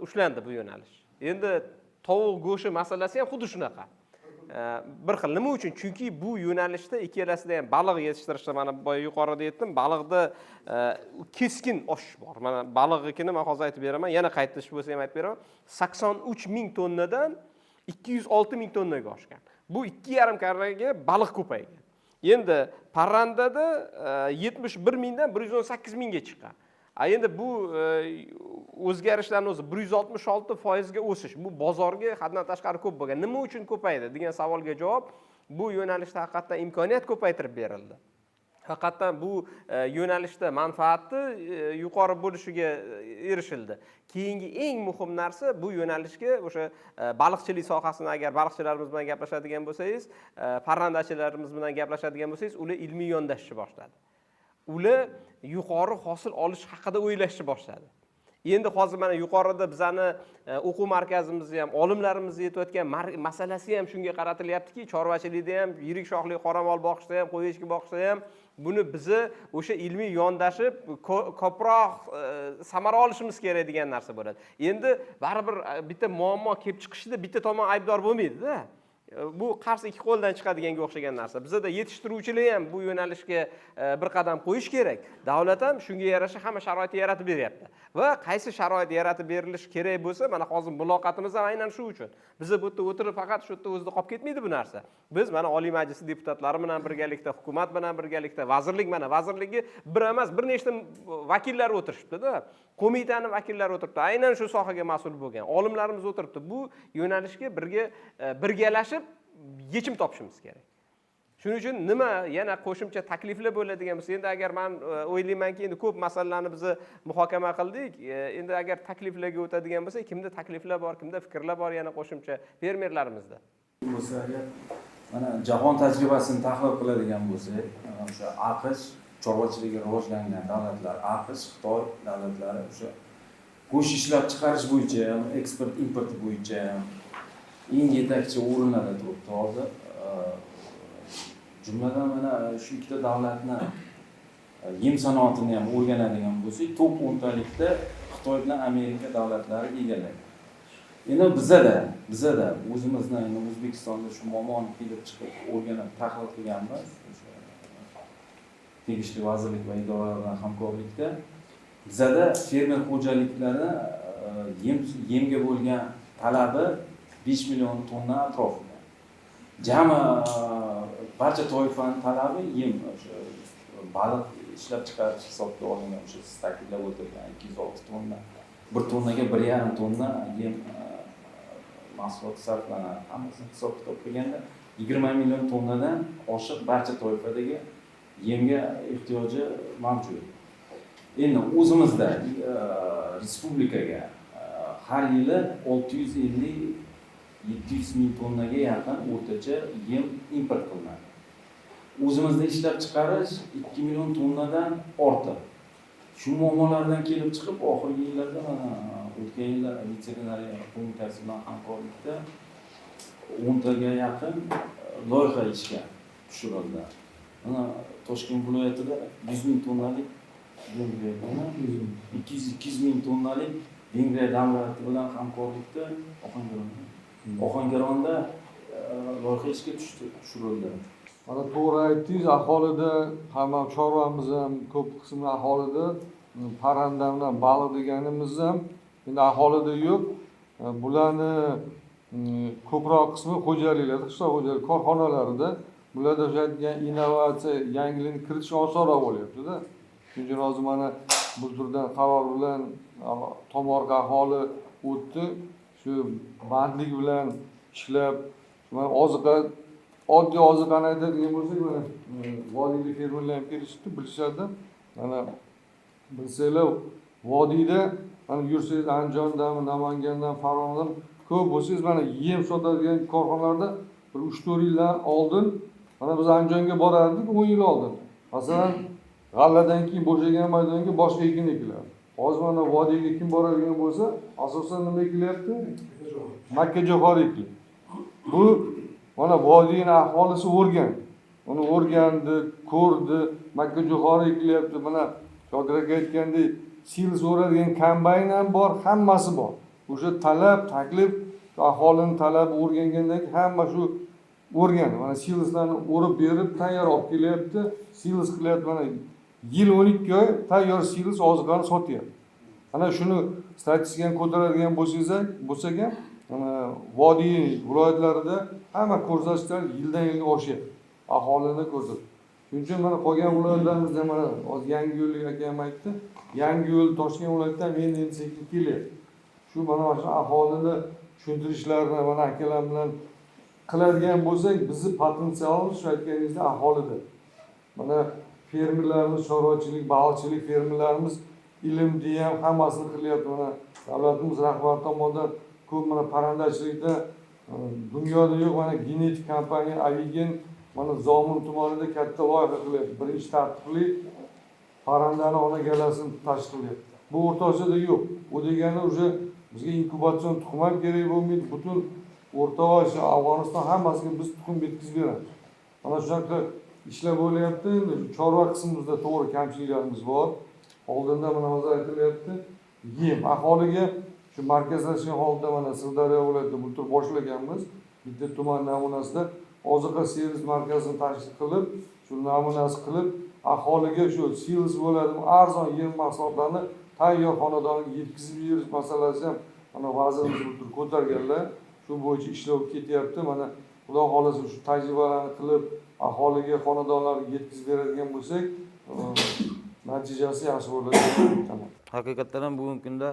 ushlandi bu yo'nalish. Endi tovuq go'shti masalasi ham xuddi shunaqa. Bir xil. Nima uchun? Chunki bu yo'nalishda ikkalasida ham baliq yetishtirishda, mana boya yuqorida aytdim, baliqda keskin oshish bor. Mana baliqnikini men hozir aytib beraman, yana qaytish bo'lsa ham aytib beraman. 83 ming tonnadan 206 ming tonnaga oshgan. Bu 2,5 karraga baliq ko'paygan. Endi parrandada 71 mingdan 118 mingga chiqqan. Endi bu o'zgarishlarning o'zi 166% ga o'sish. Bu bozorga haddan tashqari ko'p bo'lgan. Nima uchun ko'paydi degan savolga javob, bu yo'nalishda haqiqatan imkoniyat ko'paytirib berildi. Haqiqatan bu yo'nalishda manfaati yuqori bo'lishiga erishildi. Keyingi eng muhim narsa bu yo'nalishga o'sha baliqchilik sohasini agar baliqchilarimiz bilan gaplashadigan bo'lsangiz, parrandachilarimiz bilan gaplashadigan bo'lsangiz, ular ilmiy yondashishni boshladi. Ular yuqori hosil olish haqida o'ylashni boshladi. endi hozir mana yuqorida bizani o'quv markazimizda ham olimlarimiz aytayotgan masalasi ham shunga qaratilyaptiki, chorvachilikda ham, yirik shoxli qoramol boqishda ham, qo'y echki boqishda ham buni bizni o'sha ilmiy yondashib ko'proq samara olishimiz kerak degan narsa bo'ladi. Endi baribir bitta muammo kelib chiqishida bitta tomon aybdor bo'lmaydi-da. Bu qars ikki qo'ldan chiqadiganga o'xshagan narsa. Bizda yetishtiruvchilar ham bu yo'nalishga bir qadam qo'yish kerak. Davlat ham shunga yarasha hamma sharoitni yaratib beryapti. Va qaysi sharoit yaratib berilishi kerak bo'lsa, mana hozir muloqotimiz ham aynan shu uchun. Biz bu yerda o'tirib faqat shu yerda o'zida qolib ketmaydi bu narsa. Biz mana Oliy Majlis deputatlari bilan birgalikda, hukumat bilan birgalikda, vazirligi bir emas, bir nechta vakillar o'tirishibdi-da. Qo'mitaning vakillari o'tiribdi. Aynan shu sohaga mas'ul bo'lgan olimlarimiz o'tiribdi. Bu yo'nalishga birgalashib yechim topishimiz kerak. Shuning uchun nima yana qo'shimcha takliflar bo'ladigan bo'lsa, endi agar men o'ylaymanki, endi ko'p masalalarni biz muhokama qildik. Endi agar takliflarga o'tadigan bo'lsa, kimda takliflar bor, kimda fikrlar bor yana qo'shimcha fermerlarimizda. Bo'lsa, mana jahon tajribasini tahlil qiladigan bo'lsak, o'sha AQSh chorvachiligi rivojlangan davlatlar, AQSh, Xitoy davlatlari o'sha go'sht ishlab chiqarish bo'yicha ham, eksport import bo'yicha ham eng yetakchi o'rinlarda turibdi hozir. Jumladan mana shu ikkita davlatni yem sanoatini ham o'rganadigan bo'lsak, top 10 talikda Xitoy bilan Amerika davlatlari egallagan. Endi bizada o'zimizni O'zbekistonda shu muammoni kelib chiqib o'rganib tahlil qilganmiz. Tegishli vazirlik va idoralar bilan hamkorlikda bizada fermer xo'jaliklari yemga bo'lgan talabi 5 million tonna atrofida. Jami barcha toifaning talabi yem, o'sha baliq ishlab chiqarish hisobga olingan, o'sha siz ta'kidlab o'tirgan 206 tonna, 1 tonnaga 1,5 tonna yem mahsulot sarflanadi. Hammasini hisob kitob qilganda 20 million tonnadan oshiq barcha toifadagi yemga ehtiyoji mavjud. Endi o'zimizda respublikaga har yili 650-700 ming tonnaga yaqin o'rtacha yem import qilinadi. O'zimizda ishlab chiqarish 2 million tonnadan ortiq. Shu muammolardan kelib chiqib, oxirgi yillarda mana o'tgan yillar veterinariya qo'mitasi bilan hamkorlikda 10 taga yaqin loyiha ishga tushirildi. Mana Toshkent viloyatida 100 ming tonnalik 200 ming tonnalik Vengriya davlati bilan hamkorlikda Ohangaronda loyiha ishga tushirildi. Mana to'g'ri aytdingiz, aholida hamma chorvamiz ham ko'p qismi aholida parranda bilan baliq deganimiz ham endi aholida yo'q. Bularni ko'proq qismi xo'jaliklarda, qishloq xo'jalik korxonalarida bularda o'sha innovatsiya, yangilikni kiritish osonroq bo'lyapti-da. Shuning uchun hozir mana bu turdan qaror bilan tomorqa aholi o'tdi. Shu bandlik bilan ishlab, mana oziqa oddiy oziqani aytadigan bo'lsak, mana vodiylik fermerlar ham kelishibdi, bilishadi. Mana bilsanglar, vodiyda mana yursangiz Andijondan, Namangandan, Farg'onadan ko'p bo'lsangiz, mana yem sotadigan korxonalarda bir 3-4 yildan oldin mana biz Andijonga borardik 10 yil oldin. Masalan, g'alladan keyin bo'shagan maydonga boshqa ekin ekilardi. Hozir mana vodiyga kim boradigan bo'lsa, asosan nima ekilyapti? Makkajo'xori ekiladi. Bu mana vodiyning aholisi uni o'rgandi, ko'rdi, makkajo'xori ekilyapti. Mana Shokir aka aytgandek, sils o'radigan kombayn ham bor, hammasi bor. O'sha talab, taklif, aholining talabi o'rgangandan keyin hamma shu o'rgandi. Mana silslarni o'rib berib, tayyor olib kelyapti. Sils qilyapti. Mana yil 12 oy tayyor sils oziqani sotyapti. Ana shuni statistikani ko'taradigan bo'lsak ham, mana vodiy viloyatlarida hamma ko'rsatkichlar yildan yilga oshyapti. Aholini ko'rsatib. Shuning uchun mana qolgan viloyatlarimizda mana hozir Yangiyo'llik aka ham aytdi. Yangiyo'l, Toshkent viloyatidan endi sekin kelyapti. Shu mana shu aholini tushuntirishlarni mana akalar bilan qiladigan bo'lsak, bizni potensialimiz shu aytganingizda aholida. Mana fermerlarimiz, chorvachilik, baliqchilik fermerlarimiz ilmni ham hammasini qilyapti. Mana davlatimiz rahbari tomonidan ko'p mana parrandachilikda dunyoda yo'q mana genetik kompaniya Avigen mana Zomin tumanida katta loyiha qilyapti. Birinchi tartibli parrandani ona galasini tashkil qilyapti. bu o'rtasida yo'q. Bu degani уже bizga inkubation tuxum ham kerak bo'lmaydi. Butun O'rta Osiyo, Afg'oniston hammasiga biz tuxum yetkazib beramiz. Mana shunaqa ishlar bo'lyapti. Endi chorva qismimizda to'g'ri kamchiliklarimiz bor. Oldinda mana hozir aytilyapti, yem aholiga shu markazlashgan holda mana Sirdaryo viloyatida bu tur boshlaganmiz. Bitta tuman namunasida oziqa servis markazini tashkil qilib, shu namunasi qilib, aholiga shu servis bo'ladimi, arzon yem mahsulotlarini tayyor xonadonga yetkazib berish masalasi ham mana vazirimiz bu tur ko'targanlar. Shu bo'yicha ishlar ketyapti. Mana Xudo xolasa shu tajribalarni qilib, aholiga xonadonlarga yetkazib beradigan bo'lsak, natijasi yaxshi bo'ladi. Haqiqatdan ham bugungi kunda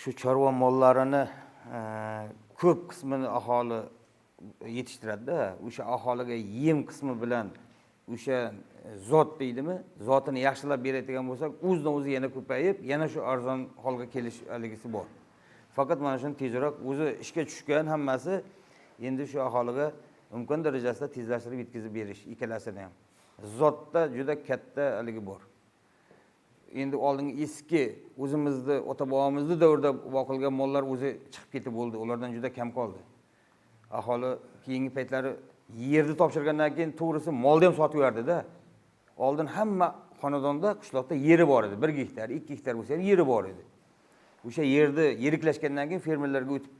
shu chorva mollarini ko'p qismini aholi yetishtiradi-da. O'sha aholiga yem qismi bilan o'sha zot deydimi, zotini yaxshilab beradigan bo'lsak, o'zidan o'zi yana ko'payib, yana shu arzon holga kelish haligisi bor. Faqat mana shuni tezroq o'zi ishga tushgan hammasi endi shu aholiga imkon darajasida tezlashtirib yetkazib berish ikkalasini ham. Zotda juda katta haligi bor. Endi oldingi eski o'zimizni ota-bobomizni davrida voqilgan mollar o'zi chiqib ketib bo'ldi. Ulardan juda kam qoldi. Aholi keyingi paytlari yerni topshirgandan keyin to'g'risi molni ham sotib yubordi-da. Oldin hamma xonadonda, qishloqda yeri bor edi. 1 gektar, 2 gektar bo'lsa ham yeri bor edi. O'sha yerni yiriklashgandan keyin fermerlarga o'tib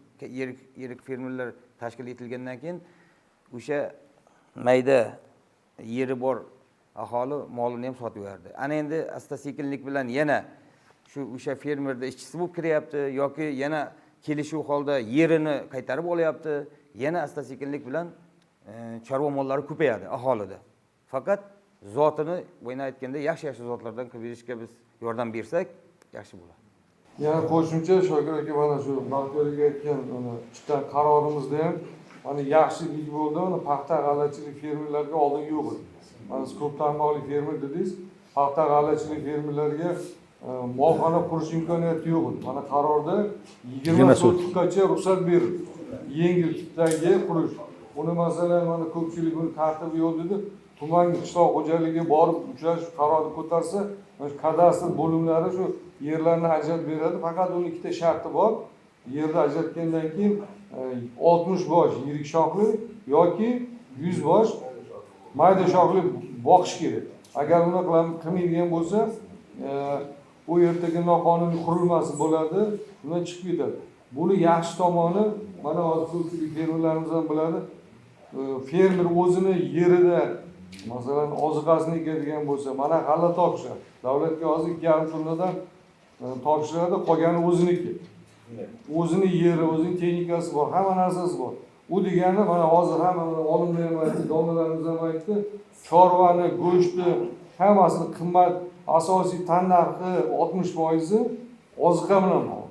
yirik fermerlar tashkil etilgandan keyin o'sha mayda yeri bor aholi molini ham sotib yubordi. Ana endi asta-sekinlik bilan yana shu o'sha fermerda ishchisi bo'lib kiryapti yoki yana kelishuv holda yerini qaytarib olyapti. Yana asta-sekinlik bilan chorva mollari ko'payadi aholida. Faqat zotini bo'yna aytganda yaxshi zotlardan qilib berishga biz yordam bersak yaxshi bo'ladi. Yana qo'shimcha Shokir aka mana shu Navkariga aytgan chiqqan qarorimizda ham mana yaxshilik bo'ldi. Mana paxta g'allachilik fermerlarga oldin yo'q edi. Mana siz ko'p tarmoqli fermer dedingiz, paxta g'allachilik fermerlarga molxona qurish imkoniyati yo'q edi. Mana qarorda 20 sotikacha ruxsat berildi. Yengil tipdagi qurish. Buni masalan mana ko'pchilik buni tartibi yo'q dedi. Tuman qishloq xo'jaligiga borib uchrashish qarorni ko'tarsa, mana kadastr bo'limlari shu yerlarni ajratib beradi. Faqat uning ikkita sharti bor. Yerni ajratgandan keyin 60 bosh yirik shoxli yoki 100 bosh mayda shoxli boqish kerak. Agar uni qilmaydigan bo'lsa, u yerdagi noqonuniy qurilmasi bo'ladi, undan chiqib ketadi. Buni yaxshi tomoni mana hozir ko'pchilik fermerlarimiz ham biladi. Fermer o'zini yerida masalan oziqasini ekadigan bo'lsa, mana g'alla topshiradi. Davlatga hozir 2,5 kundan topshiradi, qolgani o'ziniki. O'zini yeri, o'zining texnikasi bor, hamma narsasi bor. U degani mana hozir hamma olimlar ham aytdi, domlalarimiz ham aytdi, chorvani, go'shtni hammasini qimmat, asosiy tan narxi 60% oziqa bilan bog'liq.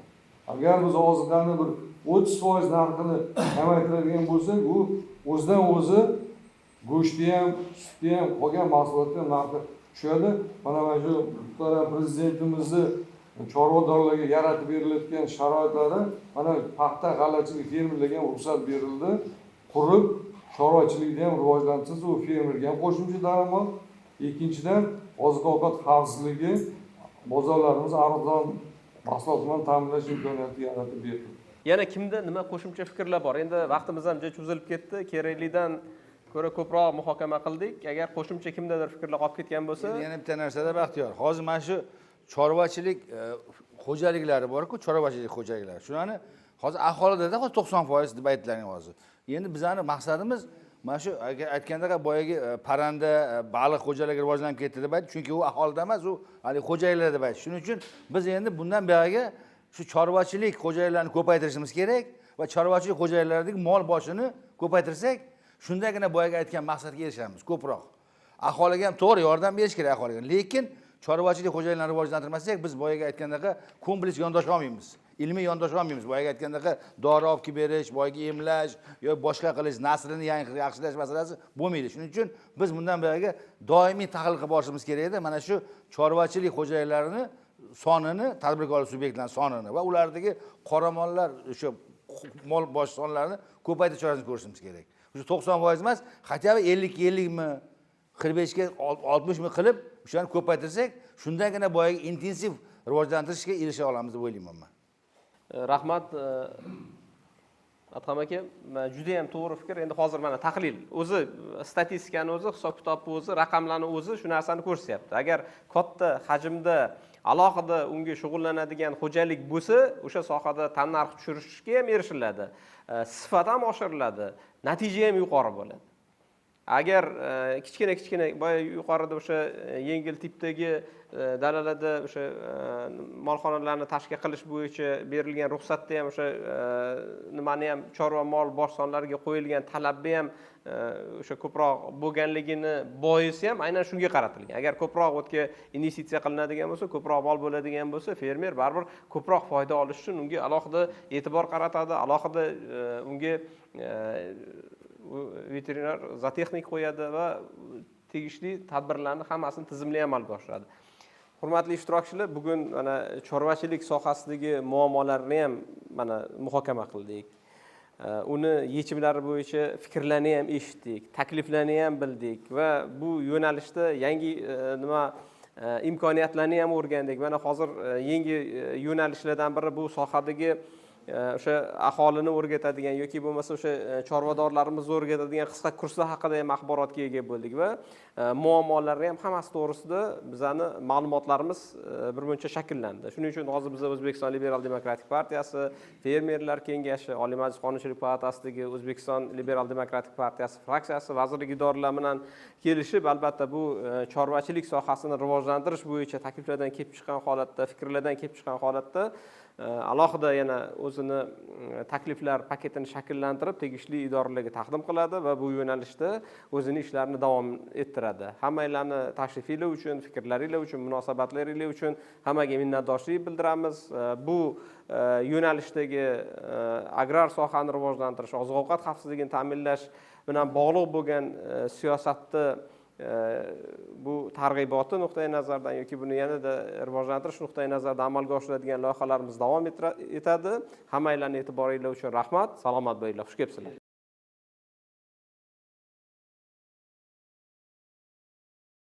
Agar biz oziqani bir 30% narxini kamaytiradigan bo'lsak, u o'zidan o'zi go'shtni ham, sutni ham, qolgan mahsulotlar narxi tushadi. Mana shu prezidentimizni chorvadorlarga yaratib berilayotgan sharoitlari mana paxta g'allachilik fermerlarga ham ruxsat berildi. Qurib chorvachilikni ham rivojlantirsa, u fermerga ham qo'shimcha daromad. Ikkinchidan, oziq-ovqat xavfsizligi, bozorlarimiz arzon mahsulot bilan ta'minlash imkoniyati yaratib berdi. Yana kimda nima qo'shimcha fikrlar bor? Endi vaqtimiz ham juda cho'zilib ketdi. Keraklidan ko'ra ko'proq muhokama qildik. Agar qo'shimcha kimdadir fikrlar qolib ketgan bo'lsa, yana bitta narsada Baxtiyor. Hozir mana shu chorvachilik xo'jaliklari bor-ku, chorvachilik xo'jaliklari. Shuni hozir aholida 90% deb aytilgan hozir. Endi bizning maqsadimiz mana shu aytgandek boyagi parranda, baliq xo'jaligi rivojlanib ketdi deb aytdi. Chunki u aholida emas, u hali xo'jaliklar deb aytdi. Shuning uchun biz endi bundan buyog'iga shu chorvachilik xo'jaliklarini ko'paytirishimiz kerak va chorvachilik xo'jaliklaridagi mol boshini ko'paytirsak, shundagina boyaga aytgan maqsadga erishamiz ko'proq. Aholiga ham to'g'ri yordam berish kerak aholiga. Lekin chorvachilik xo'jaliklarini rivojlantirmasak, biz boyaga aytgandek kompleks yondasha olmaymiz. Ilmiy yondasha olmaymiz. Boyaga aytgandek dori olib kelib berish, boyaga emlash yoki boshqa qilish, naslini yaxshilash masalasi bo'lmaydi. Shuning uchun biz bundan boyaga doimiy tahlil qilib borishimiz kerak edi. Mana shu chorvachilik xo'jaliklarini sonini, tadbirkorlik subyektlarning sonini va ulardagi qoramollar, o'sha mol bosh sonlarini ko'paytirish chorasini ko'rishimiz kerak. O'sha 90% emas, хотя бы 50 mi, 45 ga 60 mi qilib, o'shani ko'paytirsak, shundagina boyaga intensiv rivojlantirishga erisha olamiz deb o'ylayman men. Rahmat Adham aka, juda ham to'g'ri fikr. Endi hozir mana tahlil o'zi, statistikani o'zi, hisob-kitobni o'zi, raqamlarni o'zi shu narsani ko'rsatyapti. Agar katta hajmda alohida unga shug'ullanadigan xo'jalik bo'lsa, o'sha sohada tannarx tushirishga ham erishiladi, sifat ham oshiriladi, natija ham yuqori bo'ladi. Agar kichkina boya yuqorida o'sha yengil tipdagi dalalarda o'sha molxonalarni tashkil qilish bo'yicha berilgan ruxsatda ham o'sha nimani ham chorva mol bosh sonlariga qo'yilgan talabni ham o'sha ko'proq bo'lganligini boisi ham aynan shunga qaratilgan. Agar ko'proq o'tga investitsiya qilinadigan bo'lsa, ko'proq mol bo'ladigan bo'lsa, fermer baribir ko'proq foyda olish uchun unga alohida e'tibor qaratadi, alohida unga veterinar zootexnik qo'yadi va tegishli tadbirlarni hammasini tizimli amalga oshiradi. Hurmatli ishtirokchilar, bugun mana chorvachilik sohasidagi muammolarni ham mana muhokama qildik. Uni yechimlari bo'yicha fikrlarni ham eshitdik, takliflarni ham bildik va bu yo'nalishda yangi imkoniyatlarni ham o'rgandik. Mana hozir yangi yo'nalishlardan biri bu sohadagi o'sha aholini o'rgatadigan yoki bo'lmasa o'sha chorvadorlarimizni o'rgatadigan qisqa kurslar haqida ham axborotga ega bo'ldik va muammolarni ham hammasi to'g'risida bizani ma'lumotlarimiz birmuncha shakllandi. Shuning uchun hozir biz O'zbekiston Liberal Demokratik partiyasi, Fermerlar kengashi, Oliy Majlis Qonunchilik palatasidagi O'zbekiston Liberal Demokratik partiyasi fraksiyasi vazirlik idoralari bilan kelishib, albatta bu chorvachilik sohasini rivojlantirish bo'yicha takliflardan kelib chiqqan holatda, fikrlardan kelib chiqqan holatda alohida yana o'zini takliflar paketini shakllantirib tegishli idoralarga taqdim qiladi va bu yo'nalishda o'zini ishlarini davom ettiradi. Hammanglarni tashrifinglar uchun, fikrlaringlar uchun, munosabatlaringlar uchun hammaga minnatdorchilik bildiramiz. Bu yo'nalishdagi agrar sohani rivojlantirish, oziq-ovqat xavfsizligini ta'minlash bilan bog'liq bo'lgan siyosatni bu targ'iboti nuqtai nazardan yoki buni yanada rivojlantirish nuqtai nazaridan amalga oshiradigan loyihalarimiz davom etadi. Hammanglarning e'tiboringlar uchun rahmat. Salomat bo'linglar. Xush kelibsizlar.